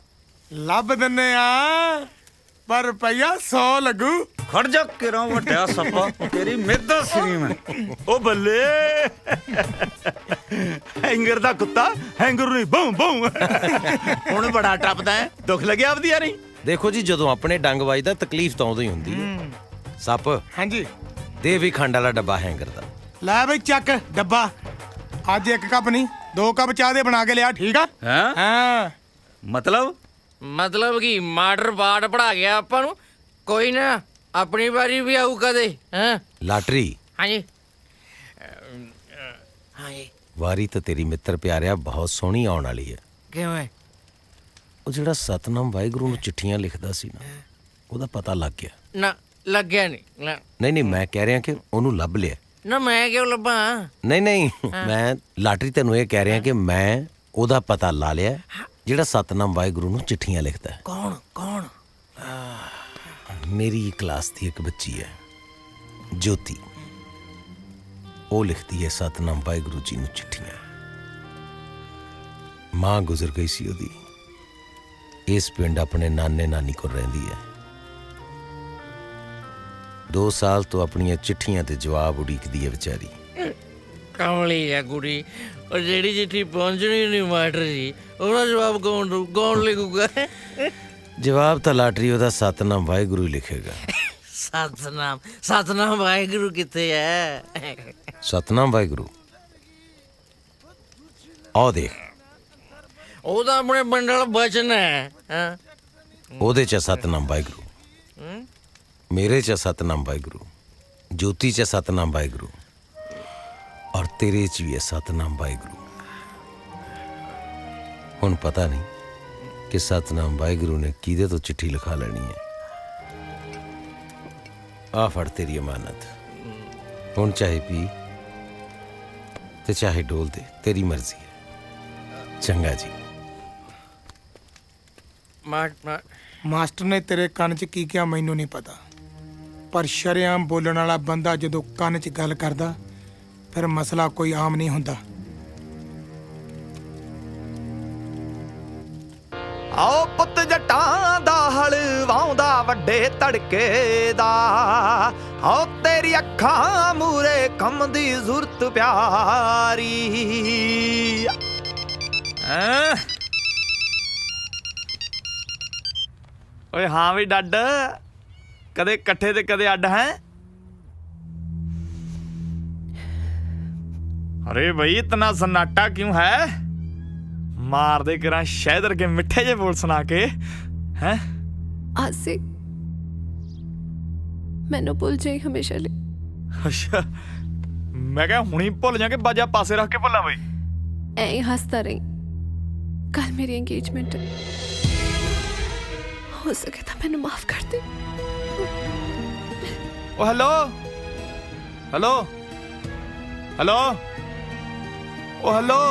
ਲੱਭ ਦਿੰਨੇ ਆ, ਪਰ ਰੁਪਈਆ 100 ਲੱਗੂ। ਖੜ ਜਾ ਕਿਰੋਂ ਵੱਡਿਆ ਸੱਪਾ, ਤੇਰੀ ਮਿਹਦਾ ਸਰੀ ਮੈਂ। ਉਹ ਬੱਲੇ, ਹੈਂਗਰ ਦਾ ਕੁੱਤਾ ਹੈਂਗਰ ਨੂੰ ਬੂੰ ਬੂੰ ਹੁਣ ਬੜਾ ਟੱਪਦਾ ਹੈ। ਦੁੱਖ ਲੱਗਿਆ ਆਪਦੀ ਯਾਰੀ? ਦੇਖੋ ਜੀ, ਜਦੋਂ ਆਪਣੇ ਡੰਗ ਵੱਜਦਾ ਤਕਲੀਫ ਤਾਂ ਉਦੋਂ ਹੀ ਹੁੰਦੀ ਹੈ। ਸੱਪ, ਹਾਂਜੀ ਦੇ ਵੀ ਖੰਡ ਵਾਲਾ ਡੱਬਾ ਹੈਂਗਰ ਦਾ। ਲੈ ਬਈ ਚੱਕ ਡੱਬਾ। ਅੱਜ 1 ਕੱਪ ਨਹੀਂ 2 ਕੱਪ ਚਾਹ ਦੇ ਬਣਾ ਕੇ ਲਿਆ, ਠੀਕ ਆ? ਹਾਂ। ਮਤਲਬ ਕੀ ਮਾਡਰ ਬਾੜ ਪੜਾ ਗਿਆ ਆਪਾਂ ਨੂੰ? ਕੋਈ ਨਾ, ਆਪਣੀ ਵਾਰੀ ਵੀ ਆਊ ਕਦੇ। ਹਾਂ ਲਾਟਰੀ, ਹਾਂਜੀ ਹਾਂਜੀ। ਵਾਰੀ ਤਾਂ ਤੇਰੀ ਮਿੱਤਰ ਪਿਆਰਿਆ ਬਹੁਤ ਸੋਹਣੀ ਆਉਣ ਵਾਲੀ ਹੈ। ਕਿਵੇਂ? ਉਹ ਜਿਹੜਾ ਸਤਨਾਮ ਵਾਹਿਗੁਰੂ ਨੂੰ ਚਿੱਠੀਆਂ ਲਿਖਦਾ ਸੀ ਨਾ, ਉਹਦਾ ਪਤਾ ਲੱਗ ਗਿਆ। ਨਾ ਲੱਗਿਆ ਨਹੀਂ। ਨਹੀਂ ਮੈਂ ਕਹਿ ਰਿਹਾ ਕਿ ਉਹਨੂੰ ਲੱਭ ਲਿਆ। ਨਾ ਮੈਂ ਕਿਉਂ ਲੱਭਾਂ? ਨਹੀਂ ਮੈਂ ਲਾਟਰੀ ਤੈਨੂੰ ਇਹ ਕਹਿ ਰਿਹਾ ਕਿ ਮੈਂ ਉਹਦਾ ਪਤਾ ਲਾ ਲਿਆ ਜਿਹੜਾ ਸਤਨਾਮ ਵਾਹਿਗੁਰੂ ਨੂੰ ਚਿੱਠੀਆਂ ਲਿਖਦਾ ਹੈ। ਕੌਣ? ਮੇਰੀ ਕਲਾਸ ਦੀ ਇੱਕ ਬੱਚੀ ਹੈ, ਜੋਤੀ। ਉਹ ਲਿਖਦੀ ਹੈ ਸਤਨਾਮ ਵਾਹਿਗੁਰੂ ਜੀ ਨੂੰ ਚਿੱਠੀਆਂ। ਮਾਂ ਗੁਜ਼ਰ ਗਈ ਸੀ ਉਹਦੀ, ਇਸ ਪਿੰਡ ਆਪਣੇ ਨਾਨੇ ਨਾਨੀ ਕੋਲ ਰਹਿੰਦੀ ਹੈ। 2 ਸਾਲ ਤੋਂ ਆਪਣੀਆਂ ਚਿੱਠੀਆਂ ਤੇ ਜਵਾਬ ਉਡੀਕਦੀ ਹੈ ਵਿਚਾਰੀ। ਕਮਲੀ ਹੈ ਕੁੜੀ, ਉਹ ਜਿਹੜੀ ਚਿੱਠੀ ਪਹੁੰਚਣੀ ਨਹੀਂ ਮਾਸਟਰ ਜੀ, ਉਹਦਾ ਜਵਾਬ ਕੌਣ ਲਿਖੂਗਾ? ਜਵਾਬ ਤਾਂ ਲਾਟਰੀ ਉਹਦਾ ਸਤਨਾਮ ਵਾਹਿਗੁਰੂ ਹੀ ਲਿਖੇਗਾ। ਸਤਨਾਮ ਵਾਹਿਗੁਰੂ ਕਿੱਥੇ ਹੈ? ਸਤਨਾਮ ਵਾਹਿਗੁਰੂ ਆਹ ਦੇਖ, ਉਹ ਤਾਂ ਆਪਣੇ ਬੰਡਲ ਬਚਨ ਹੈ। ਉਹਦੇ ਚ ਸਤਨਾਮ ਵਾਹਿਗੁਰੂ, ਮੇਰੇ ਚ ਸਤਨਾਮ ਵਾਹਿਗੁਰੂ, ਜੋਤੀ ਚ ਸਤਨਾਮ ਵਾਹਿਗੁਰੂ, ਔਰ ਤੇਰੇ ਚ ਵੀ ਹੈ ਸਤਨਾਮ ਵਾਹਿਗੁਰੂ। ਹੁਣ ਪਤਾ ਨਹੀਂ ਕਿ ਸਤਨਾਮ ਵਾਹਿਗੁਰੂ ਨੇ ਕਿਹਦੇ ਤੋਂ ਚਿੱਠੀ ਲਿਖਾ ਲੈਣੀ ਹੈ। ਆ ਫੜ ਤੇਰੀ ਅਮਾਨਤ, ਹੁਣ ਚਾਹੇ ਪੀ ਤੇ ਚਾਹੇ ਡੋਲ ਦੇ, ਤੇਰੀ ਮਰਜ਼ੀ ਹੈ। ਚੰਗਾ ਜੀ। ਮਾਸਟਰ ਨੇ ਤੇਰੇ ਕੰਨ 'ਚ ਕੀ ਕਿਹਾ ਮੈਨੂੰ ਨਹੀਂ ਪਤਾ, ਪਰ ਸ਼ਰੇਆਮ ਬੋਲਣ ਵਾਲਾ ਬੰਦਾ ਜਦੋਂ ਕੰਨ 'ਚ ਗੱਲ ਕਰਦਾ ਫਿਰ ਮਸਲਾ ਕੋਈ ਆਮ ਨਹੀਂ ਹੁੰਦਾ। ਆਓ ਪੁੱਤ ਜੱਟਾਂ ਦਾ ਹਲਵਾਉਂਦਾ ਵੱਡੇ ਤੜਕੇ ਦਾ ਆਓ ਤੇਰੀ ਅੱਖਾਂ ਮੂਰੇ ਕੰਮ ਦੀ ਜ਼ੁਰਤ ਪਿਆਰੀ ਓਏ ਹਾਂ ਵੀ ਡੱਡ ਕਦੇ ਇਕੱਠੇ ਤੇ ਕਦੇ ਅੱਡ ਹੈ अरे भाई इतना सन्नाटा क्यों है मार दे करा शहदर के मिठे जे बोल सुना के हैं आसे मैनू भूल जाई हमेशा ले अच्छा मैं क्या हुणी भुल जाके बाजा पासे रख के भुला बई ऐ ही हंसता रही कल मेरी एंगेजमेंट है हो सके तो मैनू माफ कर दे ओ हेलो हेलो हेलो ओ हेलो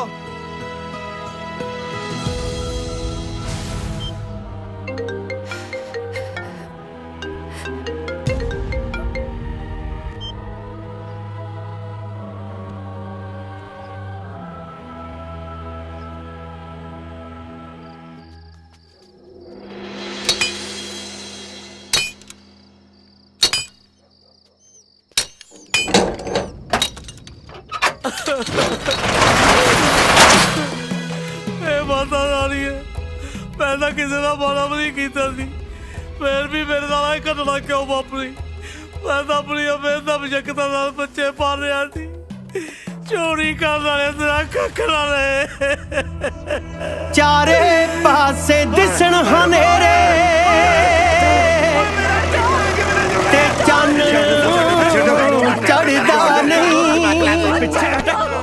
ਮਾਤਾ ਵਾਲੀ ਹੈ ਮੈਂ ਤਾਂ ਕਿਸੇ ਦਾ ਮਾੜਾ ਵੀ ਨਹੀਂ ਕੀਤਾ ਸੀ ਫਿਰ ਵੀ ਮੇਰੇ ਨਾਲ ਇਹ ਘਟਨਾ ਕਿਉਂ ਵਾਪਰੀ ਮੈਂ ਤਾਂ ਆਪਣੀ ਮਿਹਨਤ ਮਸ਼ੱਕਤਾਂ ਨਾਲ ਬੱਚੇ ਪਾਲ ਰਿਹਾ ਸੀ ਚੋਰੀ ਕਰਨ ਵਾਲੇ ਤੇਰਾ ਕੱਖ ਨਾ ਰਹੇ ਚਾਰੇ ਪਾਸੇ ਦਿਸਣ ਹਨੇਰੇ ਤੇ ਚੰਨ ਚੜਦਾ ਨਹੀਂ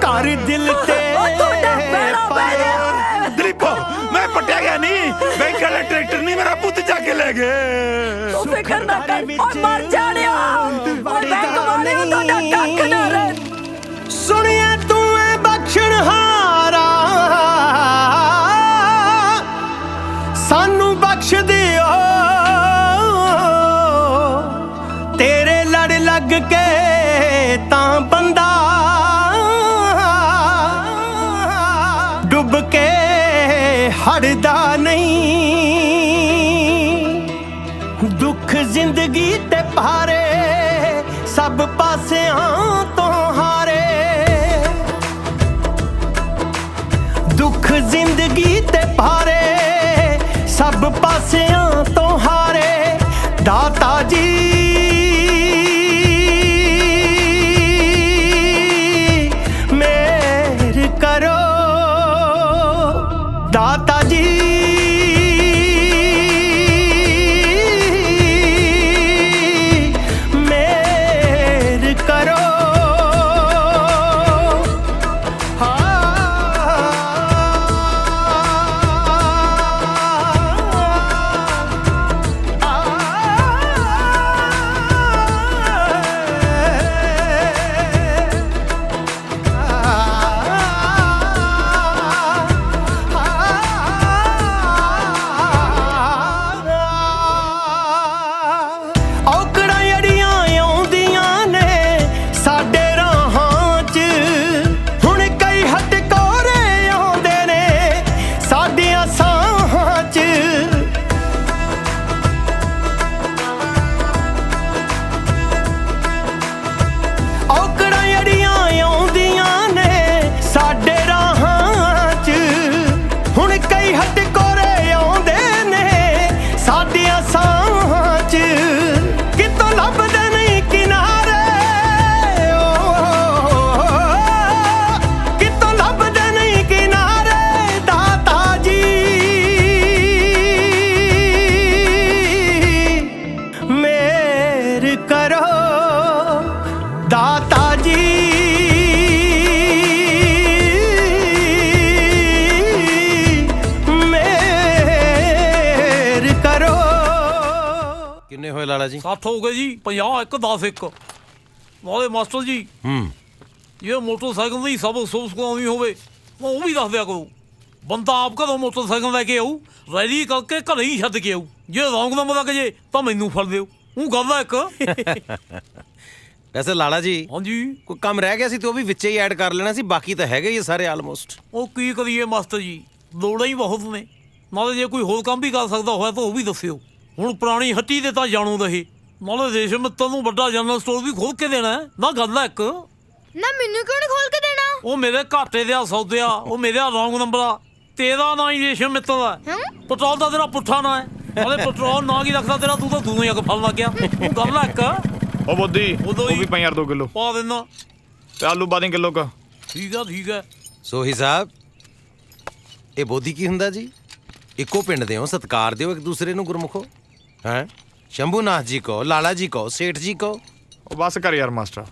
ਕਰ ਦਿਲ ਤੇ दलीपो मैं पटिया गया नहीं बैंक वाले ट्रैक्टर नहीं मेरा पुत जाके ले गए तू फिक्र ना कर और मर जाने बैंक वाले तो कख ना रहे सुनिया तू है बख्शण हारा सानू बख्श दियो तेरे लड़ लग के तां बंदा डुब के हड़दा नहीं दुख जिंदगी ते भारे सब पासियां तो हारे दुख जिंदगी ते भारे सब पासियां तो हारे दाता जी मेहर करो दाता जी मेहर करो ਲਾਲਾ ਜੀ 7 ਹੋ ਗਏ ਜੀ 50 1 10 1 ਵਾਲੇ ਮਾਸਟਰ ਜੀ ਇਹ ਮੋਟਰਸਾਈਕਲ ਦੀ ਸਭ ਸੁਭਸਕਾਉਣੀ ਹੋਵੇ ਉਹ ਵੀ ਦੱਸ ਦਿਆ ਕਰੋ ਬੰਦਾ ਆਪ ਕਦੋਂ ਮੋਟਰਸਾਈਕਲ ਲੈ ਕੇ ਆਊ ਰੈਲੀ ਕਰਕੇ ਘਰੇ ਹੀ ਛੱਡ ਕੇ ਆਊ ਜੇ ਰੌਂਗ ਨੰਬਰ ਲੱਗ ਜੇ ਤਾਂ ਮੈਨੂੰ ਫੜ ਦਿਓ ਉਹ ਗੱਲ ਆ ਇੱਕ ਵੈਸੇ ਲਾਲਾ ਜੀ ਹਾਂਜੀ ਕੋਈ ਕੰਮ ਰਹਿ ਗਿਆ ਸੀ ਤੇ ਉਹ ਵੀ ਵਿੱਚੇ ਹੀ ਐਡ ਕਰ ਲੈਣਾ ਸੀ ਬਾਕੀ ਤਾਂ ਹੈਗੇ ਹੀ ਸਾਰੇ ਆਲਮੋਸਟ ਉਹ ਕੀ ਕਰੀਏ ਮਾਸਟਰ ਜੀ ਲੋੜਾਂ ਹੀ ਬਹੁਤ ਨੇ ਨਾਲੇ ਜੇ ਕੋਈ ਹੋਰ ਕੰਮ ਵੀ ਕਰ ਸਕਦਾ ਹੋਇਆ ਤਾਂ ਉਹ ਵੀ ਦੱਸਿਓ। ਹੁਣ ਪੁਰਾਣੀ ਹੱਟੀ ਦੇ ਤਾਂ ਜਾਣੂ ਰਹੇ, ਨਾਲੇ ਰੇਸ਼ਮ ਮਿੱਤਲ ਨੂੰ ਵੱਡਾ ਜਨਰਲ ਸਟੋਰ ਵੀ ਖੋਲ ਕੇ ਦੇਣਾ ਨਾ। ਗੱਲ ਹੈ ਇੱਕ ਨਾ, ਮੈਨੂੰ ਕਿਉਂ ਨਹੀਂ ਖੋਲ ਕੇ ਦੇਣਾ? ਉਹ ਮੇਰੇ ਘਾਟੇ ਦੇ ਸੌਦੇ ਆ, ਉਹ ਮੇਰਾ ਰੌਂਗ ਨੰਬਰ ਆ। ਤੇਰਾ ਨਾਂ ਹੀ ਰੇਸ਼ਮ ਮਿੱਤਲ ਆ, ਪੈਟਰੋਲ ਦਾ ਤੇਰਾ ਪੁੱਠਾ ਨਾਂ ਹੈ। ਨਾਲੇ ਪੈਟਰੋਲ ਨਾਂ ਕੀ ਰੱਖਦਾ ਤੇਰਾ, ਤੂੰ ਤਾਂ ਦੂਰੋਂ ਹੀ ਅੱਗ ਫੜਨ ਲੱਗ ਗਿਆ। ਉਹ ਗੱਲ ਹੈ ਇੱਕ। ਉਹ ਬੋਦੀ ਉਹ ਵੀ ਪਈ ਯਾਰ 2 ਕਿਲੋ ਪਾ ਦੇਣਾ ਤੇ ਆਲੂ ਪਾ ਦੇ ਕਿਲੋ ਕਾ। ਠੀਕ ਆ ਠੀਕ ਹੈ। ਸੋਹੀ ਸਾਹਿਬ, ਇਹ ਬੋਧੀ ਕੀ ਹੁੰਦਾ ਜੀ? ਇੱਕੋ ਪਿੰਡ ਦੇ ਹੋ, ਸਤਿਕਾਰ ਦਿਓ ਇੱਕ ਦੂਸਰੇ ਨੂੰ ਗੁਰਮੁਖੋ। ਹੈ ਸ਼ੰਭੂਨਾਥ ਜੀ ਕਹੋ, ਲਾਲਾ ਜੀ ਕਹੋ, ਸੇਠ ਜੀ ਕਹੋ। ਉਹ ਬਸ ਕਰ ਯਾਰ ਮਾਸਟਰ,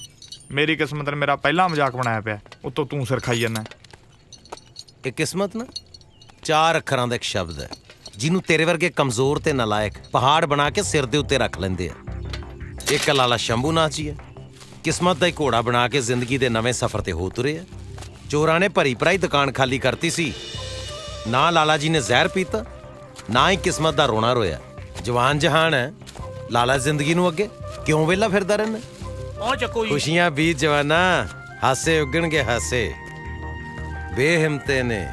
ਮੇਰੀ ਕਿਸਮਤ ਨੇ ਮੇਰਾ ਪਹਿਲਾ ਮਜ਼ਾਕ ਬਣਾਇਆ ਪਿਆ, ਉੱਤੋਂ ਤੂੰ ਸਿਰ ਖਾਈ ਜਾਂਦਾ। ਇਹ ਕਿਸਮਤ ਨਾ 4 ਅੱਖਰਾਂ ਦਾ ਇੱਕ ਸ਼ਬਦ ਹੈ, ਜਿਹਨੂੰ ਤੇਰੇ ਵਰਗੇ ਕਮਜ਼ੋਰ ਤੇ ਨਲਾਇਕ ਪਹਾੜ ਬਣਾ ਕੇ ਸਿਰ ਦੇ ਉੱਤੇ ਰੱਖ ਲੈਂਦੇ ਆ। ਇੱਕ ਲਾਲਾ ਸ਼ੰਭੂਨਾਥ ਜੀ ਹੈ, ਕਿਸਮਤ ਦਾ ਹੀ ਘੋੜਾ ਬਣਾ ਕੇ ਜ਼ਿੰਦਗੀ ਦੇ ਨਵੇਂ ਸਫ਼ਰ ਤੇ ਹੋ ਤੁਰੇ ਆ। ਚੋਰਾਂ ਨੇ ਭਰੀ ਭਰਾਈ ਦੁਕਾਨ ਖਾਲੀ ਕਰਤੀ ਸੀ, ਨਾ ਲਾਲਾ ਜੀ ਨੇ ਜ਼ਹਿਰ ਪੀਤਾ, ਨਾ ਹੀ ਕਿਸਮਤ ਦਾ ਰੋਣਾ ਰੋਇਆ। ਜਵਾਨ ਜਹਾਨ ਹੈ, ਲਾਲਾ ਜ਼ਿੰਦਗੀ ਨੂੰ ਅੱਗੇ ਕਿਉਂ ਵਿਹਲਾ ਫਿਰਦਾ ਰਹਿਣਾ? ਆ ਚੱਕੋ ਜੀ ਖੁਸ਼ੀਆਂ ਬੀਤ ਜਵਾਨਾ, ਹਾਸੇ ਉੱਗਣਗੇ ਹਾਸੇ। ਬੇਹਿੰਮਤੇ ਨੇ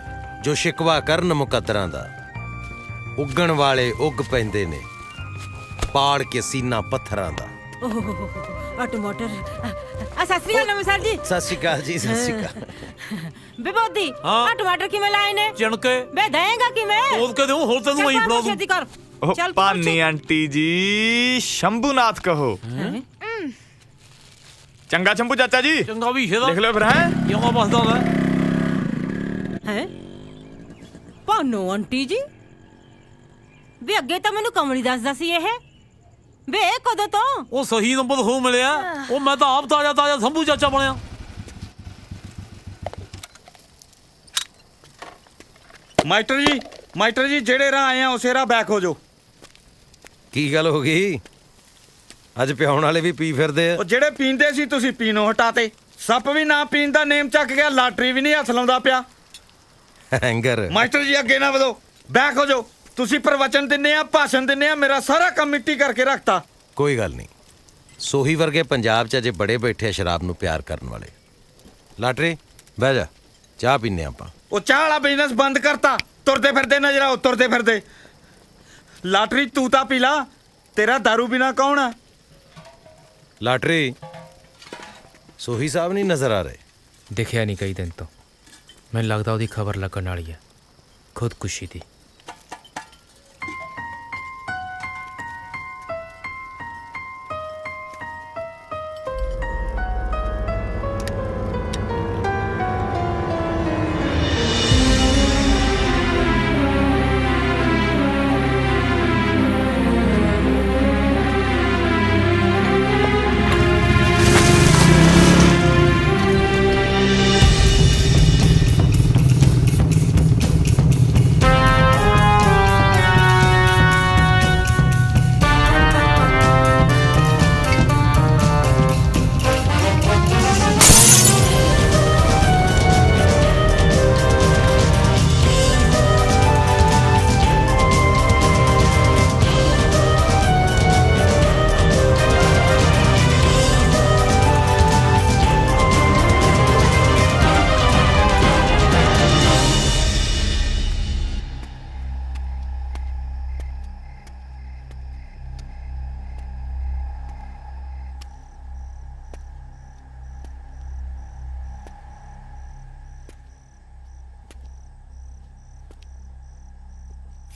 ਜੋ ਸ਼ਿਕਵਾ ਕਰਨ ਮੁਕੱਦਰਾਂ ਦਾ, ਉੱਗਣ ਵਾਲੇ ਉੱਗ ਪੈਂਦੇ ਨੇ ਪਾੜ ਕੇ ਸੀਨਾ ਪੱਥਰਾਂ ਦਾ। ਆ ਟਮਾਟਰ ਆ। ਸਤਿ ਸ੍ਰੀ ਅਕਾਲ ਨਮਸਕਾਰ ਜੀ। ਸਤਿ ਸ਼੍ਰੀ ਅਕਾਲ ਜੀ, ਸਤਿ ਸ਼੍ਰੀ ਅਕਾਲ। ਬੇਬੋਦੀ ਆ ਟਮਾਟਰ ਕਿਵੇਂ ਲਾਏ ਨੇ? ਚਣਕੇ ਬੇ ਦੇਂਗਾ ਕਿਵੇਂ? ਤੋਲ ਕੇ ਦੇਉ, ਹੋਰ ਤੈਨੂੰ ਵਹੀਂ ਫੜਾ ਦੂੰ। ਛੇਤੀ ਕਰ। ਉਹ ਚੱਲ ਪਾਨੀ ਆਂਟੀ ਜੀ, ਸ਼ੰਭੂਨਾਥ ਕਹੋ। ਚੰਗਾ ਸ਼ੰਭੂ ਚਾਚਾ ਜੀ। ਚੰਗਾ ਵੀ ਇਹਦਾ ਲਿਖ ਲਿਓ ਫਿਰ। ਹੈ ਕਿਉਂ ਬਸਦਾ ਮੈਂ ਹੈ ਪਾਨੋ ਆਂਟੀ ਜੀ? ਵੇ ਅੱਗੇ ਤਾਂ ਮੈਨੂੰ ਕਮਲੀ ਦੱਸਦਾ ਸੀ ਇਹ। ਵੇ ਕਦੋਂ ਤੋਂ? ਉਹ ਸਹੀ ਨੰਬਰ ਹੋ ਮਿਲਿਆ, ਉਹ ਮੈਂ ਤਾਂ ਆਪ ਤਾਜ਼ਾ ਤਾਜ਼ਾ ਸ਼ੰਭੂ ਚਾਚਾ ਬਣਿਆ। ਮਾਸਟਰ ਜੀ ਜਿਹੜੇ ਰਾਹ ਆਏ ਆ ਉਸੇ ਰਾਹ ਬੈਕ ਹੋ ਜਾਓ। ਕੀ ਗੱਲ ਹੋ ਗਈ? ਅੱਜ ਪਿਆਉਣ ਵਾਲੇ ਵੀ ਪੀ ਫਿਰਦੇ ਆ। ਉਹ ਜਿਹੜੇ ਪੀਂਦੇ ਸੀ ਤੁਸੀਂ ਪੀਣੋਂ ਹਟਾਤੇ। ਸੱਪ ਵੀ ਨਾ ਪੀਣ ਦਾ ਨੇਮ ਚੱਕ ਗਿਆ, ਲਾਟਰੀ ਵੀ ਨਹੀਂ ਹੱਥ ਲਾਉਂਦਾ ਪਿਆ। ਹੈਂਗਰ ਮਾਸਟਰ ਜੀ ਅੱਗੇ ਨਾ ਵਧੋ, ਬੈਕ ਹੋ ਜਾਓ। ਤੁਸੀਂ ਪ੍ਰਵਚਨ ਦਿੰਦੇ ਆ, ਭਾਸ਼ਣ ਦਿੰਦੇ ਆ, ਮੇਰਾ ਸਾਰਾ ਕੰਮ ਮਿੱਟੀ ਕਰਕੇ ਰੱਖਤਾ। ਕੋਈ ਗੱਲ ਨਹੀਂ, ਸੋਹੀ ਵਰਗੇ ਪੰਜਾਬ 'ਚ ਅਜੇ ਬੜੇ ਬੈਠੇ ਆ ਸ਼ਰਾਬ ਨੂੰ ਪਿਆਰ ਕਰਨ ਵਾਲੇ। ਲਾਟਰੀ ਬਹਿ ਜਾ, ਚਾਹ ਪੀਨੇ ਆਪਾਂ। ਉਹ ਚਾਹ ਵਾਲਾ ਬਿਜ਼ਨਸ ਬੰਦ ਕਰਤਾ। ਤੁਰਦੇ ਫਿਰਦੇ ਨਜ਼ਰ ਆਓ, ਤੁਰਦੇ ਫਿਰਦੇ। ਲਾਟਰੀ ਤੂੰ ਤਾਂ ਪੀ ਲਾ, ਤੇਰਾ ਦਾਰੂ ਬਿਨਾ ਕੌਣ ਆ? ਲਾਟਰੀ ਸੋਹੀ ਸਾਹਿਬ ਨਹੀਂ ਨਜ਼ਰ ਆ ਰਹੇ? ਦਿਖਿਆ ਨਹੀਂ ਕਈ ਦਿਨ ਤੋਂ, ਮੈਨੂੰ ਲੱਗਦਾ ਉਹਦੀ ਖਬਰ ਲੱਗਣ ਵਾਲੀ ਹੈ, ਖੁਦਕੁਸ਼ੀ ਦੀ।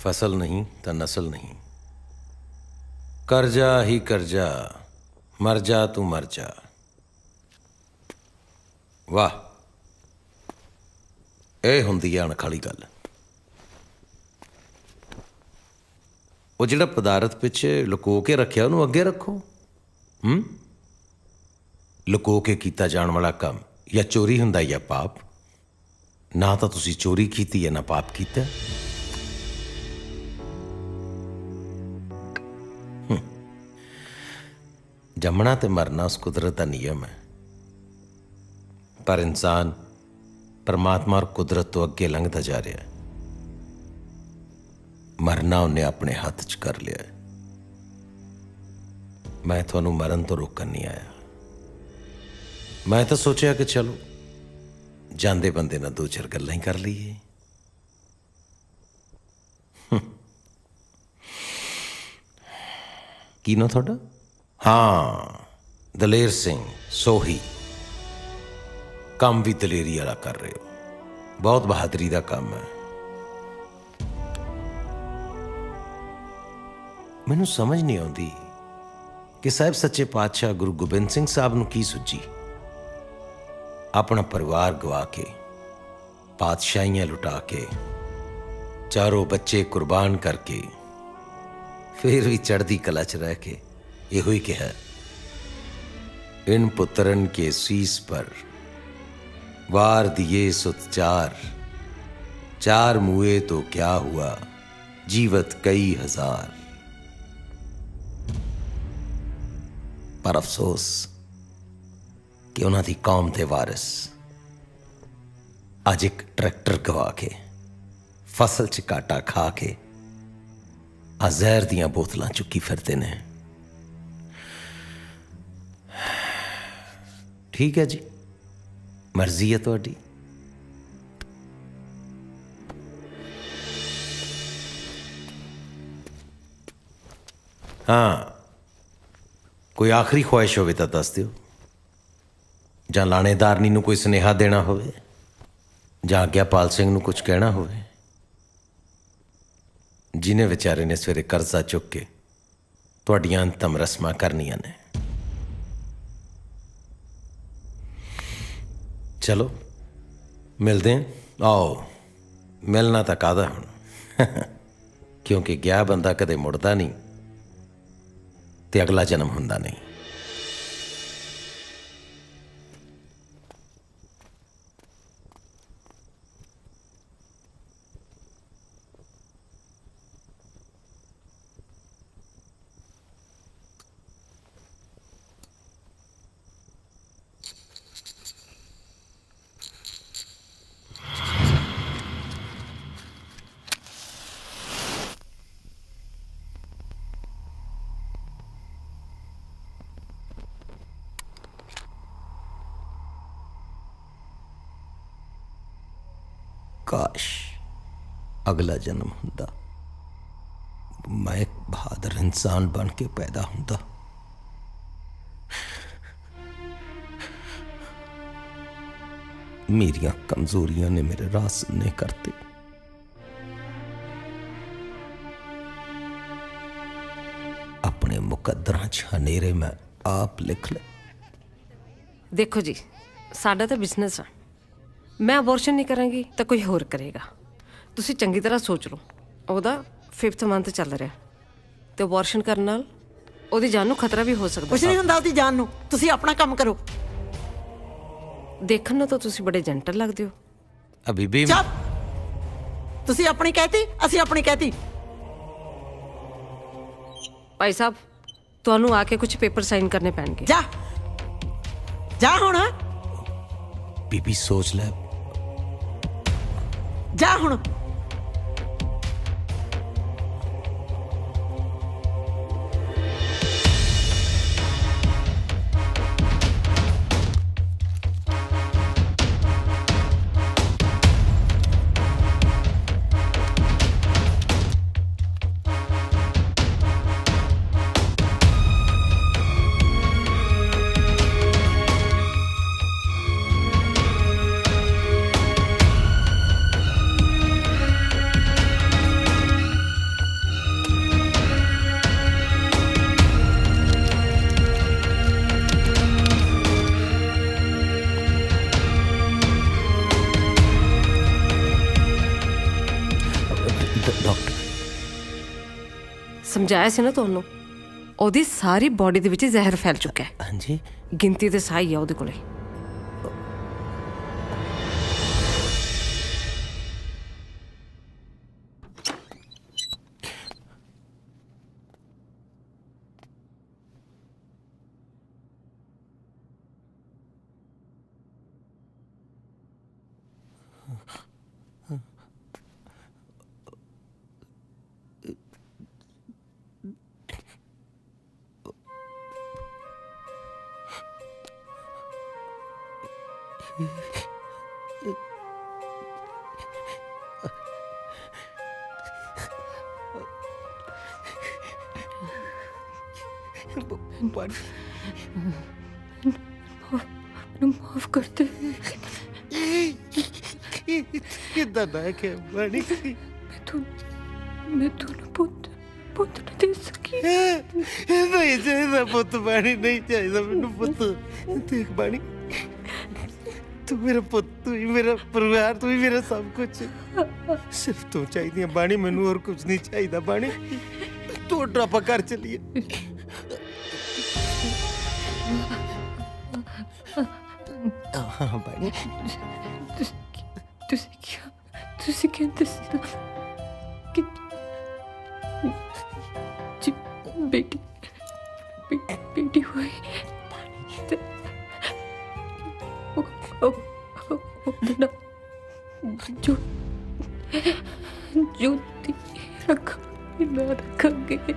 फसल नहीं तो नस्ल नहीं, कर्जा ही कर्जा, मर जा तू मर जा। वाह, ਇਹ ਹੁੰਦੀ ਹੈ ਅਣਖ ਵਾਲੀ ਗੱਲ। ਉਹ ਜਿਹੜਾ ਪਦਾਰਥ ਪਿੱਛੇ ਲੁਕੋ ਕੇ ਰੱਖਿਆ ਉਹਨੂੰ ਅੱਗੇ ਰੱਖੋ। ਲੁਕੋ ਕੇ ਕੀਤਾ ਜਾਣ ਵਾਲਾ ਕੰਮ ਜਾਂ ਚੋਰੀ ਹੁੰਦਾ ਜਾਂ ਪਾਪ। ਨਾ ਤਾਂ ਤੁਸੀਂ ਚੋਰੀ ਕੀਤੀ ਹੈ ਨਾ ਪਾਪ ਕੀਤਾ। ਜੰਮਣਾ ਤੇ ਮਰਨਾ ਉਸ ਕੁਦਰਤ ਦਾ ਨਿਯਮ ਹੈ, ਪਰ ਇਨਸਾਨ परमात्मा और कुदरत तो अगे लंघता जा रहा है। मरना उन्हें अपने हाथ च कर लिया है। मैं थोनू मरन तो रोकन नहीं आया। मैं तो सोचा कि चलो जांदे बंदे ना दो चार गल्लां ही कर लीए। ਕੀ ਨਾਂ ਤੁਹਾਡਾ? ਹਾਂ, ਦਲੇਰ ਸਿੰਘ ਸੋਹੀ। ਕੰਮ ਵੀ ਦਲੇਰੀ ਵਾਲਾ ਕਰ ਰਹੇ ਹੋ, ਬਹੁਤ ਬਹਾਦਰੀ ਦਾ ਕੰਮ ਹੈ। ਮੈਨੂੰ ਸਮਝ ਨਹੀਂ ਆਉਂਦੀ ਕਿ ਸਾਹਿਬ ਸੱਚੇ ਪਾਤਸ਼ਾਹ ਗੁਰੂ ਗੋਬਿੰਦ ਸਿੰਘ ਸਾਹਿਬ ਨੂੰ ਕੀ ਸੁੱਝੀ। ਆਪਣਾ ਪਰਿਵਾਰ ਗਵਾ ਕੇ, ਪਾਤਸ਼ਾਹੀਆਂ ਲੁਟਾ ਕੇ, ਚਾਰੋਂ ਬੱਚੇ ਕੁਰਬਾਨ ਕਰਕੇ, ਫਿਰ ਵੀ ਚੜ੍ਹਦੀ ਕਲਾ 'ਚ ਰਹਿ ਕੇ ਇਹੋ ਹੀ ਕਿਹਾ, ਇਨ ਪੁੱਤਰਨ ਕੇ ਸੀਸ ਪਰ वार दिए सुत चार, चार मुए तो क्या हुआ, जीवत कई हजार। पर अफसोस कि उन्हां दी कौम दे वारिस अज एक ट्रैक्टर गवा के, फसल च घाटा खा के आ जहर दियां बोतलां चुकी फिरदे ने। ठीक है जी, मर्जी है तुहाडी। हाँ, कोई आखिरी ख्वाहिश होवे तां दस दिओ, जां लाणेदारनी नूं कोई सुनेहा देना होवे, जां आग्यापाल सिंह नूं कुछ कहना होवे, जिन्हें विचारे ने सवेरे कर्जा चुक के तुहाडियां अंतम रस्मां करनियां ने। चलो मिलते हैं। आओ, मिलना तो कादा हुण क्योंकि गया बंदा कदे मुड़दा नहीं ते अगला जन्म हुंदा नहीं। काश अगला जन्म हुंदा, मैं एक बहादुर इंसान बन के पैदा हुंदा। मेरियां कमजोरियां ने मेरे राह सुनने करते। अपने मुकद्दरां च हनेरे मैं आप लिख ले। देखो जी, साडा तो बिजनेस है, मैं ਅਬੋਰਸ਼ਨ नहीं करांगी तो कोई होर करेगा। ਤੁਸੀਂ ਚੰਗੀ ਤਰ੍ਹਾਂ ਸੋਚ ਲਓ, ਉਹਦਾ 5th ਮੰਥ ਚੱਲ ਰਿਹਾ ਤੇ ਅਬੋਰਸ਼ਨ ਕਰਨ ਨਾਲ ਉਹਦੀ ਜਾਨ ਨੂੰ ਖਤਰਾ ਵੀ ਹੋ ਸਕਦਾ। ਕੁਛ ਨਹੀਂ ਹੁੰਦਾ ਉਹਦੀ ਜਾਨ ਨੂੰ, ਤੁਸੀਂ ਆਪਣਾ ਕੰਮ ਕਰੋ। ਦੇਖਣ ਨੂੰ ਤਾਂ ਤੁਸੀਂ ਬੜੇ ਜੈਂਟਲ ਲੱਗਦੇ ਹੋ। ਅਭੀ ਵੀ ਚੁੱਪ, ਤੁਸੀਂ ਆਪਣੀ ਕਹਿਤੀ, ਅਸੀਂ ਆਪਣੀ ਕਹਿਤੀ। ਭਾਈ ਸਾਹਿਬ, ਤੁਹਾਨੂੰ ਆ ਕੇ ਕੁਝ ਪੇਪਰ ਸਾਈਨ ਕਰਨੇ ਪੈਣਗੇ। ਜਾ ਜਾ ਹੁਣ, बीबी सोच ले। जा हुण। ਸਮਝਾਇਆ ਸੀ ਨਾ ਤੁਹਾਨੂੰ, ਉਹਦੀ ਸਾਰੀ ਬਾਡੀ ਦੇ ਵਿੱਚ ਜ਼ਹਿਰ ਫੈਲ ਚੁੱਕਾ ਹੈ। ਹਾਂਜੀ, ਗਿਣਤੀ ਤੇ ਸਾਈ ਆ ਉਹਦੇ ਕੋਲੇ। माफ कर दे। कितना ना के बानी मैं तूने पुत नहीं दे सकी। नहीं चाहिए पुत बानी, नहीं चाहिए मैनू पुत। देख बानी, तू मेरा पुत, तू ही मेरा परिवार, तू ही मेरा सब कुछ। सिर्फ तू चाहिए बानी, मैनू और कुछ नहीं चाहिए बानी। तू ड्रापा कर चलिए। हाँ बानी, तुझे क्या दसना कि बेटी हुई जो रखेंगे।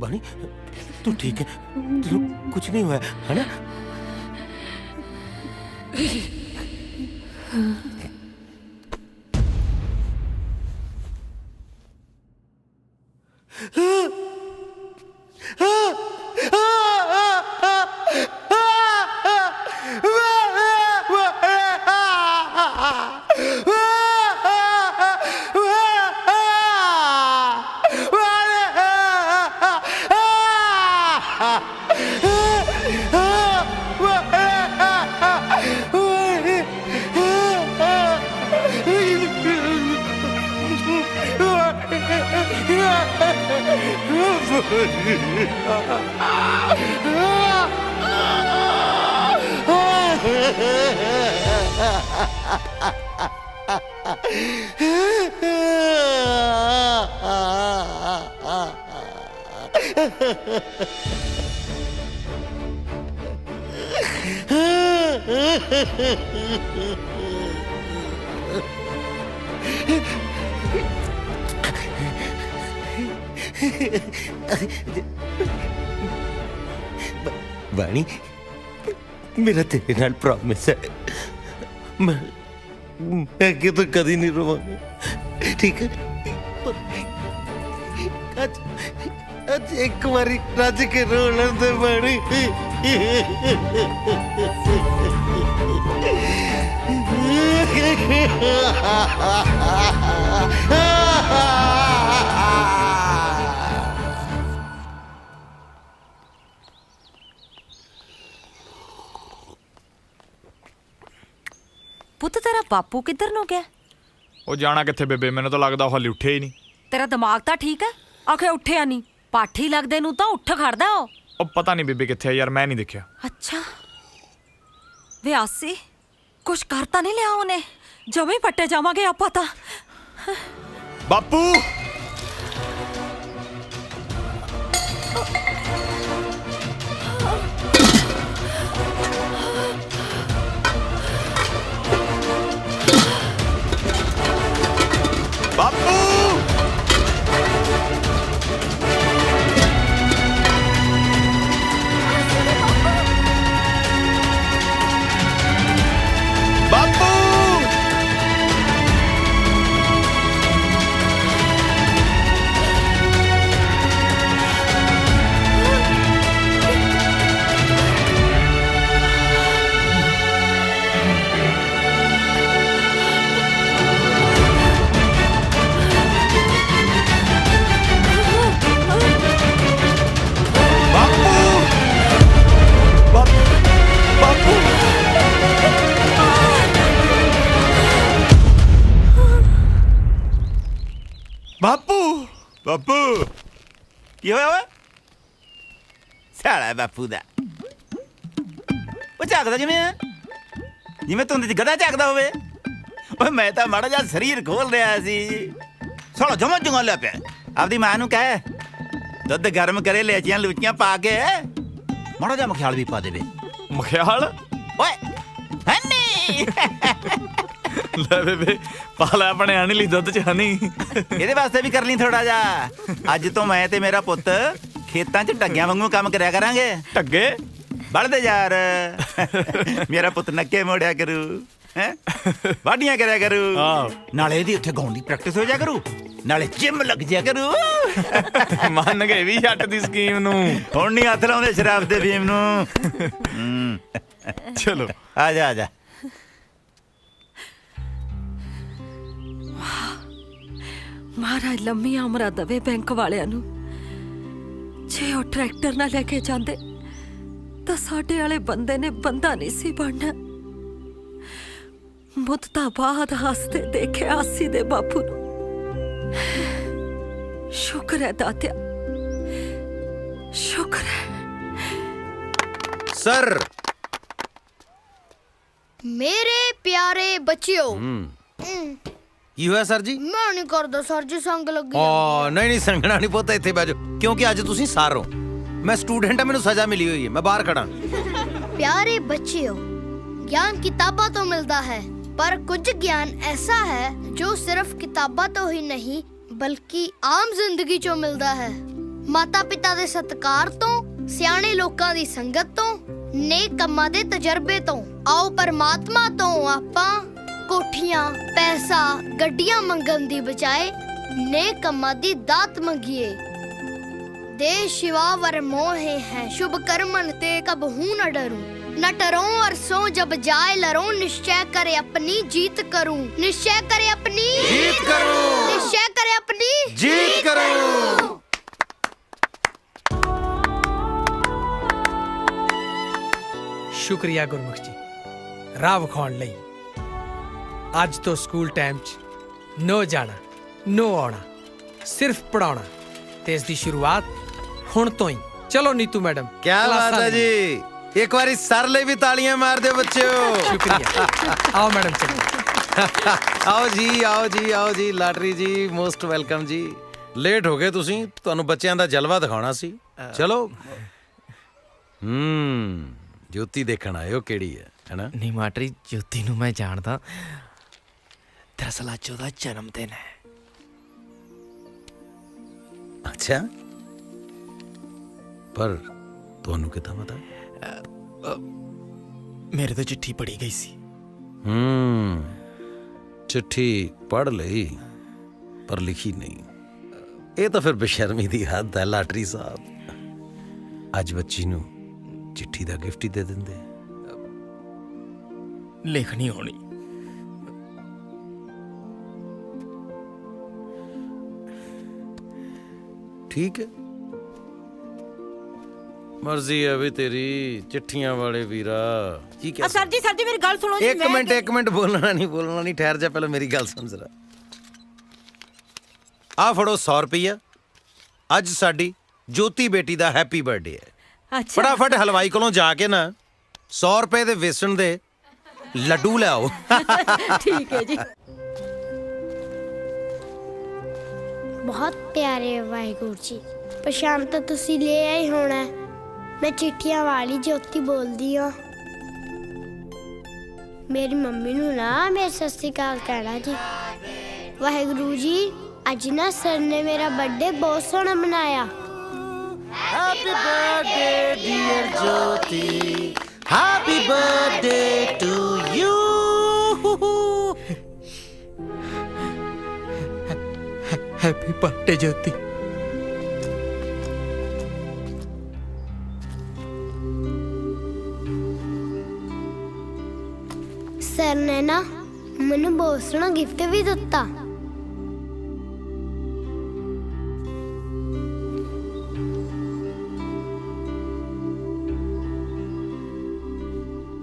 बानी तू ठीक है? तेरे कुछ नहीं हुआ है ना? बानी मेरा तेरे नाल प्रॉमिस है, मैं आगे तो कभी नहीं रोवांगा, ठीक है? आज एक बारी राज के रोलन दे बानी। ਪੁੱਤ ਤੇਰਾ ਬਾਪੂ ਕਿੱਧਰ ਨੂੰ ਗਿਆ? ਉਹ ਜਾਣਾ ਕਿੱਥੇ ਬੇਬੇ, ਮੈਨੂੰ ਤਾਂ ਲੱਗਦਾ ਉਹ ਹਾਲੇ ਉੱਠਿਆ ਹੀ ਨਹੀਂ। ਤੇਰਾ ਦਿਮਾਗ ਤਾਂ ਠੀਕ ਹੈ? ਆਖੇ ਉੱਠਿਆ ਨਹੀਂ, ਪਾਠੀ ਲੱਗਦੇ ਨੂੰ ਤਾਂ ਉੱਠ ਖੜਦਾ ਉਹ। ਉਹ ਪਤਾ ਨਹੀਂ ਬੇਬੇ ਕਿੱਥੇ ਆ ਯਾਰ, ਮੈਂ ਨਹੀਂ ਦੇਖਿਆ। ਅੱਛਾ ਵੇ ਆਸੀ, ਕੁਛ ਕਰ ਤਾਂ ਨਹੀਂ ਲਿਆ ਉਹਨੇ? ਜਵੇਂ ਪੱਟੇ ਜਾਵਾਂਗੇ ਆਪਾਂ ਤਾਂ। ਬਾਪੂ ਬਾਪੂ ਬਾਪੂ ਬਾਪੂ ਬਾਪੂ ਕੀ ਹੋਇਆ ਓਏ? ਸਾਲਾ ਬਾਪੂ ਦਾ ਉਹ ਝਾਕਦਾ ਜਿਵੇਂ ਧੁੰਦ 'ਚ ਗਧਾ ਝਾਕਦਾ ਹੋਵੇ। ਓਏ ਮੈਂ ਤਾਂ ਮਾੜਾ ਜਿਹਾ ਸਰੀਰ ਖੋਲ ਰਿਹਾ ਸੀ, ਸਾਲਾ ਜਮਾਂ ਜੰਗਾਲਿਆ ਪਿਆ। ਆਪਦੀ ਮਾਂ ਨੂੰ ਕਹਿ ਦੁੱਧ ਗਰਮ ਕਰੇ, ਲੈਚੀਆਂ ਲੂਚੀਆਂ ਪਾ ਕੇ ਮਾੜਾ ਜਿਹਾ ਮਖਿਆਲ ਵੀ ਪਾ ਦੇਵੇ। ਮਖਿਆਲ? ਓਏ ਹਨੀ ਲੈ ਬੇਬੇ ਪਾ ਲੈ ਆਪਣੇ ਹਨੀ ਲਈ ਦੁੱਧ ਚ ਹਨੀ। ਇਹਦੇ ਵਾਸਤੇ ਵੀ ਕਰ ਲਈ ਥੋੜਾ ਜਿਹਾ। ਅੱਜ ਤੋਂ ਮੈਂ ਤੇ ਮੇਰਾ ਪੁੱਤ ਖੇਤਾਂ 'ਚ ਢੱਗਿਆਂ ਵਾਂਗੂ ਕੰਮ ਕਰਿਆ ਕਰਾਂਗੇ। ਢੱਗੇ? ਬਲਦੇ ਯਾਰ, ਮੇਰਾ ਪੁੱਤ ਨੱਕੇ ਮੋੜਿਆ ਕਰੂ, ਹੈ ਵਾਢੀਆਂ ਕਰਿਆ ਕਰੂ, ਨਾਲੇ ਇਹਦੀ ਉੱਥੇ ਗਾਉਣ ਦੀ ਪ੍ਰੈਕਟਿਸ ਹੋ ਜਾ ਕਰੂ। ਨਾਲੇ ਜਿਮ ਲੱਗ ਜਾ ਕਰੂ। ਮੰਨ ਗਏ ਵੀ ਜੱਟ ਦੀ ਸਕੀਮ ਨੂੰ। ਹੁਣ ਨਹੀਂ ਹੱਥ ਲਾਉਂਦੇ ਸ਼ਰਾਬ ਦੇ ਫੀਮ ਨੂੰ। ਚਲੋ ਆ ਜਾ ਆ ਜਾ। ਮਹਾਰਾਜ ਲੰਮੀ ਉਮਰਾਂ ਦਵੇ ਬੈਂਕ ਵਾਲਿਆਂ ਨੂੰ। ਜੇ ਉਹ ਟਰੈਕਟਰ ਨਾ ਲੈ ਕੇ ਜਾਂਦੇ ਤਾਂ ਸਾਡੇ ਵਾਲੇ ਬੰਦੇ ਨੇ ਬੰਦਾ ਨਹੀਂ ਸੀ ਬਣਨਾ। ਮੁੱਦਤਾਂ ਬਾਅਦ ਹੱਸਦੇ ਦੇਖਿਆ ਆਸੀ ਦੇ ਬਾਪੂ ਨੂੰ। ਸ਼ੁਕਰ ਹੈ ਦਾਤਿਆ, ਸ਼ੁਕਰ ਹੈ। सर मेरे प्यारे बच्चियों ਕੀ ਹੋਇਆ ਸਰ ਜੀ? मैं नहीं करदा सर जी, संग लगी। ਨਹੀਂ ਨਹੀਂ ਸੰਗਣਾ ਨਹੀਂ ਪੁੱਤ, ਇੱਥੇ ਬਹਿ ਜਾਓ ਕਿਉਂਕਿ ਅੱਜ ਤੁਸੀਂ ਸਰ ਹੋ। ਮੈਂ ਸਟੂਡੈਂਟ ਹਾਂ, ਮੈਨੂੰ ਸਜ਼ਾ ਮਿਲੀ ਹੋਈ ਹੈ, ਮੈਂ ਬਾਹਰ ਖੜਾ। प्यारे बच्चियों, ज्ञान किताबों तो मिलता है, पर कुछ ज्ञान ऐसा है जो सिर्फ किताबों तो ही नहीं बल्कि आम जिंदगी चों मिलता है। माता पिता दे सत्कार तो, सियाणे लोकां दी संगत तो, नेक कम्मां दे तजर्बे तो। आओ परमात्मा तो आपां कोठियां पैसा गड्डियां मंगन दी बजाए नेक कम्मां दी दात मंगिए। दे शिवा वर मोहे हैं शुभ कर्मन ते कबहू न डरूं। न डरो और सो जब जाए लरो, निश्चय करे अपनी जीत करूं। निश्चय करे अपनी जीत करूं। निश्चय करे अपनी जीत करूं। ਸ਼ੁਕਰੀਆ ਗੁਰਮੁਖ ਜੀ ਰਾਹ ਵਿਖਾਉਣ ਲਈ। ਅੱਜ ਤੋਂ ਸਕੂਲ ਟਾਈਮ 'ਚ ਨੋ ਜਾਣਾ ਨੋ ਆਉਣਾ, ਸਿਰਫ ਪੜਾਉਣਾ, ਤੇ ਇਸ ਦੀ ਸ਼ੁਰੂਆਤ ਹੁਣ ਤੋਂ ਹੀ। ਚਲੋ ਨੀਤੂ ਮੈਡਮ, ਕੀ ਬਾਤ ਹੈ ਜੀ। ਇੱਕ ਵਾਰੀ ਸਰ ਲਈ ਵੀ ਤਾਲੀਆਂ ਮਾਰ ਦਿਓ ਬੱਚਿਓ। ਸ਼ੁਕਰੀਆ। ਆਓ ਮੈਡਮ ਚਲੋ। ਆਓ ਜੀ ਆਓ ਜੀ ਆਓ ਜੀ। ਲਾਟਰੀ ਜੀ ਮੋਸਟ ਵੈਲਕਮ ਜੀ। ਲੇਟ ਹੋ ਗਏ ਤੁਸੀਂ, ਤੁਹਾਨੂੰ ਬੱਚਿਆਂ ਦਾ ਜਲਵਾ ਦਿਖਾਉਣਾ ਸੀ। ਚਲੋ ਜੋਤੀ ਦੇਖਣ ਆਇਓ ਕਿਹੜੀ ਹੈ, ਹੈਨਾ? ਨਹੀਂ ਮਾਟਰੀ, ਜੋਤੀ ਨੂੰ ਮੈਂ ਜਾਣਦਾ। ਦਰਅਸਲ ਅੱਜ ਉਹਦਾ ਜਨਮ ਦਿਨ ਹੈ। ਅੱਛਾ, ਪਰ ਤੁਹਾਨੂੰ ਕਿੱਦਾਂ ਪਤਾ? ਮੇਰੇ ਤੋਂ ਚਿੱਠੀ ਪੜੀ ਗਈ ਸੀ। ਚਿੱਠੀ ਪੜ੍ਹ ਲਈ ਪਰ ਲਿਖੀ ਨਹੀਂ। ਇਹ ਤਾਂ ਫਿਰ ਬੇਸ਼ਰਮੀ ਦੀ ਹੱਦ ਹੈ ਲਾਟਰੀ ਸਾਹਿਬ। ਅੱਜ ਬੱਚੀ ਨੂੰ ਚਿੱਠੀ ਦਾ ਗਿਫਟ ਹੀ ਦੇ ਦਿੰਦੇ। ਲਿਖਣੀ ਹੋਣੀ। ਠੀਕ ਹੈ, ਮਰਜ਼ੀ ਹੈ ਵੀ ਤੇਰੀ। ਚਿੱਠੀਆਂ ਵਾਲੇ ਵੀਰਾ ਕੀ ਕਹਿ ਸਰ ਜੀ ਮੇਰੀ ਗੱਲ ਸੁਣੋ ਜੀ। ਇੱਕ ਮਿੰਟ ਬੋਲਣਾ ਨਹੀਂ ਠਹਿਰ ਜਾ, ਪਹਿਲਾਂ ਮੇਰੀ ਗੱਲ ਸਮਝ ਲੈ। ਆ ਫੜੋ 100 ਰੁਪਈਆ। ਅੱਜ ਸਾਡੀ ਜੋਤੀ ਬੇਟੀ ਦਾ ਹੈਪੀ ਬਰਥਡੇ ਹੈ। ਅੱਛਾ, ਫਟਾਫਟ ਹਲਵਾਈ ਕੋਲੋਂ ਜਾ ਕੇ ਨਾ 100 ਰੁਪਏ ਦੇ ਵੇਸਣ ਦੇ ਲੱਡੂ ਲਿਆਓ। ਠੀਕ ਹੈ ਜੀ। बहुत प्यारे वाहिगुरु जी, पछाण तो तुसी ले आए होना। मैं चिट्ठियां वाली ज्योति बोलदी हाँ। मेरी मम्मी नू ना मेरे सत श्री अकाल कहना जी। वाहिगुरु जी, अज ना सर ने मेरा बर्थडे बहुत सोहना मनाया। Happy birthday dear Jyoti, happy birthday to you. Happy birthday Jyoti. Sir ने ना मैनू बहुत सोहना गिफ्ट भी दिता।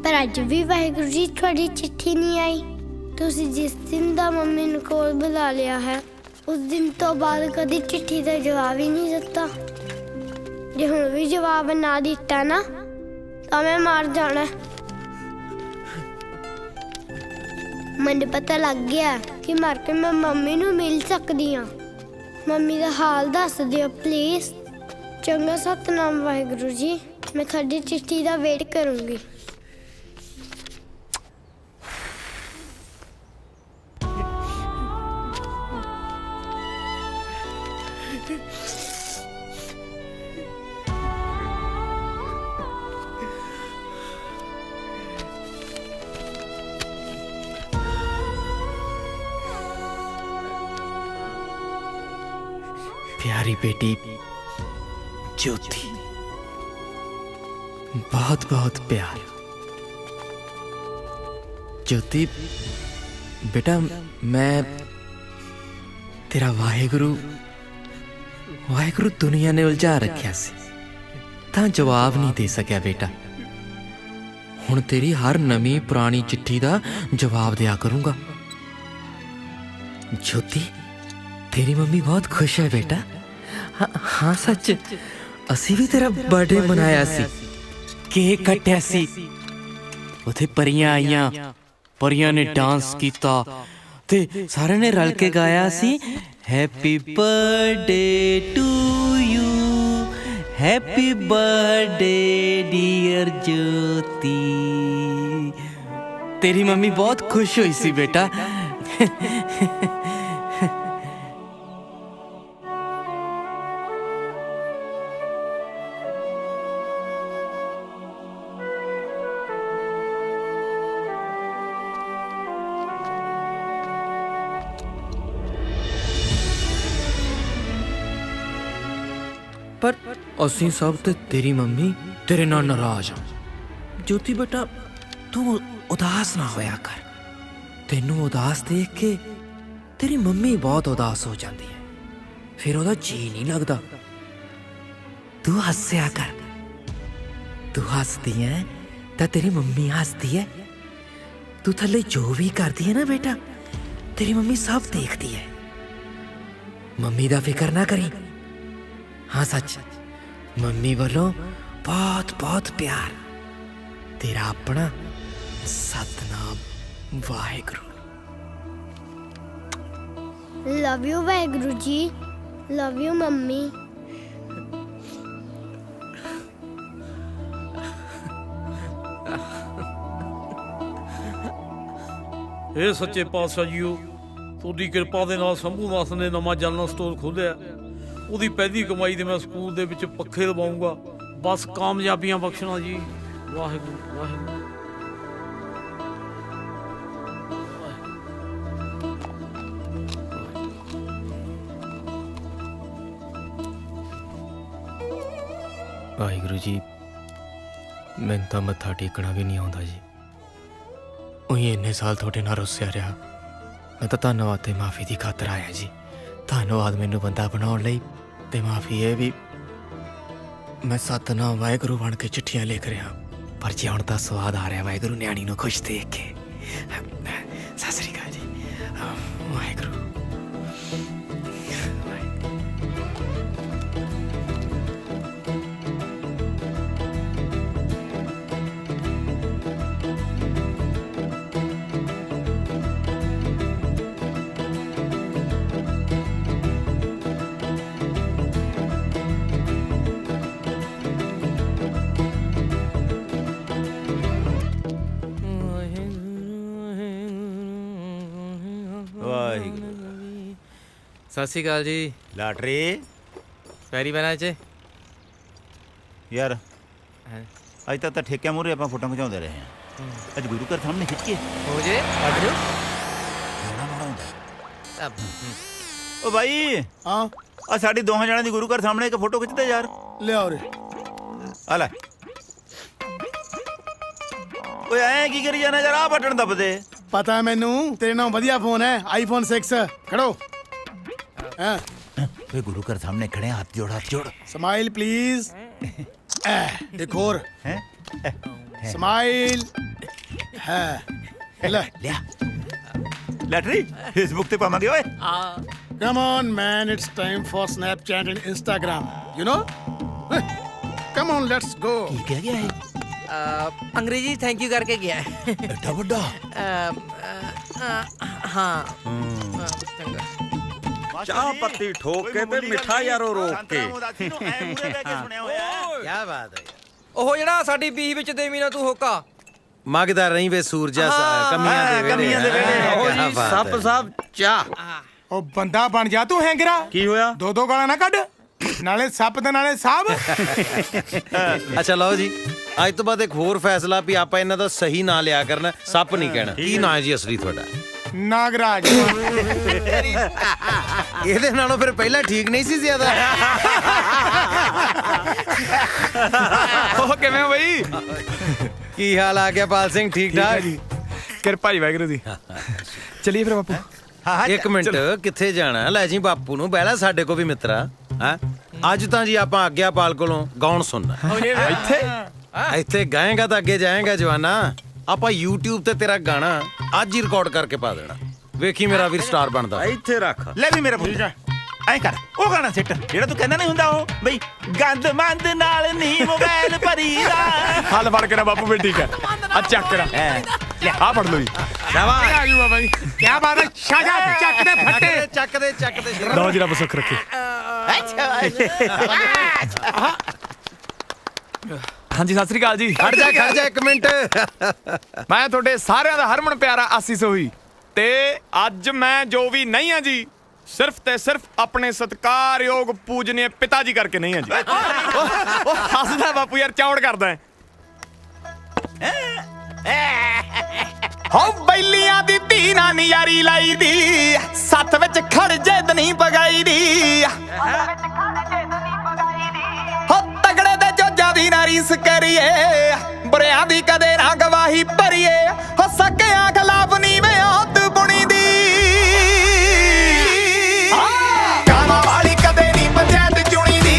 पर अज भी वाहिगुरु जी थोड़ी चिट्ठी नहीं आई। तुसी जिस दिन दा मम्मी नू कोल बुला लिया है, उस दिन तो बाद कदी चिट्ठी का जवाब ही नहीं दिता। जे हुण भी जवाब ना दिता ना तो मैं मार जाना। मैनू पता लग गया कि मर के मैं मम्मी नू मिल सकदी हाँ। मम्मी दा हाल दस दियो प्लीज। चंगा सतनाम वाहिगुरु जी, मैं थोड़ी चिट्ठी का वेट करूंगी। प्यारी बेटी ज्योति, बहुत बहुत प्यार। ज्योति बेटा, मैं तेरा वाहेगुरु दुनिया ने उलझा रखिया सी, तां जवाब नहीं दे सकिया बेटा। हुण तेरी हर नवी पुरानी चिट्ठी दा जवाब दिया करूंगा। ज्योति, तेरी मम्मी बहुत खुश है बेटा। हाँ सच, असी भी तेरा बर्थडे मनाया सी, केक कट्टिया सी, उथे परियां आईयां, परियां ने डांस कीता ते सारे ने रल के गाया सी happy birthday to you, happy birthday dear Jyoti. तेरी मम्मी बहुत खुश हुई सी बेटा। पर असी सब ते तेरी मम्मी तेरे नाल नाराज हाँ। ज्योति बेटा, तू उदास ना होया कर। तेनू उदास देख के तेरी मम्मी बहुत उदास हो जाती है, फिर ओदा जी नहीं लगता। तू हस्या कर, तू हसदी है तो तेरी मम्मी हसदी है। तू थले जो भी करती है ना बेटा, तेरी मम्मी सब देखती है। मम्मी दा फिक्र ना करी। हाँ सच, मम्मी वालों बहुत बहुत प्यार। तेरा अपना Satnam Waheguru. Love you Waheguru ji, love you mummy. ਇਹ ਸੱਚੇ ਪਾਤਸ਼ਾਹ ਜੀਓ, ਤੁਹਾਡੀ ਕਿਰਪਾ ਦੇ ਨਾਲ ਸੰਭੂ ਦਾਸ ਨੇ ਨਵਾਂ ਜਨਰਲ ਸਟੋਰ ਖੋਲ੍ਹਿਆ। ਉਹਦੀ ਪਹਿਲੀ ਕਮਾਈ ਤੇ ਮੈਂ ਸਕੂਲ ਦੇ ਵਿੱਚ ਪੱਖੇ ਲਵਾਉਂਗਾ। ਬਸ ਕਾਮਯਾਬੀਆਂ ਬਖਸ਼ਣਾ ਜੀ। ਵਾਹਿਗੁਰੂ ਵਾਹਿਗੁਰੂ। ਵਾਹਿਗੁਰੂ ਜੀ, ਮੈਨੂੰ ਤਾਂ ਮੱਥਾ ਟੇਕਣਾ ਵੀ ਨਹੀਂ ਆਉਂਦਾ ਜੀ। ਉਹੀ ਇੰਨੇ ਸਾਲ ਤੁਹਾਡੇ ਨਾਲ ਰੁੱਸਿਆ ਰਿਹਾ। ਮੈਂ ਤਾਂ ਧੰਨਵਾਦ ਤੇ ਮਾਫੀ ਦੀ ਖਾਤਰ ਆਇਆ ਜੀ। ਧੰਨਵਾਦ ਮੈਨੂੰ ਬੰਦਾ ਬਣਾਉਣ ਲਈ, ਤੇ ਮਾਫੀ ਇਹ ਵੀ ਮੈਂ ਸਤਨਾਮ ਵਾਹਿਗੁਰੂ ਬਣ ਕੇ ਚਿੱਠੀਆਂ ਲਿਖ ਰਿਹਾ। ਪਰ ਜੇ ਹੁਣ ਤਾਂ ਸਵਾਦ ਆ ਰਿਹਾ ਵਾਹਿਗੁਰੂ ਨਿਆਣੀ ਨੂੰ ਖੁਸ਼ ਦੇਖ ਕੇ। ਸਤਿ ਸ੍ਰੀ ਅਕਾਲ ਜੀ। ਵਾਹਿਗੁਰੂ। ਸਤਿ ਸ਼੍ਰੀ ਅਕਾਲ ਜੀ। ਲਾਟਰੀ ਪੈਰੀ ਬਣਾ ਚ ਯਾਰ, ਅੱਜ ਤੱਕ ਤਾਂ ਠੇਕਿਆਂ ਮੂਹਰੇ ਆਪਾਂ ਫੋਟੋ ਖਿਚਾਉਂਦੇ ਰਹੇ ਹਾਂ। ਅੱਜ ਗੁਰੂ ਘਰ ਸਾਹਮਣੇ ਖਿੱਚ ਕੇ ਹੋ ਜੇ ਅੱਡ ਜੋ ਓ ਭਾਈ। ਹਾਂ, ਆ ਸਾਡੀ ਦੋਹਾਂ ਜਣਾਂ ਦੀ ਗੁਰੂ ਘਰ ਸਾਹਮਣੇ ਇੱਕ ਫੋਟੋ ਖਿੱਚਦੇ ਯਾਰ। ਲਿਆਓ ਰੇ ਆ ਲੈ। ਓਏ ਐ ਕੀ ਕਰੀ ਜਾਣਾ ਯਾਰ, ਆ ਬਟਨ ਦੱਬ ਦੇ। ਪਤਾ ਮੈਨੂੰ ਤੇਰੇ ਨਾਲ ਵਧੀਆ ਫੋਨ ਹੈ, ਆਈਫੋਨ 6। ਖੜੋ। हाँ गुरु घर सामने खड़े, हाथ जोड़, हाथ जोड़। Smile please. एक और स्माइल है। ले लिया लैटरी फेसबुक पे पावांगे ओए। Come on man, it's time for Snapchat and Instagram, you know. Come on, let's go. क्या गया है? अंग्रेजी थैंक यू करके गया है। एडा बड़ा। हाँ ਚਾਹ ਪੱਤੀ ਠੋਕ ਕੇ ਤੇ ਮਿੱਠਾ ਯਾਰੋ ਰੋਕ ਕੇ। ਕੀ ਬਾਤ ਹੈ। ਉਹ ਜਿਹੜਾ ਸਾਡੀ ਬੀਹ ਵਿੱਚ ਦੇਵੀ ਨਾ ਤੂੰ ਹੋਕਾ ਮੰਗਦਾ ਰਹੀ ਵੇ ਸੂਰਜਾ, ਕਮੀਆਂ ਦੇ ਵੇਲੇ। ਸੱਪ ਸਾਹਿਬ ਚਾਹ। ਉਹ ਬੰਦਾ ਬਣ ਜਾ ਤੂੰ ਹੈਂਗਰਾ। ਕੀ ਹੋਇਆ? ਦੋ ਗਾਲਾਂ ਨਾ ਕੱਢ, ਨਾਲੇ ਸੱਪ ਤੇ ਨਾਲੇ ਸਾਹਿਬ। ਅੱਛਾ ਲਓ ਜੀ, ਅੱਜ ਤੋਂ ਬਾਅਦ ਇੱਕ ਹੋਰ ਫੈਸਲਾ ਵੀ ਆਪਾਂ ਇਹਨਾਂ ਦਾ ਸਹੀ ਨਾਂ ਲਿਆ ਕਰਨਾ, ਸੱਪ ਨਹੀਂ ਕਹਿਣਾ। ਕੀ ਨਾਂ ਹੈ ਜੀ ਅਸਲੀ ਤੁਹਾਡਾ? ਨਾਗਰਾਜ। ਇਹਦੇ ਨਾਲੋਂ ਫਿਰ ਪਹਿਲਾਂ ਠੀਕ ਨਹੀਂ ਸੀ ਜ਼ਿਆਦਾ। ਉਹ ਕਿਵੇਂ ਹੋ ਬਈ? ਕੀ ਹਾਲ ਆ ਗਿਆ ਪਾਲ ਸਿੰਘ? ਠੀਕ ਠਾਕ ਜੀ, ਕਿਰਪਾ ਜੀ ਵਾਹਿਗੁਰੂ ਦੀ। ਚਲਿਏ ਫਿਰ ਬਾਪੂ। ਇੱਕ ਮਿੰਟ, ਕਿੱਥੇ ਜਾਣਾ? ਲੈ ਜੀ ਬਾਪੂ ਨੂੰ ਬਹਿਲਾ, ਸਾਡੇ ਕੋ ਵੀ ਮਿੱਤਰਾ। ਹਾਂ ਅੱਜ ਤਾਂ ਜੀ ਆਪਾਂ ਆਗਿਆਪਾਲ ਕੋਲੋਂ ਗਾਉਣ ਸੁਣਨਾ। ਇੱਥੇ ਗਾਏਗਾ ਤਾਂ ਅੱਗੇ ਜਾਏਗਾ ਜਵਾਨਾ। ਆਪਾਂ YouTube ਤੇ ਤੇਰਾ ਗਾਣਾ ਅੱਜ ਹੀ ਰਿਕਾਰਡ ਕਰਕੇ ਪਾ ਦੇਣਾ। ਵੇਖੀ ਮੇਰਾ ਵੀਰ ਸਟਾਰ ਬਣਦਾ। ਇੱਥੇ ਰੱਖ ਲੈ ਵੀ ਮੇਰਾ ਪੁੱਤ ਐਂ ਕਰ, ਉਹ ਗਾਣਾ ਸਿੱਟ ਜਿਹੜਾ ਤੂੰ ਕਹਿੰਦਾ ਨਹੀਂ ਹੁੰਦਾ ਉਹ ਬਈ ਗੰਦ ਮੰਦ ਨਾਲ ਨਹੀਂ ਮੋਬਾਈਲ ਭਰੀਦਾ। ਹੱਲ ਫੜ ਕੇ ਨਾ ਬਾਪੂ ਵੀ ਠੀਕ ਹੈ। ਆ ਚੱਕ ਕਰਾ ਆ ਫੜ ਲੋ ਜੀ। ਸ਼ਾਬਾਸ਼ ਆ ਜੂਆ ਬਾਈ, ਕੀ ਬਾਤ ਹੈ। ਸ਼ਾਗਾ ਚੱਕ ਦੇ ਫੱਟੇ, ਚੱਕ ਦੇ ਲਓ ਜੀ, ਰੱਬ ਸੁੱਖ ਰੱਖੇ। ਹਾਂਜੀ ਸਤਿ ਸ੍ਰੀ ਅਕਾਲ ਜੀ। ਖੜ ਜਾ ਇੱਕ ਮਿੰਟ। ਮੈਂ ਤੁਹਾਡੇ ਸਾਰਿਆਂ ਦਾ ਹਰਮਨ ਪਿਆਰਾ ਆਸੀ ਸੋਹੀ, ਤੇ ਅੱਜ ਮੈਂ ਜੋ ਵੀ ਨਹੀਂ ਆ ਜੀ, ਸਿਰਫ ਤੇ ਸਿਰਫ ਆਪਣੇ ਸਤਿਕਾਰਯੋਗ ਪੂਜਨੀय ਪਿਤਾ ਜੀ ਕਰਕੇ ਨਹੀਂ ਆ ਜੀ। ਉਹ ਹੱਸਦਾ ਬਾਪੂ ਯਾਰ, ਚੌੜ ਕਰਦਾ ਹੈ। ਹੋ ਬੈਲੀਆਂ ਦੀ ਧੀ ਨਾ ਨਿਆਰੀ ਲਾਈ ਦੀ, ਸੱਥ ਵਿੱਚ ਖੜ ਜੇ ਦਨੀ ਪਗਾਈ ਦੀ। ਹੋ ਤਗੜੇ ਦੇ ਜੋਜਾਂ ਦੀ ਨਾ ਰੀਸ ਕਰੀਏ, ਬੁਰਿਆਂ ਦੀ ਕਦੇ ਨਾ ਗਵਾਹੀ ਭਰੀਏ। ਹੋ ਸਕਿਆਂ ਖਿਲਾਫ ਨੀਵੇਂ ਹੱਥ ਬੁਣੀ ਦੀ। ਕਾਵਾਂ ਵਾਲੀ ਕਦੇ ਨਹੀਂ ਪੰਚਾਇਤ ਚੁਣੀ ਦੀ,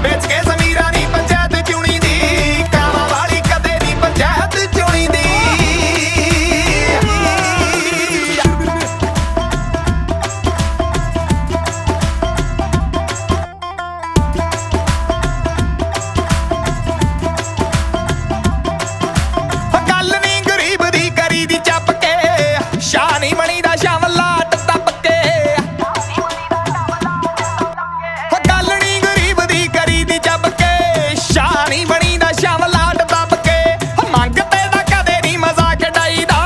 ਵੇਚ ਕੇ ਜ਼ਮੀਰਾਂ ਨਹੀਂ ਪੰਚਾਇਤ ਚੁਣੀ ਦੀ। ਕਾਵਾਂ ਵਾਲੀ ਕਦੇ ਨਹੀਂ ਪੰਚਾਇਤ ਚੁਣੀ ਦੀ। ਗੱਲ ਨਹੀਂ ਗਰੀਬ ਦੀ ਕਰੀ ਦੀ ਚੱਪ ਕੇ, ਸ਼ਾਹ ਨਹੀਂ ਬਣੀ ਦਾ ਸ਼ਾਮਲਾਟ ਦੱਬ ਕੇ। ਗੱਲ ਨਹੀਂ ਗਰੀਬ ਦੀ ਕਰੀ ਦੀ ਚੱਬ ਕੇ, ਸ਼ਾਹ ਨਹੀਂ ਬਣੀ ਦਾ ਸ਼ਾਮਲਾਟ ਦੱਬ ਕੇ। ਮੰਗਤੇ ਦਾ ਕਦੇ ਨਹੀਂ ਮਜ਼ਾਕ ਡਾਈਦਾ,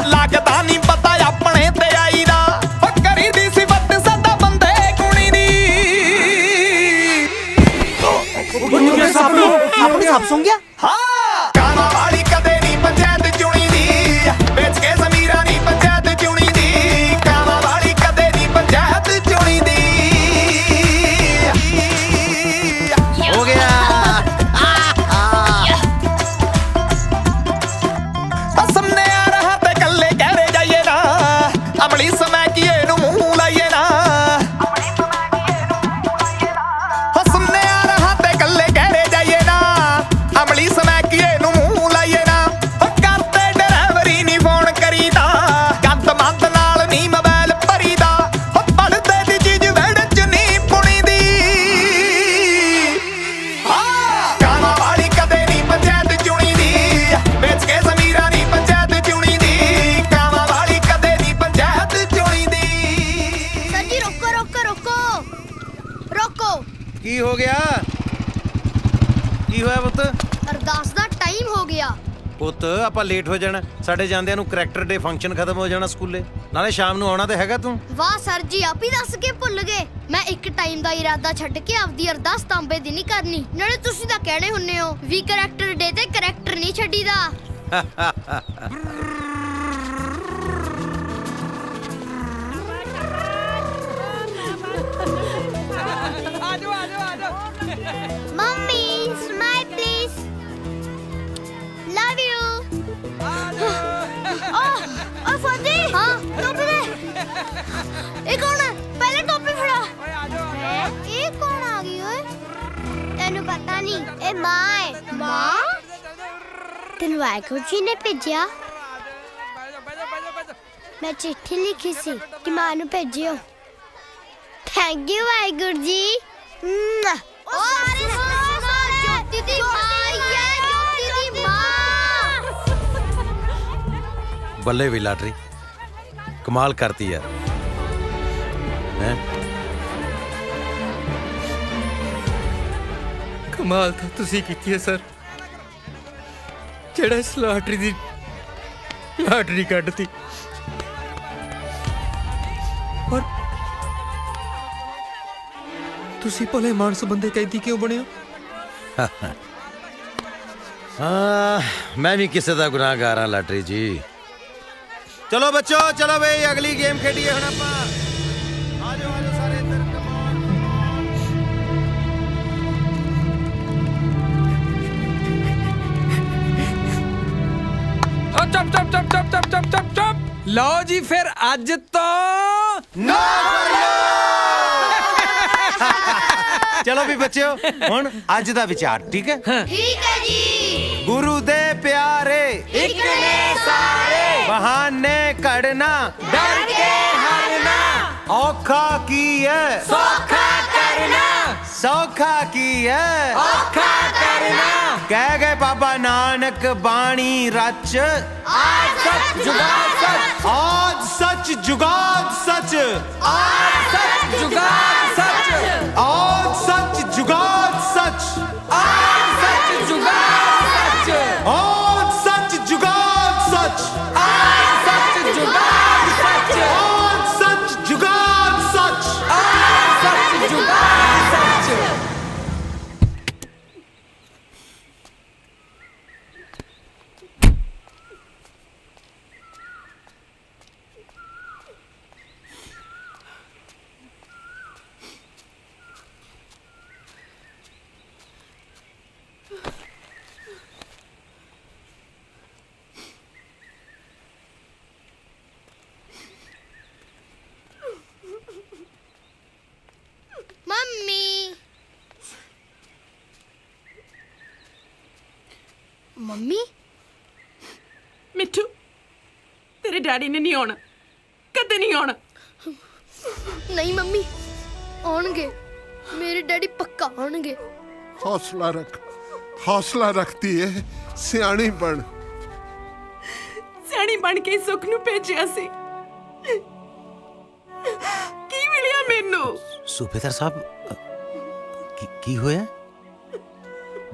ਲੱਗਦਾ ਨਹੀਂ ਪਤਾ ਆਪਣੇ ਤੇ ਆਈਦਾ। ਕਰੀ ਦੀ ਸਿਫਤ ਸਦਾ ਬੰਦੇ ਕੁਣੀ ਦੀ। ਆਪਣੇ ਸੱਪ ਸੁਣ ਗਿਆ। ਹਾਂ ਕਾਵਾਂ ਵਾਲੀ ਕਦੇ ਨਹੀਂ ਪੰਚਾਇਤ ਚੁਣੀ ਦੀ, ਵੇਚ ਕੇ ਜ਼ਮੀਰਾਂ ਨਹੀਂ ਪੰਚਾਇਤ ਚੁਣੀ ਦੀ। ਕਾਵਾਂ ਵਾਲੀ ਕਦੇ ਨਹੀਂ ਪੰਚਾਇਤ ਚੁਣੀ ਦੀ। ਹੋ ਗਿਆ। ਸਾਹਮਣੇ ਆ ਰਹਾ ਤੇ ਕੱਲੇ ਕਹਿਰੇ ਜਾਈਏ ਨਾ, ਅਮਲੀ ਸਮੈ ਕੀਏ ਨੂੰ ਮੂੰਹ ਲਾਈਏ ਨਾ। ਸਾਹਮਣੇ ਆ ਰਹਾ ਤੇ ਕੱਲੇ ਕਹਿਰੇ ਜਾਈਏ ਨਾ, ਅਮਲੀ ਸਮੈ ਕੀਏ ਨੂੰ ਮੂੰਹ ਲਾਈਏ ਨਾ। ਕਰਦੇ ਡਰਾਈਵਰੀ ਨਹੀਂ ਫੋਨ ਕਰੀਦਾ, ਗੰਦ ਮੰਦ ਨਾਲ ਨਹੀਂ ਮੋਬਾਈਲ ਭਰੀਦਾ। ਪੜਦੇ ਦੀ ਚੀਜ਼ ਵਿਹੜੇ ਚ ਨਹੀਂ ਪੁਣੀ ਦੀ। ਕਾਵਾਂ ਵਾਲੀ ਕਦੇ ਨਹੀਂ ਪੰਚਾਇਤ ਚੁਣੀ ਦੀ, ਵੇਚ ਕੇ ਜ਼ਮੀਰਾਂ ਨਹੀਂ ਪੰਚਾਇਤ ਚੁਣੀ ਦੀ। ਕਾਵਾਂ ਵਾਲੀ ਕਦੇ ਨਹੀਂ ਪੰਚਾਇਤ ਚੁਣੀ ਦੀ। ਸਰ ਜੀ ਰੋਕੋ ਰੋਕੋ ਰੋਕੋ ਰੋਕੋ। ਕੀ ਹੋ ਗਿਆ? ਕੀ ਹੋਇਆ ਪੁੱਤ? ਅਰਦਾਸ ਦਾ ਟਾਈਮ ਹੋ ਗਿਆ। ਪੁੱਤ ਆਪਾਂ ਲੇਟ ਹੋ ਜਾਣਾ। ਸਾਡੇ ਜਾਂਦਿਆਂ ਨੂੰ ਕਰੈਕਟਰ ਡੇ ਫੰਕਸ਼ਨ ਖਤਮ ਹੋ ਜਾਣਾ ਸਕੂਲੇ। ਨਾਲੇ ਸ਼ਾਮ ਨੂੰ ਆਉਣਾ ਤੇ ਹੈਗਾ ਤੂੰ। ਵਾਹ ਸਰ ਜੀ, ਆਪ ਹੀ ਦੱਸ ਕੇ ਭੁੱਲ ਗਏ। ਮੈਂ ਇੱਕ ਟਾਈਮ ਦਾ ਇਰਾਦਾ ਛੱਡ ਕੇ ਆਪਦੀ ਅਰਦਾਸ ਤਾਂਬੇ ਦੀ ਨਹੀਂ ਕਰਨੀ। ਨਾਲੇ ਤੁਸੀਂ ਤਾਂ ਕਹਿਣੇ ਹੁੰਨੇ ਹੋ ਵੀ ਕਰੈਕਟਰ ਡੇ ਤੇ ਕਰੈਕਟਰ ਨਹੀਂ ਛੱਡੀਦਾ। Mummy smile please, love you. ਓ ਫੌਜੀ, ਹਾਂ ਟੋਪੀ ਦੇ। ਇਹ ਕੌਣ ਹੈ? ਪਹਿਲੇ ਟੋਪੀ ਫੜਾ। ਇਹ ਕੌਣ ਆ ਗਈ ਓਏ? ਤੈਨੂੰ ਪਤਾ ਨਹੀਂ, ਇਹ ਮਾਂ ਹੈ। ਮਾਂ? ਤੈਨੂੰ ਵਾਹਿਗੁਰੂ ਜੀ ਨੇ ਭੇਜਿਆ? ਮੈਂ ਚਿੱਠੀ ਲਿਖੀ ਸੀ ਕਿ ਮਾਂ ਨੂੰ ਭੇਜਿਓ। Thank you Waheguru ji. ਉਹ ਸਾਰੇ ਜੋਤੀ ਦੀ ਮਾਂ ਹੈ, ਜੋਤੀ ਦੀ ਮਾਂ। ਬੱਲੇ ਵੀ ਲਾਟਰੀ ਕਮਾਲ ਕਰਤੀ ਯਾਰ। ਹੈ ਕਮਾਲ ਤਾਂ ਤੁਸੀਂ ਕੀਤੀ ਹੈ ਸਰ, ਜਿਹੜਾ ਇਸ ਲਾਟਰੀ ਦੀ ਲਾਟਰੀ ਕੱਢਤੀ। ਔਰ ਤੁਸੀਂ ਭਲੇ ਮਾਨਸ ਬੰਦੇ ਕੈਦੀ ਕਿਉਂ ਬਣੇ ਹੋ? ਹਾਂ ਮੈਂ ਵੀ ਕਿਸੇ ਦਾ ਗੁਨਾਹਗਾਰ ਹਾਂ ਲਾਟਰੀ ਜੀ। ਚਲੋ ਬੱਚੋ, ਚਲੋ ਬਈ ਅਗਲੀ ਗੇਮ ਖੇਡੀਏ ਹੁਣ ਆਪਾਂ। ਆ ਜਾਓ ਸਾਰੇ। ਚੁੱਪ ਚੁੱਪ ਚੁੱਪ ਚੁੱਪ ਚੁੱਪ ਚੁੱਪ ਚੁੱਪ ਚੁੱਪ। ਲਓ ਜੀ ਫਿਰ ਅੱਜ ਤੋਂ ਨੋ ਚਲੋ ਵੀ ਬੱਚਿਓ ਹੁਣ ਅੱਜ ਦਾ ਵਿਚਾਰ ਠੀਕ ਹੈ ਠੀਕ ਹੈ ਜੀ। ਗੁਰੂ ਦੇ ਪਿਆਰੇ ਇੱਕ ਨੇ ਸਾਰੇ ਬਹਾਨੇ ਕੱਢਣਾ ਡਰ ਕੇ ਹਰਨਾ ਔਖਾ ਕੀ ਹੈ ਸੌਖਾ ਕਰਨਾ ਸੌਖਾ ਕੀ ਹੈ ਔਖਾ ਕਰਨਾ ਕਹਿ ਗਏ ਬਾਬਾ ਨਾਨਕ ਬਾਣੀ ਰਚ ਆਜ ਸੱਚ ਜੁਗਾਦ ਸੱਚ ਆਜ ਸੱਚ ਜੁਗਾਦ ਸੱਚ ਆਜ ਸੱਚ ਜੁਗਾਦ ਸੱਚ ਆਜ ਸੱਚ ਜੁਗਾਦ ਸੱਚ ਆਜ ਸੱਚ ਜੁਗਾਦ ਸੱਚ ਆਜ ਸੱਚ ਜੁਗਾਦ ਸੱਚ ਆਜ ਸੱਚ ਜੁਗਾਦ ਸੱਚ ਆਜ ਸੱਚ ਜੁਗਾਦ ਸੱਚ ਆਜ ਸੱਚ ਜੁਗਾਦ ਸੱਚ ਮੰਮੀ ਮੰਮੀ ਮਿੱਠੂ ਤੇਰੇ ਡੈਡੀ ਨੇ ਨਹੀਂ ਆਉਣਾ ਕਦੇ ਨਹੀਂ ਆਉਣਾ ਨਹੀਂ ਮੰਮੀ ਆਉਣਗੇ ਮੇਰੇ ਡੈਡੀ ਪੱਕਾ ਆਉਣਗੇ ਹੌਸਲਾ ਰੱਖਤੀ ਹੈ ਸਿਆਣੀ ਬਣ ਸਿਆਣੀ ਬਣ ਕੇ ਸੁੱਖ ਨੂੰ ਭੇਜਿਆ ਸੀ ਕੀ ਮਿਲਿਆ ਮੈਨੂੰ ਸੂਬੇਦਾਰ ਸਾਹਿਬ ਕੀ ਹੋਇਆ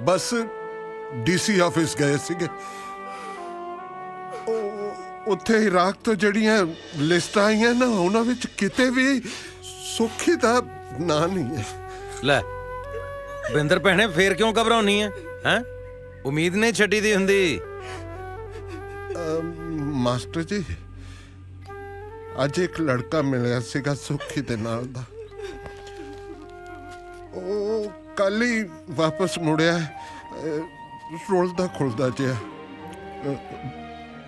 ਬਸ ਡੀਸੀ ਆਫਿਸ ਗਏ ਸੀਗੇ ਉੱਥੇ ਇਰਾਕ ਤੋਂ ਜਿਹੜੀਆਂ ਲਿਸਟਾਂ ਆਈਆਂ ਨਾ ਉਹਨਾਂ ਵਿੱਚ ਕਿਤੇ ਵੀ ਸੁੱਖੀ ਦਾ ਨਾਂ ਨਹੀਂ ਹੈ ਲੈ ਬਿੰਦਰ ਭੈਣੇ ਫੇਰ ਕਿਉਂ ਘਬਰਾਉਣੀ ਹੈ ਹੈ ਉਮੀਦ ਨਹੀਂ ਛੱਡੀ ਦੀ ਹੁੰਦੀ ਮਾਸਟਰ ਜੀ ਅੱਜ ਇੱਕ ਲੜਕਾ ਮਿਲਿਆ ਸੀਗਾ ਸੁੱਖੀ ਦੇ ਨਾਲ ਦਾ ਉਹ ਕੱਲ ਹੀ ਵਾਪਸ ਮੁੜਿਆ ਰੁਲਦਾ ਖੁਲਦਾ ਜਿਹਾ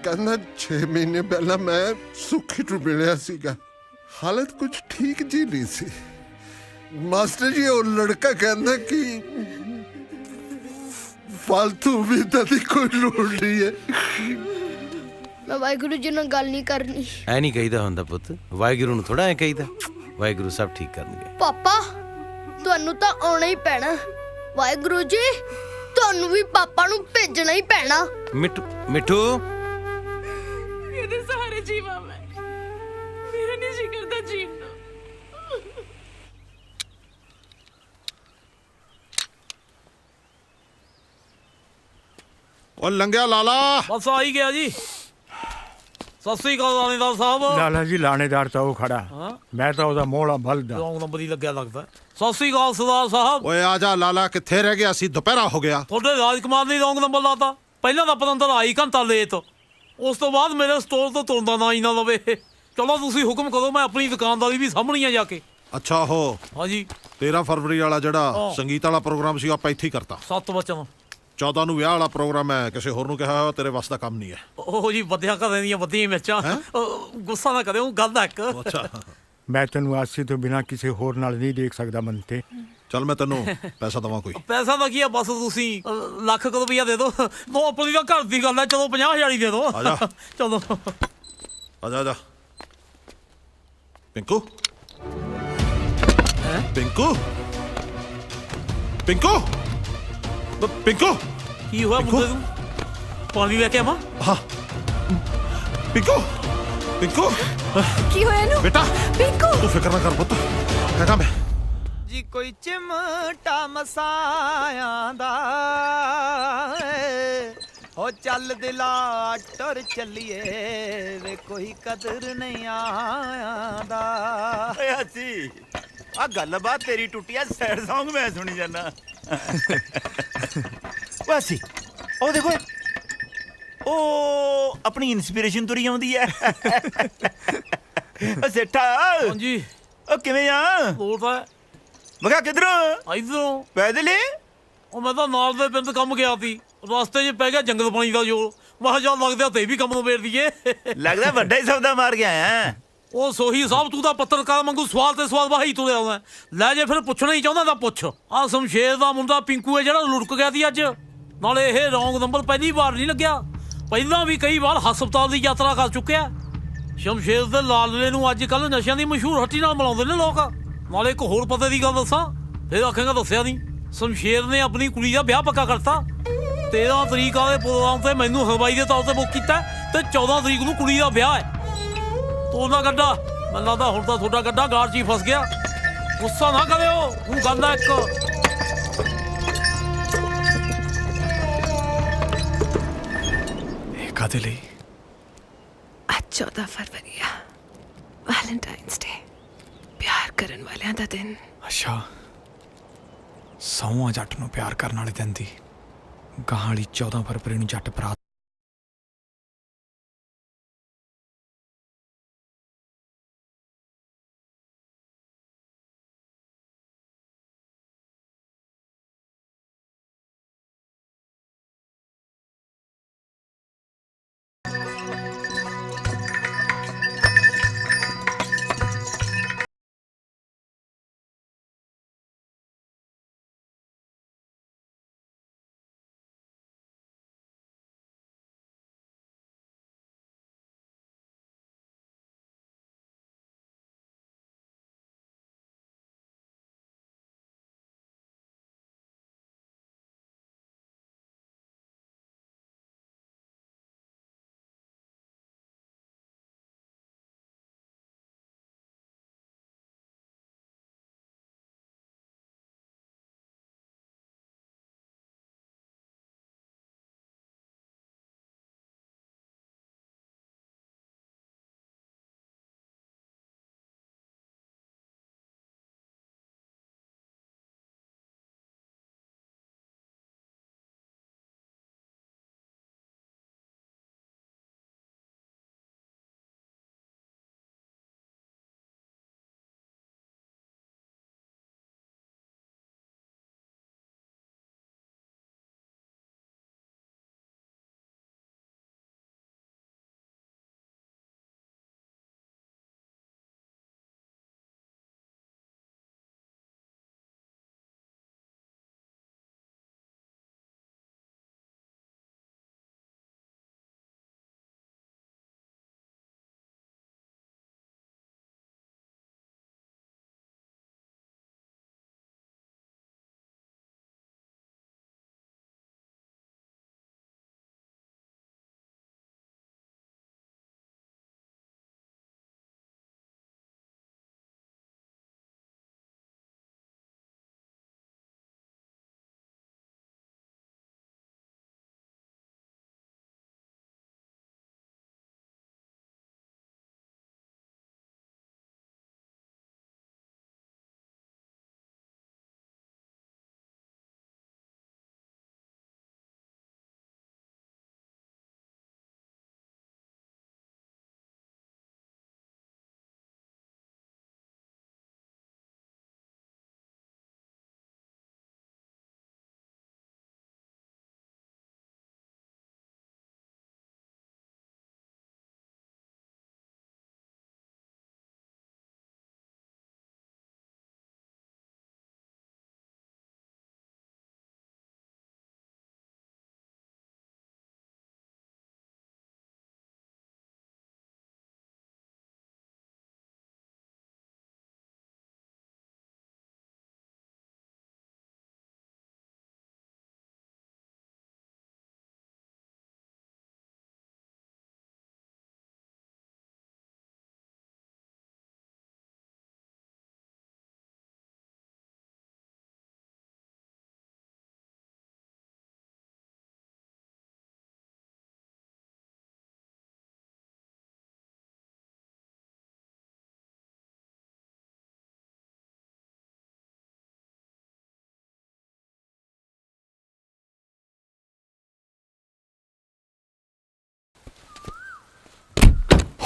ਕਹਿੰਦਾ 6 ਮਹੀਨੇ ਪਹਿਲਾਂ ਮੈਂ ਸੁੱਖੀ ਨੂੰ ਮਿਲਿਆ ਸੀਗਾ ਹਾਲਤ ਕੁਝ ਠੀਕ ਜੀ ਨਹੀਂ ਸੀ ਮਾਸਟਰ ਜੀ ਉਹ ਲੜਕਾ ਕਹਿੰਦਾ ਕਿ ਫालतू ਵੀ ਤਾਂ ਦੀ ਕੋਈ ਲੋੜ ਨਹੀਂ ਹੈ ਮੈਂ ਵਾਹਿਗੁਰੂ ਜੀ ਨਾਲ ਗੱਲ ਨਹੀਂ ਕਰਨੀ ਐ ਨਹੀਂ ਕਹੀਦਾ ਹੁੰਦਾ ਪੁੱਤ ਵਾਹਿਗੁਰੂ ਨੂੰ ਥੋੜਾ ਐ ਕਹੀਦਾ ਵਾਹਿਗੁਰੂ ਸਭ ਠੀਕ ਕਰਨਗੇ ਪਾਪਾ ਤੁਹਾਨੂੰ ਤਾਂ ਆਉਣਾ ਹੀ ਪੈਣਾ ਵਾਹਿਗੁਰੂ ਜੀ ਤੁਹਾਨੂੰ ਵੀ ਪਾਪਾ ਨੂੰ ਭੇਜਣਾ ਹੀ ਪੈਣਾ ਮਿੱਠੂ ਇਹਦੇ ਸਹਾਰੇ ਜੀਵਾਂ ਮੈਂ ਮੇਰਾ ਨਹੀਂ ਜੀ ਕਰਦਾ ਜੀਣ ਨੂੰ ਉਹ ਲੰਘਿਆ ਲਾਲਾ ਬਸ ਆ ਹੀ ਗਿਆ ਜੀ ਸਤਿ ਸ੍ਰੀ ਅਕਾਲ ਲਾਣੇਦਾਰ ਸਾਹਿਬ ਲਾਲਾ ਜੀ ਲਾਣੇਦਾਰ ਤਾਂ ਉਹ ਖੜਾ ਮੈਂ ਤਾਂ ਉਹਦਾ ਮੋਹਲਾ ਭਲਦਾ ਰੌਂਗ ਨੰਬਰ ਹੀ ਲੱਗਿਆ ਲੱਗਦਾ ਸਤਿ ਸ੍ਰੀ ਅਕਾਲ ਸਰਦਾਰ ਸਾਹਿਬ ਓਏ ਆ ਜਾ ਲਾਲਾ ਕਿੱਥੇ ਰਹਿ ਗਿਆ ਸੀ ਦੁਪਹਿਰਾ ਹੋ ਗਿਆ ਤੁਹਾਡੇ ਰਾਜਕੁਮਾਰ ਨੇ ਰੌਂਗ ਨੰਬਰ ਲਾਤਾ ਪਹਿਲਾਂ ਤਾਂ ਪਤੰਦਰ ਆਈ ਘੰਟਾ ਲੇਟ ਉਸ ਤੋਂ ਬਾਅਦ ਮੇਰੇ ਸਟੋਰ ਤੋਂ ਤੁਰਦਾ ਨਾ ਹੀ ਨਾ ਲਵੇ ਚਲੋ ਤੁਸੀਂ ਹੁਕਮ ਕਰੋ ਮੈਂ ਆਪਣੀ ਦੁਕਾਨਦਾਰੀ ਵੀ ਸਾਹਮਣੀ ਆ ਜਾ ਕੇ ਅੱਛਾ ਹੋ ਹਾਂਜੀ 13 ਫਰਵਰੀ ਵਾਲਾ ਜਿਹੜਾ ਸੰਗੀਤ ਵਾਲਾ ਪ੍ਰੋਗਰਾਮ ਸੀ ਆਪਾਂ ਇੱਥੇ ਹੀ ਕਰਤਾ 7 ਵਚਨ 14 ਨੂੰ ਵਿਆਹ ਵਾਲਾ ਪ੍ਰੋਗਰਾਮ ਹੈ ਕਿਸੇ ਹੋਰ ਨੂੰ ਕਿਹਾ ਤੇਰੇ ਵੱਸ ਦਾ ਕੰਮ ਨਹੀਂ ਹੈ ਉਹ ਜੀ ਵਧੀਆ ਘਰਾਂ ਦੀਆਂ ਵਧੀਆਂ ਮਿਰਚਾਂ ਗੁੱਸਾ ਨਾ ਕਰਿਓ ਗੱਲ ਦਾ ਇੱਕ ਅੱਛਾ ਮੈਂ ਤੈਨੂੰ ਆਸੀ ਤੋਂ ਬਿਨਾ ਕਿਸੇ ਹੋਰ ਨਾਲ ਨਹੀਂ ਦੇਖ ਸਕਦਾ ਮੰਤੇ ਚੱਲ ਮੈਂ ਤੈਨੂੰ ਪੈਸਾ ਦਵਾਂ ਕੋਈ ਪੈਸਾ ਤਾਂ ਕੀ ਆ ਬਸ ਤੁਸੀਂ ਲੱਖ ਰੁਪਈਆ ਦੇ ਦਿਓ ਨੋ ਆਪਣੀ ਤਾਂ ਘਰ ਦੀ ਗੱਲ ਹੈ ਚਲੋ 50,000 ਹੀ ਦੇ ਦਿਓ ਆ ਜਾ ਚਲੋ ਆ ਜਾ ਪਿੰਕੂ ਪਿੰਕੂ ਪਿੰਕੂ ਪਿੰਕੂ ਕੀ ਹੋਇਆ ਮੁੰਡੇ ਨੂੰ ਪਾਣੀ ਲੈ ਕੇ ਆਵਾਂ ਹਾਂ ਪਿੰਕੂ ਪਿੰਕੂ ਕੀ ਹੋਇਆ ਇਹਨੂੰ ਬੇਟਾ ਪਿੰਕੂ ਤੂੰ ਫਿਕਰ ਨਾ ਕਰ ਪੁੱਤ ਹੈਗਾ ਮੈਂ ਜੀ ਕੋਈ ਚਿਮਟਾ ਮਸਾਇਆਂ ਦਾ ਹੋ ਚੱਲ ਦਿਲਾ ਟੁਰ ਚੱਲੀਏ ਵੇ ਕੋਈ ਕਦਰ ਨਹੀਂ ਆਇਆਂ ਦਾ ਓਏ ਹੱਸੀ ਆ ਗੱਲਬਾਤ ਤੇਰੀ ਟੁੱਟੀ ਆ ਸੈਡ Song ਮੈਂ ਸੁਣੀ ਜਾਂਦਾ ਓਏ ਹੱਸੀ ਉਹ ਦੇਖੋ ਉਹ ਆਪਣੀ ਇਨਸਪੀਰੇਸ਼ਨ ਤੁਰੀ ਆਉਂਦੀ ਐ ਓ ਸੇਠਾ ਹਾਂਜੀ ਉਹ ਕਿਵੇਂ ਆ ਹੋਰ ਤਾਂ ਮਗਾ ਕਿਧਰੋਂ ਇਧਰੋਂ ਪੈਦਲ ਉਹ ਮੈਂ ਤਾਂ ਨਾਲ ਦੇ ਪਿੰਡ ਕੰਮ ਗਿਆ ਸੀ ਰਸਤੇ 'ਚ ਪੈ ਗਿਆ ਜੰਗਲ ਪਾਣੀ ਦਾ ਜੋਰ ਮੈਂ ਜਾਂ ਲੱਗਦਾ ਤੇ ਵੀ ਕੰਮ ਨੂੰ ਵੇੜ ਦਈਏ। ਲੱਗਦਾ ਵੱਡਾ ਹੀ ਸੌਦਾ ਮਾਰ ਗਿਆ ਆ। ਉਹ ਸੋਹੀ ਸਾਹਿਬ ਤੂੰ ਤਾਂ ਪੱਤਰਕਾਰ ਵਾਂਗੂ ਸਵਾਲ ਤੇ ਸਵਾਲ ਵਾਹੀ ਤੁਰਿਆ ਆਉਂਦਾ। ਲੈ ਜੇ ਫਿਰ ਪੁੱਛਣਾ ਹੀ ਚਾਹੁੰਦਾ ਤਾਂ ਪੁੱਛ। ਆ ਸ਼ਮਸ਼ੇਰ ਦਾ ਮੁੰਡਾ ਪਿੰਕੂ ਹੈ ਜਿਹੜਾ ਲੁੜਕ ਗਿਆ ਸੀ ਅੱਜ, ਨਾਲੇ ਇਹ ਰੌਂਗ ਨੰਬਰ ਪਹਿਲੀ ਵਾਰ ਨਹੀਂ ਲੱਗਿਆ, ਪਹਿਲਾਂ ਵੀ ਕਈ ਵਾਰ ਹਸਪਤਾਲ ਦੀ ਯਾਤਰਾ ਕਰ ਚੁੱਕਿਆ। ਸ਼ਮਸ਼ੇਰ ਦੇ ਲਾਲਲੇ ਨੂੰ ਅੱਜ ਕੱਲ੍ਹ ਨਸ਼ਿਆਂ ਦੀ ਮਸ਼ਹੂਰ ਹੱਟੀ ਨਾਲ ਮਿਲਾਉਂਦੇ ਨੇ ਲੋਕ। ਨਾਲੇ ਇੱਕ ਹੋਰ ਪਤੇ ਦੀ ਗੱਲ ਦੱਸਾਂ, ਫਿਰ ਆਖੇਗਾ ਦੱਸਿਆ ਨਹੀਂ। ਸ਼ਮਸ਼ੇਰ ਨੇ ਆਪਣੀ ਕੁੜੀ ਦਾ ਵਿਆਹ ਪੱਕਾ ਕਰਤਾ। 13 ਤਰੀਕ ਵਾਲੇ ਪ੍ਰੋਗਰਾਮ ਤੇ ਮੈਨੂੰ ਹਲਵਾਈ ਦੇ ਤੌਰ ਤੇ ਬੁੱਕ ਕੀਤਾ ਤੇ 14 ਤਰੀਕ ਨੂੰ ਕੁੜੀ ਦਾ ਵਿਆਹ ਹੈ। ਤੂੰ ਨਾ ਗੱਡਾ, ਮੈਨੂੰ ਲੱਗਦਾ ਹੁਣ ਤਾਂ ਤੁਹਾਡਾ ਗੱਡਾ ਗਾਰ 'ਚ ਹੀ ਫਸ ਗਿਆ। ਗੁੱਸਾ ਨਾ ਕਰਿਓ, ਤੂੰ ਗੱਲ ਆ ਇੱਕ। ਇਹ ਕਾਹਦੇ ਲਈ? ਅੱਜ 14 ਫਰਵਰੀ ਆ, ਵੈਲੈਂਟਾਈਨਸ ਡੇ, ਪਿਆਰ ਕਰਨ ਵਾਲਿਆਂ ਦਾ ਦਿਨ। ਅੱਛਾ, ਸੌਂ ਜੱਟ ਨੂੰ ਪਿਆਰ ਕਰਨ ਵਾਲੇ ਦਿਨ ਦੀ। ਗਾਹਾਂ ਵਾਲੀ 14 ਫਰਵਰੀ ਨੂੰ ਜੱਟ ਬਰਾਤ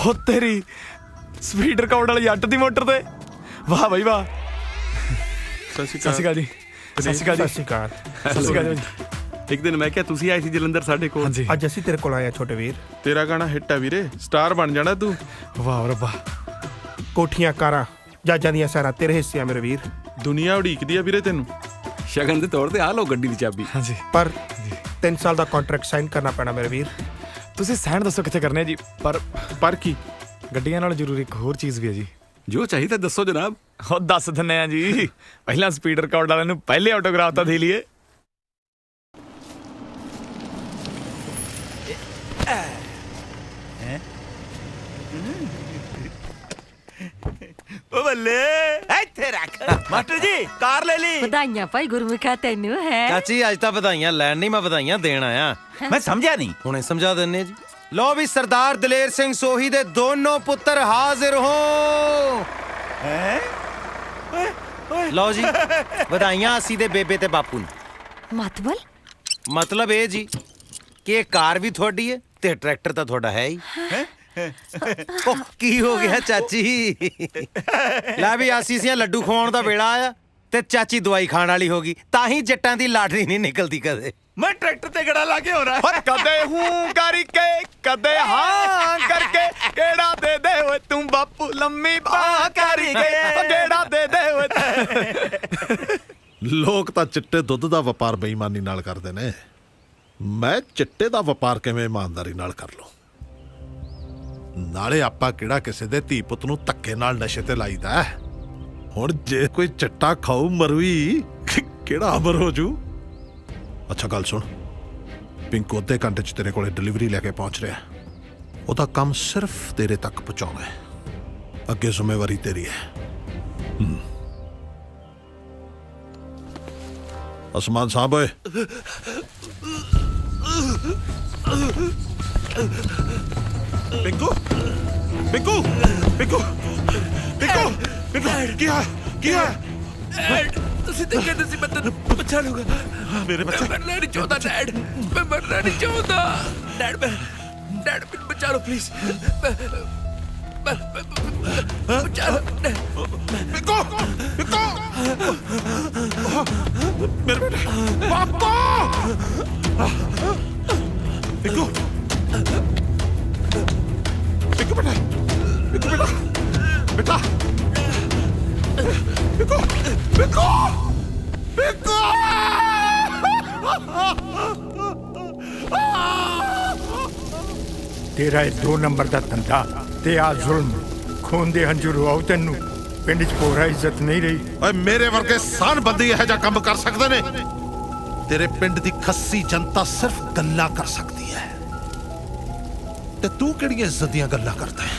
ਹੋ ਤੇਰੀ ਸਪੀਡ ਰਿਕਾਰਡ ਵਾਲੀ ਜੱਟ ਦੀ ਮੋਟਰ ਤੇ। ਵਾਹ ਬਈ ਵਾਹ। ਸਤਿ ਸ਼੍ਰੀ ਅਕਾਲ ਜੀ। ਸਤਿ ਸ਼੍ਰੀ ਅਕਾਲ ਜੀ। ਸਤਿ ਸ਼੍ਰੀ ਅਕਾਲ। ਸਤਿ ਸ਼੍ਰੀ ਅਕਾਲ ਜੀ। ਇੱਕ ਦਿਨ ਮੈਂ ਕਿਹਾ ਤੁਸੀਂ ਆਏ ਸੀ ਜਲੰਧਰ ਸਾਡੇ ਕੋਲ। ਅੱਜ ਅਸੀਂ ਤੇਰੇ ਕੋਲ ਆਏ ਆ ਛੋਟੇ ਵੀਰ। ਤੇਰਾ ਗਾਣਾ ਹਿੱਟ ਆ ਵੀਰੇ, ਸਟਾਰ ਬਣ ਜਾਣਾ ਤੂੰ। ਵਾਹ ਰੱਬਾ, ਕੋਠੀਆਂ ਕਾਰਾਂ ਜੱਜਾਂ ਦੀਆਂ ਸਾਰਾ ਤੇਰੇ ਹਿੱਸੇ ਆ ਮੇਰੇ ਵੀਰ। ਦੁਨੀਆ ਉਡੀਕਦੀ ਆ ਵੀਰੇ ਤੈਨੂੰ ਸ਼ਗਨ ਦੇ ਤੌਰ ਤੇ। ਆ ਲਓ ਗੱਡੀ ਦੀ ਚਾਬੀ। ਹਾਂਜੀ, ਪਰ 3 ਸਾਲ ਦਾ ਕੰਟਰੈਕਟ ਸਾਈਨ ਕਰਨਾ ਪੈਣਾ ਮੇਰੇ ਵੀਰ। ਤੁਸੀਂ ਸਾਈਨ ਦੱਸੋ ਕਿੱਥੇ ਕਰਨੇ ਆ ਜੀ? ਪਰ ਕੀ? ਗੱਡੀਆਂ ਨਾਲ ਜ਼ਰੂਰੀ ਇੱਕ ਹੋਰ ਚੀਜ਼ ਵੀ ਹੈ ਜੀ। ਜੋ ਚਾਹੀਦਾ ਦੱਸੋ ਜਨਾਬ। ਉਹ ਦੱਸ ਦਿੰਨੇ ਆ ਜੀ। ਪਹਿਲਾਂ ਸਪੀਡ ਰਿਕਾਰਡ ਵਾਲਿਆਂ ਨੂੰ ਪਹਿਲੇ ਆਟੋਗ੍ਰਾਫ ਤਾਂ ਦੇ ਲਈਏ। ਓ ਬੱਲੇ, ਇੱਥੇ ਰੱਖ। ਮਾਸਟਰ ਜੀ ਕਾਰ ਲੈ ਲਈ। ਵਧਾਈਆਂ ਭਾਈ ਗੁਰਮੁਖਾ ਤੈਨੂੰ ਹੈ। ਚਾਚੀ ਅੱਜ ਤਾਂ ਵਧਾਈਆਂ ਲੈਣ ਨਹੀਂ, ਮੈਂ ਵਧਾਈਆਂ ਦੇਣ ਆਇਆ। ਮੈਂ ਸਮਝਿਆ ਨਹੀਂ। ਹੁਣੇ ਸਮਝਾ ਦਿੰਨੇ ਜੀ। ਲੋ ਵੀ ਸਰਦਾਰ ਦਲੇਰ ਸਿੰਘ ਸੋਹੀ ਦੇ ਦੋਨੋਂ ਪੁੱਤਰ ਹਾਜ਼ਰ ਹੋ। ਲਓ ਜੀ ਵਧਾਈਆਂ ਅਸੀਂ ਦੇ ਬੇਬੇ ਤੇ ਬਾਪੂ ਨੂੰ। ਮਤਲਬ ਇਹ ਜੀ ਕਿ ਇਹ ਕਾਰ ਵੀ ਤੁਹਾਡੀ ਹੈ ਤੇ ਟਰੈਕਟਰ ਤਾਂ ਤੁਹਾਡਾ ਹੈ ਹੀ। ਉਹ ਕੀ ਹੋ ਗਿਆ ਚਾਚੀ? ਲੈ ਵੀ ਆਸੀਸੀਆਂ ਲੱਡੂ ਖਵਾਉਣ ਦਾ ਵੇਲਾ ਆਇਆ ਤੇ ਚਾਚੀ ਦਵਾਈ ਖਾਣ ਵਾਲੀ ਹੋ ਗਈ। ਤਾਂ ਹੀ ਜੱਟਾਂ ਦੀ ਲਾਟਰੀ ਨਹੀਂ ਨਿਕਲਦੀ ਕਦੇ। ਮੈਂ ਟਰੈਕਟਰ ਤੇ ਗੜਾ ਲਾ ਕੇ ਹੋ ਰਹਾ ਹੈ। ਕਦੇ ਹੂੰ ਕਰਕੇ ਕਦੇ ਹਾਂ ਕਰਕੇ ਕਿਹੜਾ ਦੇ ਦੇ ਓਏ ਤੂੰ ਬਾਪੂ ਲੰਮੀ ਬਾਹ ਕਰਕੇ ਕਿਹੜਾ ਦੇ ਦੇ ਓਏ। ਲੋਕ ਤਾਂ ਚਿੱਟੇ ਦੁੱਧ ਦਾ ਵਪਾਰ ਬੇਈਮਾਨੀ ਨਾਲ ਕਰਦੇ ਨੇ, ਮੈਂ ਚਿੱਟੇ ਦਾ ਵਪਾਰ ਕਿਵੇਂ ਇਮਾਨਦਾਰੀ ਨਾਲ ਕਰ ਲਵਾਂ? ਨਾਲੇ ਆਪਾਂ ਕਿਹੜਾ ਕਿਸੇ ਦੇ ਧੀ ਪੁੱਤ ਨੂੰ ਧੱਕੇ ਨਾਲ ਨਸ਼ੇ ਤੇ ਲਾਈਦਾ? ਹੁਣ ਜੇ ਕੋਈ ਚਿੱਟਾ ਖਾਊ ਮਰੂਈ ਕਿਹੜਾ ਅਮਰ ਹੋ ਜੂ? ਅੱਛਾ ਗੱਲ ਸੁਣ, ਪਿੰਕੂ ਅੱਧੇ ਘੰਟੇ 'ਚ ਤੇਰੇ ਕੋਲੇ ਡਿਲੀਵਰੀ ਲੈ ਕੇ ਪਹੁੰਚ ਰਿਹਾ। ਉਹਦਾ ਕੰਮ ਸਿਰਫ ਤੇਰੇ ਤੱਕ ਪਹੁੰਚਾਉਣਾ ਹੈ, ਅੱਗੇ ਜ਼ਿੰਮੇਵਾਰੀ ਤੇਰੀ ਹੈ। ਅਸਮਾਨ ਸਾਹਿਬ ਓਏ, ਪਿੰਕੂ ਪਿੰਕੂ ਪਿੰਕੂ ਪਿੰਕੂ ਪਿੰਕੂ ਕੀ ਹੈ? ਤੁਸੀਂ ਤਾਂ ਕਹਿੰਦੇ ਸੀ ਮੈਂ ਤੈਨੂੰ ਬਚਾ ਲੂੰਗਾ। ਮੇਰੇ ਬੱਚੇ, ਮੈਂ ਮਰਨਾ ਨਹੀਂ ਚਾਹੁੰਦਾ ਡੈਡ, ਮੈਂ ਮਰਨਾ ਨਹੀਂ ਚਾਹੁੰਦਾ ਡੈਡ। ਮੈਨੂੰ ਬਚਾ ਲਓ ਪਲੀਜ਼, ਬਚਾ ਲਓ। ਪਿੰਕੂ ਪਿੰਕੂ ਮੇਰੇ ਬੇਟੇ ਪਾਪਾ। ਪਿੰਕੂ ਪਿੰਕੂ ਬੇਟਾ, ਪਿੰਕੂ ਬੇਟਾ, ਬੇਟਾ ਪਿੰਕੂ ਪਿੰਕੂ ਪਿੰਕੂ। ਤੇਰਾ ਇਹ 2 ਨੰਬਰ ਦਾ ਧੰਦਾ ਤੇ ਆ ਜ਼ੁਲਮ, ਖੂਨ ਦੇ ਹੰਝੂ ਰੁਆਉ ਤੈਨੂੰ। ਪਿੰਡ 'ਚ ਪੂਰਾ ਇੱਜ਼ਤ ਨਹੀਂ ਰਹੀ। ਓਏ ਮੇਰੇ ਵਰਗੇ ਸਾਨ ਬੰਦੇ ਇਹੋ ਜਿਹਾ ਕੰਮ ਕਰ ਸਕਦੇ ਨੇ? ਤੇਰੇ ਪਿੰਡ ਦੀ ਖੱਸੀ ਜਨਤਾ ਸਿਰਫ ਗੱਲਾਂ ਕਰ ਸਕਦੀ ਹੈ, ਤੇ ਤੂੰ ਕਿਹੜੀਆਂ ਇੱਜ਼ਤ ਦੀਆਂ ਗੱਲਾਂ ਕਰਦਾ ਹੈ?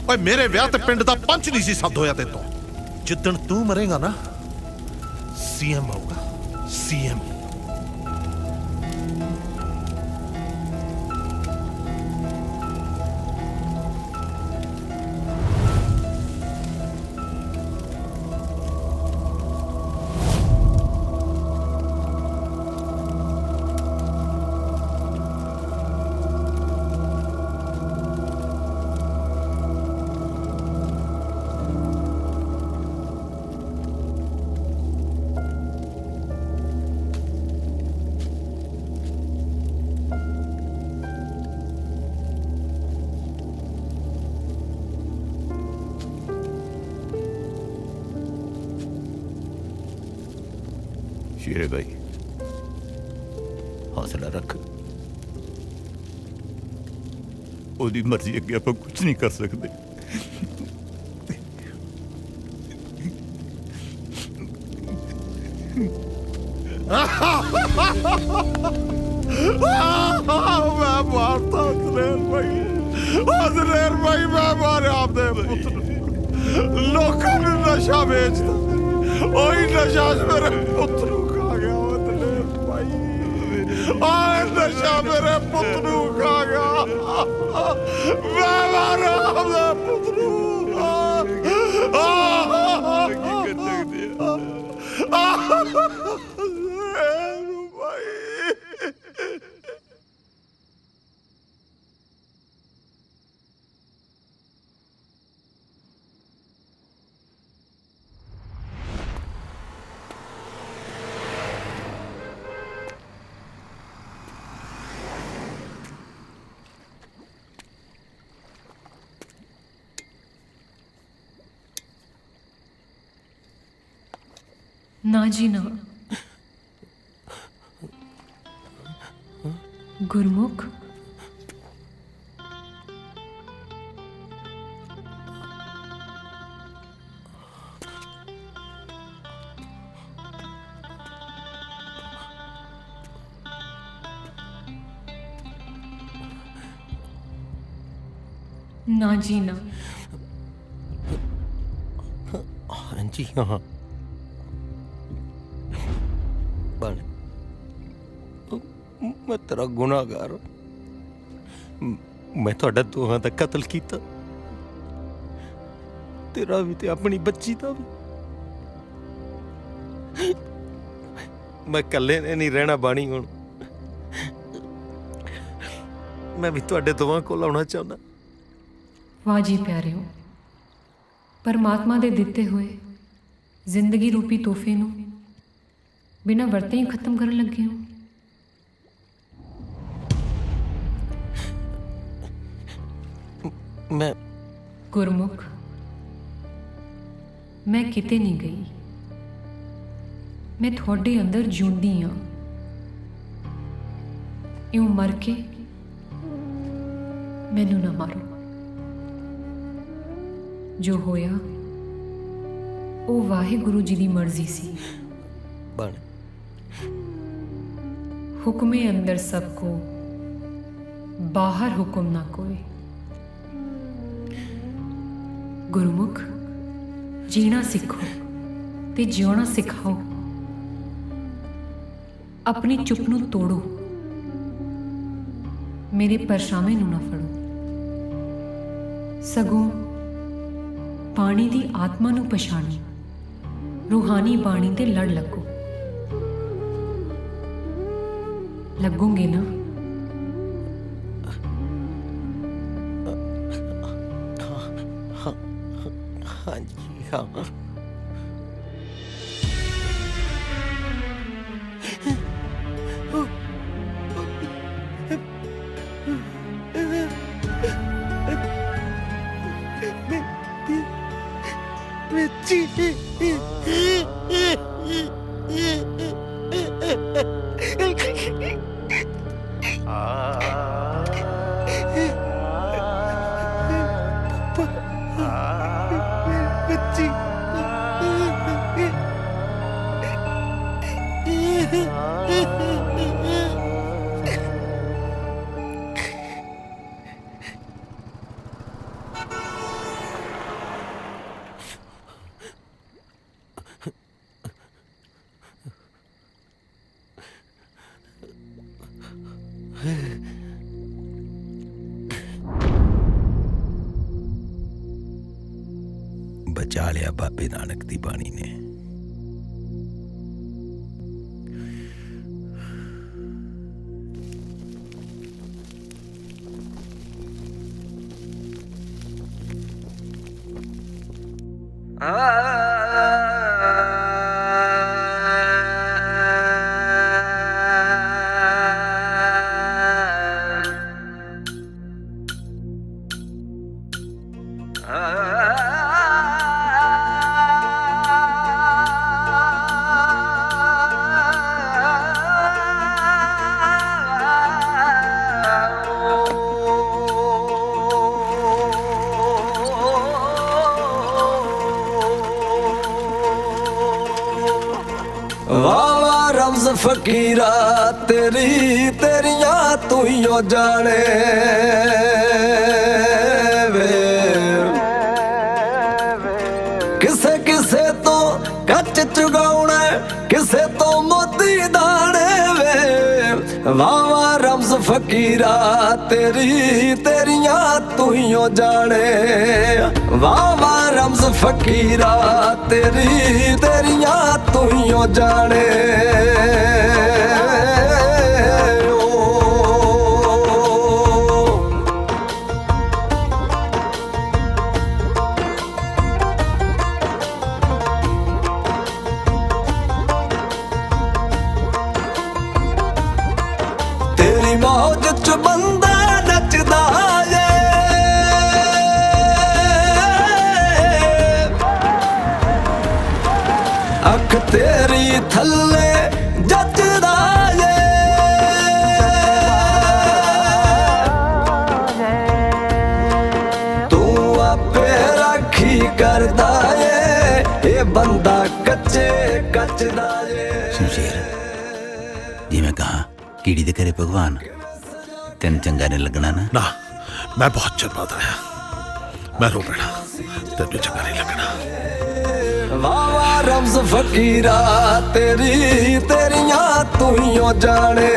ਓਏ ਮੇਰੇ ਵਿਆਹ ਤੇ ਪਿੰਡ ਦਾ ਪੰਚ ਨਹੀਂ ਸੀ ਸੱਦ ਹੋਇਆ ਤੇ ਤੋਂ। ਜਿੱਦਣ ਤੂੰ ਮਰੇਗਾ ਨਾ, ਸੀਐਮ ਆਊਗਾ, ਸੀਐਮ। शेरे भाई हौसला रख, ओदी मर्जी अगे आप कुछ नहीं कर सकते। मैं मारता दलेर भाई, मैं मारे आपदे पुत्र लोगों ने नशा बेचता, ओही नशा मेरे पुत्र खा गया। दलेर भाई आए नशा मेरे पुत्र खा गया, मैं मारे आपदे पुत्र। ना जी ना। गुरमुख ना जी ना। हाँ जी हाँ बन मैं तेरा गुनाहगार मैं थोड़ा दोहां दा कत्ल कीता तेरा भी ते अपनी बच्ची दा भी मैं कल्ले ने नहीं रहना बाणी हुण मैं भी तुहाडे दोवां कोल आउणा चाहुंदा। वाह जी प्यारिओ परमात्मा दे दिते हुए जिंदगी रूपी तोहफे नूं बिना वरते ही खत्म करन लगे हो। मैं गुरमुख मैं किते नहीं गई मैं थोड़े अंदर जिउंदी हाँ यूं मर के मैनू ना मारो। जो होया वो वाहिगुरु जी दी मर्जी सी। बन हुक्मे अंदर सबको बाहर हुक्म ना कोई। गुरमुख जीना सीखो ते जिउना सिखाओ। अपनी चुप नूं तोड़ो मेरे परछावें नूं ना फड़ो सगों पानी दी आत्मा नूं पछाणो रूहानी बाणी ते लड़ लगो। लगोगे ना? हाँ जी हाँ बचा लिया बाबे नानक दी बाणी ने। वावा रमज फकीरा तेरी तेरिया तू यो जाने वे किसे किसे तो कच चुगाउना किसे तो मोती दाने वे वावा रमज फकीरा तेरी तेरिया तू यो जाने वावा रमज फकीरा तेरी तेरिया तू यो जाने तेरी मौज च बंदा नचदा अख तेरी थल्ले जचदा जे तू आपे राखी करदा ए बंदा कच्चे कचदा जे शमशेर जिवें कहा कीड़ी दे घरे भगवान तेन चंगा नहीं लगना ना मैं बहुत चल पाता रहा मैं रो बैठा तेन चंगा नहीं लगना वावा रम्ज़ फकीरा तेरी तेरियां तू ही जाने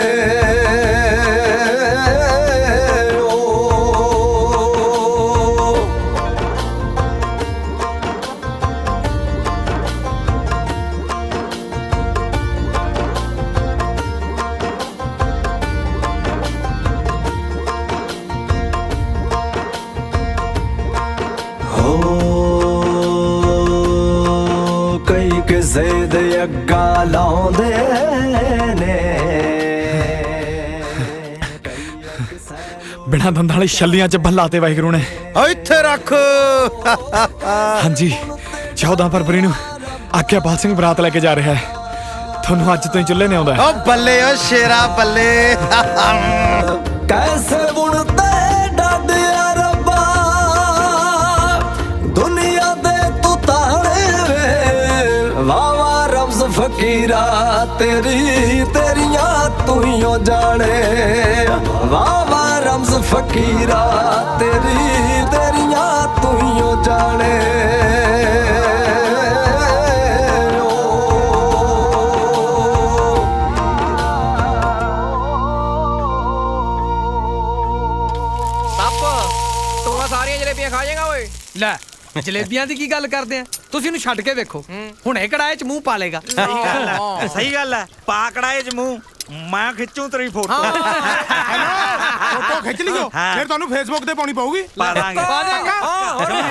ਕਿਸੇ ਦੇ ਅੱਗਾ ਲਾਉਂਦੇ ਨੇ ਬਿਨਾਂ ਦੰਦਾਂ ਵਾਲੀ ਛੱਲੀਆਂ 'ਚ ਬੱਲਾ ਤੇ ਵਾਹਿਗੁਰੂ ਨੇ ਇੱਥੇ ਰੱਖ ਹਾਂਜੀ 14 ਫਰਵਰੀ ਨੂੰ ਆਗਿਆਪਾਲ ਸਿੰਘ ਬਰਾਤ ਲੈ ਕੇ ਜਾ ਰਿਹਾ ਹੈ ਤੁਹਾਨੂੰ ਅੱਜ ਤੋਂ ਹੀ ਚੁੱਲ੍ਹੇ ਨੇ ਆਉਂਦਾ ਓ ਬੱਲੇ ਓ ਸ਼ੇਰਾ ਬੱਲੇ ਕੈਸੇ ਬੁਣਤੇ ਡਾਡਿਆ ਰੱਬਾ ਦੁਨੀਆ ਦੇ ਤੂੰ ਤਾਣੇ ਵੇ ਵਾਵਾ ਰਮਜ਼ ਫਕੀਰਾ ਤੇਰੀ ਤੇਰੀਆਂ ਤੂੰ ਹੀ ਜਾਣੇ ਵਾਵਾ ਰਮਜ਼ ਫਕੀਰਾ ਤੇਰੀ ਤੇਰੀਆਂ ਤੂੰ ਹੀ ਜਾਣੇ ਖਾ ਜਾਏਗਾ ਓਏ ਲੈ ਜਲੇਬੀਆਂ ਦੀ ਕੀ ਗੱਲ ਕਰਦੇ ਆ ਤੁਸੀਂ ਇਹਨੂੰ ਛੱਡ ਕੇ ਵੇਖੋ ਹੁਣੇ ਕੜਾਏ 'ਚ ਮੂੰਹ ਪਾ ਲੇਗਾ ਸਹੀ ਗੱਲ ਹੈ ਪਾ ਕੜਾਏ 'ਚ ਮੂੰਹ ਮੈਂ ਖਿੱਚੂ ਤੇਰੀ ਫੋਟੋ ਫੋਟੋ ਖਿੱਚ ਲਿਓ ਫਿਰ ਤੁਹਾਨੂੰ ਫੇਸਬੁੱਕ ਤੇ ਪਾਉਣੀ ਪਊਗੀ ਪਾ ਦਾਂਗੇ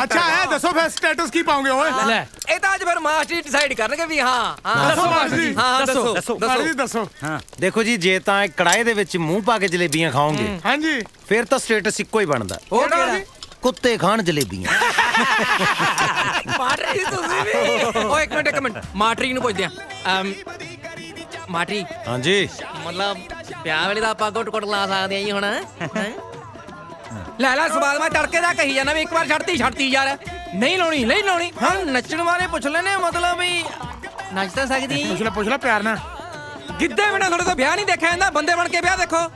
ਅੱਛਾ ਇਹ ਦੱਸੋ ਫਿਰ ਸਟੇਟਸ ਕੀ ਪਾਉਂਗੇ ਓਏ ਲੈ ਇਹ ਤਾਂ ਅੱਜ ਫਿਰ ਮਾਸਟਰ ਡਿਸਾਈਡ ਕਰਨਗੇ ਵੀ ਹਾਂ ਦੱਸੋ ਮਾਸਟਰ ਹਾਂ ਦੱਸੋ ਦੇਖੋ ਜੀ ਜੇ ਤਾਂ ਕੜਾਏ ਦੇ ਵਿੱਚ ਮੂੰਹ ਪਾ ਕੇ ਜਲੇਬੀਆਂ ਖਾਓਗੇ ਹਾਂਜੀ ਫਿਰ ਤਾਂ ਸਟੇਟਸ ਇੱਕੋ ਹੀ ਬਣਦਾ ਉਹ ਕਿਹੜਾ ਕੁੱਤੇ ਖਾਣ ਜਲੇਬੀਆਂ ਮਾਟਰੀ ਤੁਸੀਂ ਵੀ ਓ ਇੱਕ ਮਿੰਟ ਮਾਟਰੀ ਨੂੰ ਪੁੱਛਦੇ ਆ ਮਾਟਰੀ ਹਾਂਜੀ ਮਤਲਬ ਵਿਆਹ ਵੇਲੇ ਦਾ ਆਪਾਂ ਗੁੱਟ ਲਾ ਸਕਦੇ ਆ ਜੀ ਹੁਣ ਲੈ ਸਵਾਲ ਮੈਂ ਤੜਕੇ ਦਾ ਕਹੀ ਜਾਂਦਾ ਵੀ ਇੱਕ ਵਾਰ ਛੱਡਤੀ ਯਾਰ ਨਹੀਂ ਲਾਉਣੀ ਹਾਂ ਨੱਚਣ ਵਾਲੇ ਪੁੱਛ ਲੈਨੇ ਮਤਲਬ ਵੀ ਨੱਚ ਤਾਂ ਸਕਦੀ ਪੁੱਛ ਲੈ ਪਿਆਰ ਨਾਲ ਗਿੱਧੇ ਬਿਨਾ ਤੁਹਾਡੇ ਤੋਂ ਵਿਆਹ ਨਹੀਂ ਦੇਖਿਆ ਜਾਂਦਾ ਬੰਦੇ ਬਣ ਕੇ ਵਿਆਹ ਦੇਖੋ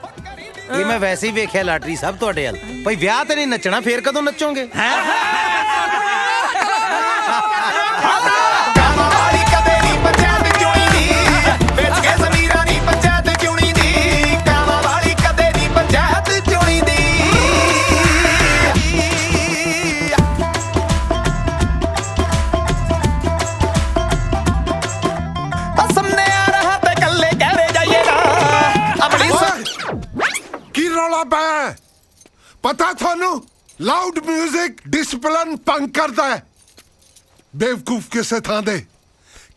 ਇਹ ਮੈਂ ਵੈਸੇ ਹੀ ਵੇਖਿਆ ਲਾਟਰੀ ਸਭ ਤੁਹਾਡੇ ਵੱਲ ਭਾਈ ਵਿਆਹ ਤੇ ਨਹੀਂ ਨੱਚਣਾ ਫੇਰ ਕਦੋਂ ਨੱਚੋਗੇ पता थानू लाउड म्यूजिक डिसिप्लिन भंग करता है बेवकूफ किसे थां दे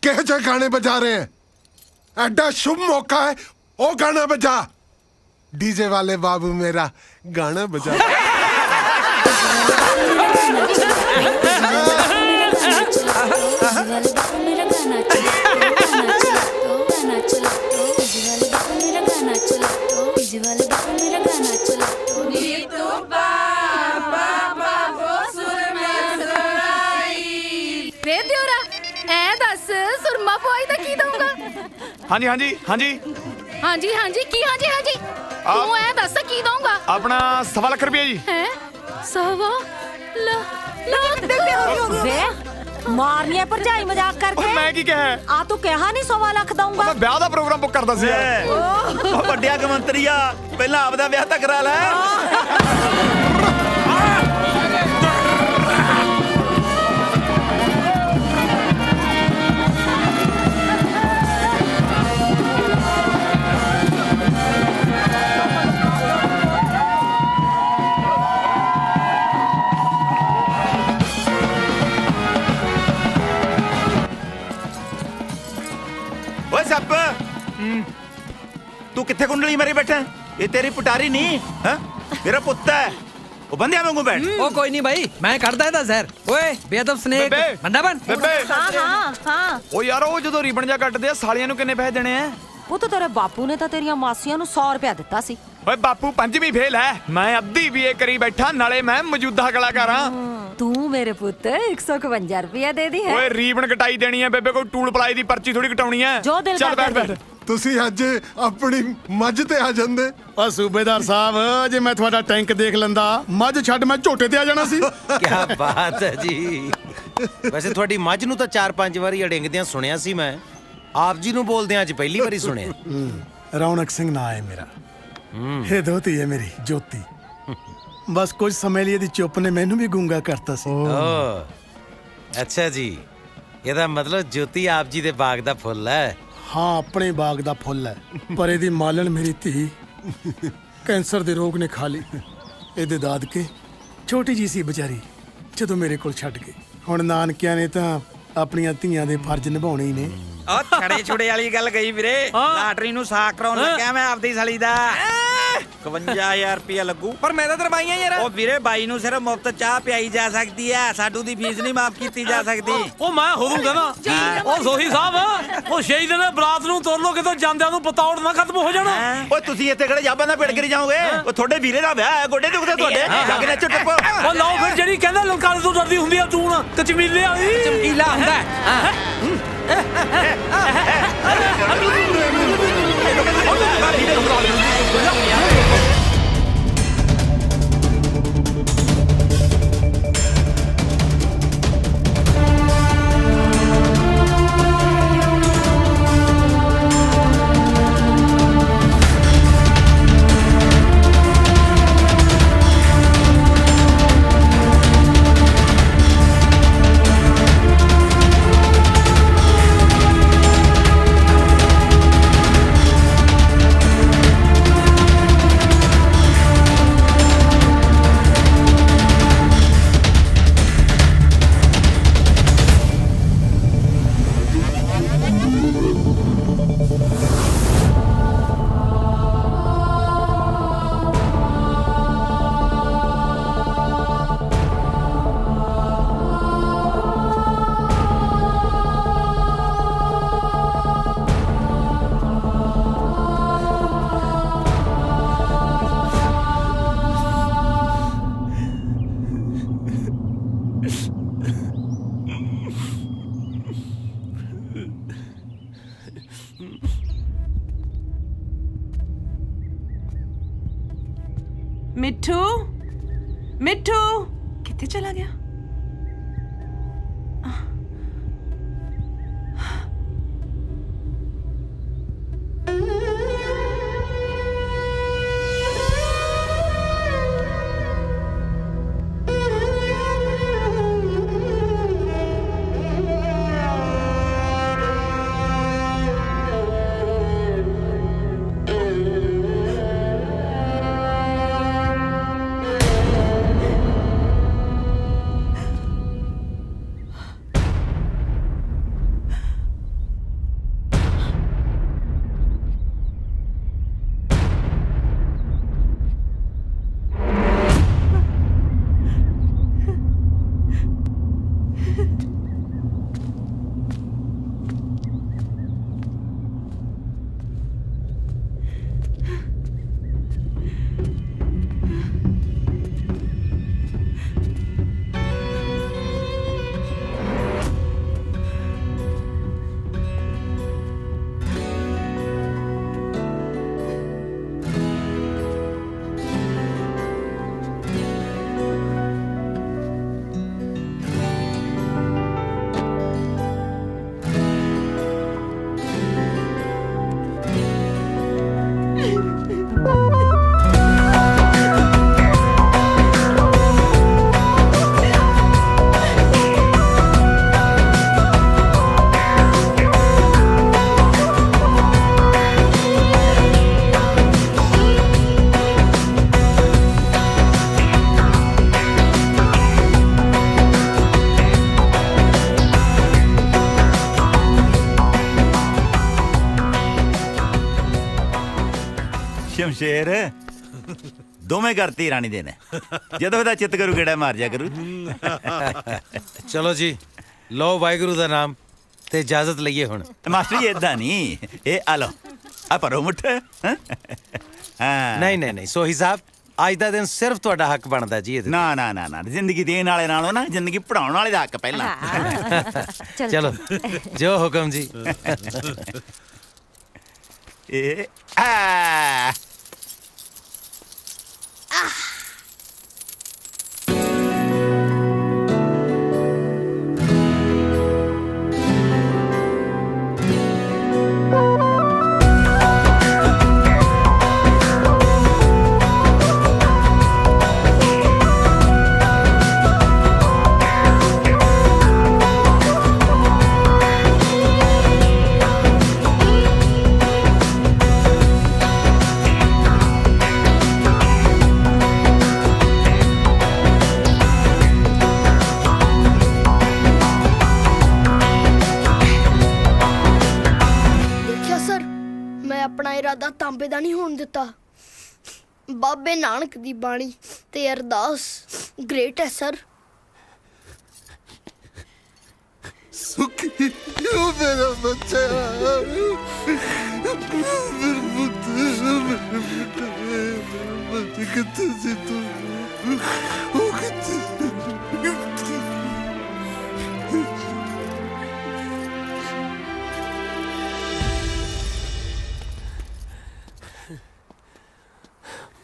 किहे जे गाने बजा रहे हैं एडा शुभ मौका है ओ गाना बजा डीजे वाले बाबू मेरा गाना बजा ਹਾਂਜੀ ਕੀ ਹਾਂਜੀ ਤੂੰ ਐ ਦੱਸ ਕੀ ਦਊਂਗਾ ਆਪਣਾ 1.25 ਲੱਖ ਰੁਪਏ ਜੀ ਹੈ 1.25 ਲੱਖ ਵੇ ਮਾਰਨੀਆਂ ਭਰਜਾਈ ਮਜ਼ਾਕ ਕਰਕੇ ਮੈਂ ਕੀ ਕਿਹਾ ਆ ਤੂੰ ਕਿਹਾ ਨਹੀਂ 1.25 ਲੱਖ ਦਊਂਗਾ ਮੈਂ ਵਿਆਹ ਦਾ ਪ੍ਰੋਗਰਾਮ ਬੁੱਕ ਕਰਦਾ ਸੀ ਯਾਰ ਉਹ ਵੱਡਿਆ ਕਮੰਤਰੀ ਆ ਪਹਿਲਾਂ ਆਪਦਾ ਵਿਆਹ ਤਾਂ ਕਰਾ ਲੈ ਸੱਪ ਤੂੰ ਕਿੱਥੇ ਕੁੰਡਲੀ ਮਾਰੀ ਬੈਠਾ ਇਹ ਤੇਰੀ ਪੁਟਾਰੀ ਨਹੀਂ ਹਾਂ ਮੇਰਾ ਪੁੱਤ ਹੈ ਉਹ ਬੰਦਿਆਂ ਵਾਂਗੂ ਬੈਠ। ਉਹ ਕੋਈ ਨਹੀਂ ਭਾਈ, ਮੈਂ ਕੱਢਦਾ ਇਹਦਾ ਜ਼ਹਿਰ। ਓਏ ਬੇਅਦਬ ਸਨੇਕ, ਬੰਦਾ ਬਣ। ਹਾਂ ਉਹ ਯਾਰ ਉਹ ਜਦੋਂ ਰੀਬਨ ਜਾ ਕੱਟਦੇ ਆ ਸਾਲੀਆਂ ਨੂੰ ਕਿੰਨੇ ਪੈਸੇ ਦੇਣੇ ਆ? ਉਹ ਤਾਂ ਤੇਰੇ ਬਾਪੂ ਨੇ ਤਾਂ ਤੇਰੀਆਂ ਮਾਸੀਆਂ ਨੂੰ 100 ਰੁਪਇਆ ਦਿੱਤਾ ਸੀ। ਓਏ ਬਾਪੂ 5ਵੀਂ ਫੇਲ ਹੈ, ਮੈਂ ਅੱਧੀ BA ਕਰੀ ਬੈਠਾ, ਨਾਲੇ ਮੈਂ ਮੌਜੂਦਾ ਕਲਾਕਾਰ ਹਾਂ। ਤੂੰ ਮੇਰੇ ਪੁੱਤ 151 ਰੁਪਇਆ ਦੇ ਦੀ ਹੈ। ਓਏ ਰੀਬਨ ਕਟਾਈ ਦੇਣੀ ਹੈ ਬੇਬੇ, ਕੋਈ ਟੂਲ ਪਲਾਈ ਦੀ ਪਰਚੀ ਥੋੜੀ ਕਟਾਉਣੀ ਹੈ। ਜੋ ਦਿਲ ਚੱਲ ਕਰਦਾ ਬੈਠ। ਤੁਸੀਂ ਅੱਜ ਆਪਣੀ ਮੱਝ ਤੇ ਆ ਜਾਂਦੇ। ਆ ਸੂਬੇਦਾਰ ਸਾਹਿਬ, ਜੇ ਮੈਂ ਤੁਹਾਡਾ ਟੈਂਕ ਦੇਖ ਲੈਂਦਾ, ਮੱਝ ਛੱਡ ਮੈਂ ਝੋਟੇ ਤੇ ਆ ਜਾਣਾ ਸੀ। ਕੀ ਬਾਤ ਹੈ ਜੀ। ਵੈਸੇ ਤੁਹਾਡੀ ਮੱਝ ਨੂੰ ਤਾਂ 4-5 ਵਾਰੀ ਅੜਿੰਗਦਿਆਂ ਸੁਣਿਆ ਸੀ ਮੈਂ, ਆਪ ਜੀ ਨੂੰ ਬੋਲਦਿਆਂ ਅੱਜ ਪਹਿਲੀ ਵਾਰੀ ਸੁਣਿਆ। ਰੌਣਕ ਸਿੰਘ ਨਾਂ ਹੈ ਮੇਰਾ। ਇਹ ਦੋਤੀ ਹੈ ਮੇਰੀ ਜੋਤੀ। ਬਸ ਕੁਝ ਸਮੇਂ ਲਈ ਇਹਦੀ ਚੁੱਪ ਨੇ ਮੈਨੂੰ ਵੀ ਗੂੰਗਾ ਕਰਤਾ ਸੀ। ਅੱਛਾ ਜੀ, ਇਹਦਾ ਮਤਲਬ ਜੋਤੀ ਆਪ ਜੀ ਦੇ ਬਾਗ ਦਾ ਫੁੱਲ ਹੈ। ਹਾਂ, ਆਪਣੇ ਬਾਗ ਦਾ ਫੁੱਲ ਹੈ, ਪਰ ਇਹਦੀ ਮਾਲਣ ਮੇਰੀ ਧੀ ਕੈਂਸਰ ਦੇ ਰੋਗ ਨੇ ਖਾ ਲਈ। ਇਹਦੇ ਦਾਦਕੇ ਛੋਟੀ ਜੀ ਸੀ ਵਿਚਾਰੀ ਜਦੋਂ ਮੇਰੇ ਕੋਲ ਛੱਡ ਗਏ। ਹੁਣ ਨਾਨਕਿਆਂ ਨੇ ਤਾਂ ਆਪਣੀਆਂ ਧੀਆਂ ਦੇ ਫਰਜ਼ ਨਿਭਾਉਣੇ ਹੀ ਨੇ। ਉਹ ਛੜੇ ਛੁੜੇ ਵਾਲੀ ਗੱਲ ਗਈ ਵੀਰੇ। ਲਾਟਰੀ ਨੂੰ ਸਾਕ ਕਰਾਉਣ ਲੱਗਿਆ ਮੈਂ ਆਪਦੀ ਸਾਲੀ ਦਾ। 51000 ਰੁਪਇਆ ਲੱਗੂ। ਪਰ ਮੈਂ ਤਾਂ ਦਰਵਾਈਆਂ ਯਾਰ। ਉਹ ਵੀਰੇ ਬਾਈ ਨੂੰ ਸਿਰਫ ਮੁਫਤ ਚਾਹ ਪਿਆਈ ਜਾ ਸਕਦੀ ਹੈ, ਸਾਡੂ ਦੀ ਫੀਸ ਨਹੀਂ ਮਾਫ ਕੀਤੀ ਜਾ ਸਕਦੀ। ਉਹ ਮੈਂ ਹੋਦੂਗਾ ਨਾ। ਉਹ ਸੋਹੀ ਸਾਹਿਬ, ਉਹ ਸ਼ਹੀਦ ਨੇ ਬਰਾਤ ਨੂੰ ਤੋਰ ਲੋ, ਕਿਤੋਂ ਜਾਂਦਿਆਂ ਨੂੰ ਪਤੌੜ ਨਾ ਖਤਮ ਹੋ ਜਾਣਾ। ਓਏ ਤੁਸੀਂ ਇੱਥੇ ਕਿਹੜੇ ਜਾਬਾਂ ਦਾ ਪੇੜ ਕਰੀ ਜਾਓਗੇ? ਉਹ ਤੁਹਾਡੇ ਵੀਰੇ ਦਾ ਵਿਆਹ ਹੈ, ਗੋਡੇ ਦੁਖਦੇ ਤੁਹਾਡੇ। ਲੱਗ ਨੱਚੋ ਟੱਪੋ। ਉਹ ਲਓ ਫਿਰ, ਜਿਹੜੀ ਕਹਿੰਦਾ ਲਲਕਾਰੇ ਤੋਂ ਡਰਦੀ ਹੁੰਦੀ ਆ ਚੂਣ, ਕਚਮੀਲੇ ਵਾਲੀ ਚਮਕੀਲਾ ਹੁੰਦਾ। ਮਿੱਠੂ, ਮਿੱਠੂ ਕਿੱਥੇ ਚਲਾ ਗਿਆ? ਸ਼ਮਸ਼ੇਰ ਦੋਵੇਂ ਘਰ ਧੀ ਰਾਣੀ ਦੇ ਨੇ ਜਦੋਂ ਇਹਦਾ ਚਿੱਤ ਕਰੂ ਗੇੜਾ ਮਾਰ ਜਾ ਕਰੂ ਚਲੋ ਜੀ ਲਓ ਵਾਹਿਗੁਰੂ ਦਾ ਨਾਮ ਤੇ ਇਜਾਜ਼ਤ ਲਈਏ ਹੁਣ ਮਾਸਟਰ ਜੀ ਏਦਾਂ ਨਹੀਂ ਇਹ ਆ ਲਓ ਆ ਭਰੋ ਮੁੱਠ ਹਾਂ ਨਹੀਂ ਸੋਹੀ ਸਾਹਿਬ ਅੱਜ ਦਾ ਦਿਨ ਸਿਰਫ ਤੁਹਾਡਾ ਹੱਕ ਬਣਦਾ ਜੀ ਇਹਦੇ ਨਾ ਨਾ ਨਾ ਨਾ ਜ਼ਿੰਦਗੀ ਦੇਣ ਵਾਲੇ ਨਾਲੋਂ ਨਾ ਜ਼ਿੰਦਗੀ ਪੜਾਉਣ ਵਾਲੇ ਦਾ ਹੱਕ ਪਹਿਲਾਂ ਚਲੋ ਜੋ ਹੁਕਮ ਜੀ ਇਹ ਆ ਇਰਾਦਾ ਤਾਂਬੇ ਦਾ ਨਹੀਂ ਹੋਣ ਦਿੱਤਾ ਬਾਬੇ ਨਾਨਕ ਦੀ ਬਾਣੀ ਤੇ ਅਰਦਾਸ ਗ੍ਰੇਟ ਹੈ ਸਰ ਸੁਖੀ ਉਹ ਮੇਰਾ ਬੱਚਾ ਮੇਰੇ ਪੁੱਤ ਕਿੱਥੇ ਸੀ ਤੂੰ ਉਹ ਕਿੱਥੇ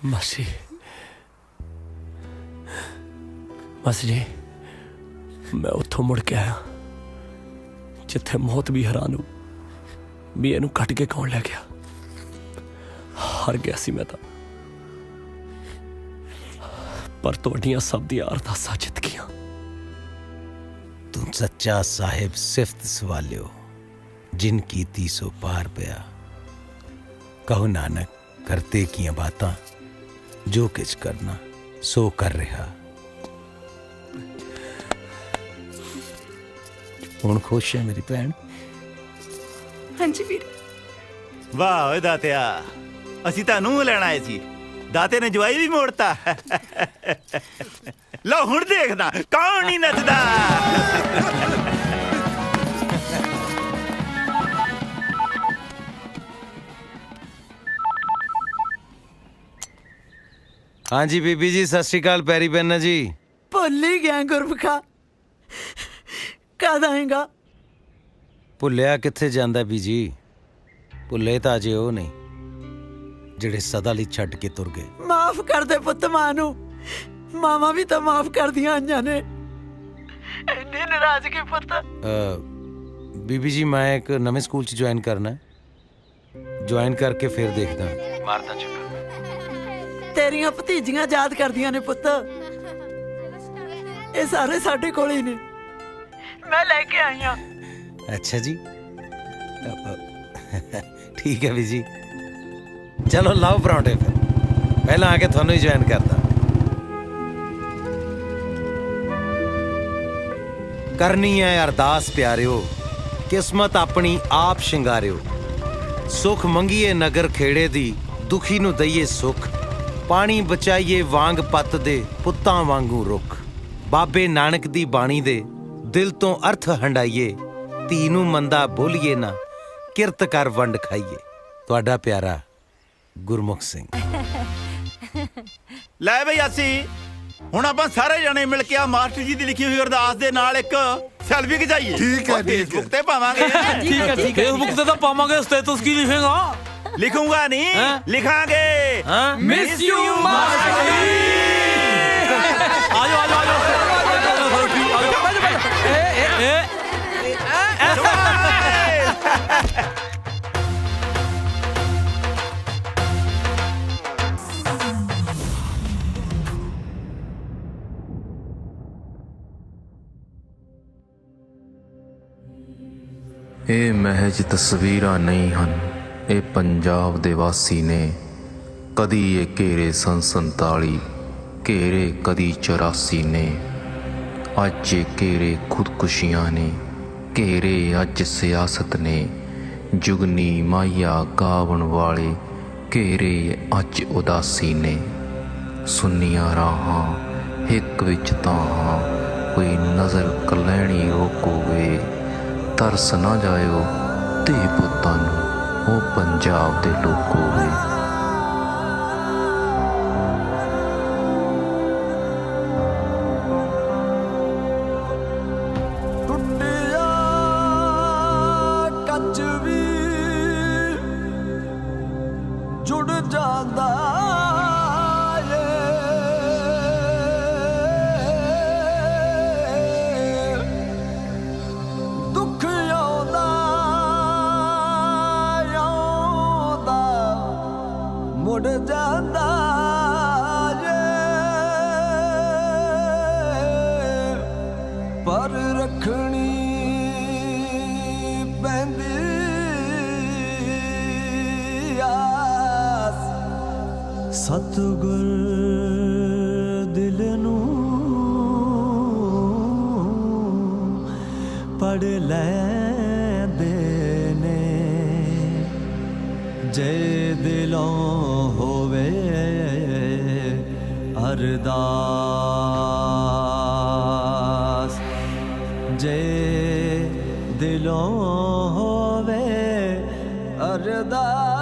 ਮਾਸੀ ਜੀ ਮੈਂ ਉੱਥੋਂ ਮੁੜ ਕੇ ਆਇਆ ਜਿੱਥੇ ਮੌਤ ਵੀ ਹੈਰਾਨ ਹੋ ਵੀ ਇਹਨੂੰ ਕੱਟ ਕੇ ਕੌਣ ਲੈ ਗਿਆ ਹਾਰ ਗਿਆ ਸੀ ਮੈਂ ਤਾਂ ਪਰ ਤੁਹਾਡੀਆਂ ਸਭ ਦੀਆਂ ਅਰਦਾਸਾਂ ਜਿੱਤ ਗਈਆਂ ਤੂੰ ਸੱਚਾ ਸਾਹਿਬ ਸਿਫਤ ਸਵਾਲਿਓ ਜਿਨ ਕੀਤੀ ਸੋ ਪਾਰ ਪਿਆ ਕਹੋ ਨਾਨਕ ਕਰਤੇ ਕੀਆਂ ਬਾਤਾਂ ਜੋ ਕੁਝ ਕਰਨਾ ਸੋ ਕਰ ਰਿਹਾ ਹੁਣ ਖੁਸ਼ ਹੈ ਮੇਰੀ ਭੈਣ ਹਾਂਜੀ ਵੀਰ ਵਾਹ ਓਏ ਦਾਤਿਆ ਅਸੀਂ ਤਾਂ ਨੂੰ ਲੈਣ ਆਏ ਸੀ ਦਾਤੇ ਨੇ ਜਵਾਈ ਵੀ ਮੋੜਤਾ ਲਓ ਹੁਣ ਦੇਖਦਾ ਕੌਣ ਨਹੀਂ ਨੱਚਦਾ हाँ जी बीबी जी सत श्री अकाल पैरी पैना जी भुल ही गया गुरमुखा कद आएगा भुलिया किथे जांदा बीजी भुले तां अजे ਉਹ नहीं ਜਿਹੜੇ ਸਦਾ ਲਈ ਛੱਡ ਕੇ ਤੁਰ ਗਏ माफ कर दे पुत मां नू मामा भी तो माफ कर दिया आइयां ने इन्नी नाराजगी पुत बीबी जी मैं एक नवे स्कूल च ज्वाइन करना है ज्वाइन करके फिर देखदा मारदा चक्कर तेरियां भतीजियां याद करदियां ने पुत ये सारे साडे कोल ही ने मैं लेके आई हां अच्छा जी ठीक है बीजी चलो लाओ परांठे फिर पहला आके थानू ही ज्वाइन करदा करनी है अरदास प्यारियो किस्मत अपनी आप शिंगारियो सुख मंगीए नगर खेड़े दी दुखी नू दईए सुख पानी बचाइए वांग पत दे पुत्तां वांगू रुख बाबे नानक दी बाणी दे दिल तो अर्थ हंडाइए धी नू मंदा बोलिए ना किरत कर वंड खाइए तुहाडा प्यारा गुरमुख सिंह ਲੈ ਬਈ ਅਸੀਂ ਹੁਣ ਆਪਾਂ ਸਾਰੇ ਜਣੇ ਮਿਲ ਕੇ ਆ ਮਾਸਟਰ ਜੀ ਦੀ ਲਿਖੀ ਹੋਈ ਅਰਦਾਸ ਦੇ ਨਾਲ ਇੱਕ ਸੈਲਫੀ ਖਿਚਾਈਏ ਠੀਕ ਹੈ ਫੇਸਬੁੱਕ ਤੇ ਪਾਵਾਂਗੇ ਠੀਕ ਹੈ ਫੇਸਬੁੱਕ ਤੇ ਤਾਂ ਪਾਵਾਂਗੇ ਸਟੇਟਸ ਕੀ ਲਿਖੇਗਾ ਲਿਖੂੰਗਾ ਨਹੀਂ ਲਿਖਾਂਗੇ ਮਿਸ ਯੂ ਮਾਸਟਰ ਆਜੋ ਆਜੋ ਆਜੋ ਇਹ ਮਹਿਜ ਤਸਵੀਰਾਂ ਨਹੀਂ ਹਨ ਇਹ ਪੰਜਾਬ ਦੇ ਵਾਸੀ ਨੇ ਕਦੀ ਇਹ ਘੇਰੇ ਸਨ 47 ਘੇਰੇ ਕਦੀ 84 ਨੇ ਅੱਜ ਇਹ ਘੇਰੇ ਖੁਦਕੁਸ਼ੀਆਂ ਨੇ ਘੇਰੇ ਅੱਜ ਸਿਆਸਤ ਨੇ ਜੁਗਨੀ ਮਾਇਆ ਗਾਵਣ ਵਾਲੇ ਘੇਰੇ ਅੱਜ ਉਦਾਸੀ ਨੇ ਸੁੰਨੀਆਂ ਰਾਹਾਂ ਹਿੱਕ ਵਿੱਚ ਤਾਹਾਂ ਕੋਈ ਨਜ਼ਰ ਕਲੈਣੀ ਰੋਕੋਵੇ ਤਰਸ ਨਾ ਜਾਇਓ ਧੀ ਪੁੱਤਾਂ ਨੂੰ ਉਹ ਪੰਜਾਬ ਦੇ ਲੋਕੋਵੇ। ਟੁੱਟਿਆ ਕੱਚ ਵੀ ਜੁੜ ਜਾਂਦਾ ਮੁੜ ਜਾਂਦਾ ਏ ਪਰ ਰੱਖਣੀ ਪੈਂਦੀ ਆਸ ਸਤਿਗੁਰ ਦਿਲ ਨੂੰ ਪੜ ਲੈਂਦੇ ਨੇ ਜੇ ਦਿਲੋਂ ਹੋਵੇ ਅਰਦਾਸ ਜੇ ਦਿਲੋਂ ਹੋਵੇ ਅਰਦਾਸ।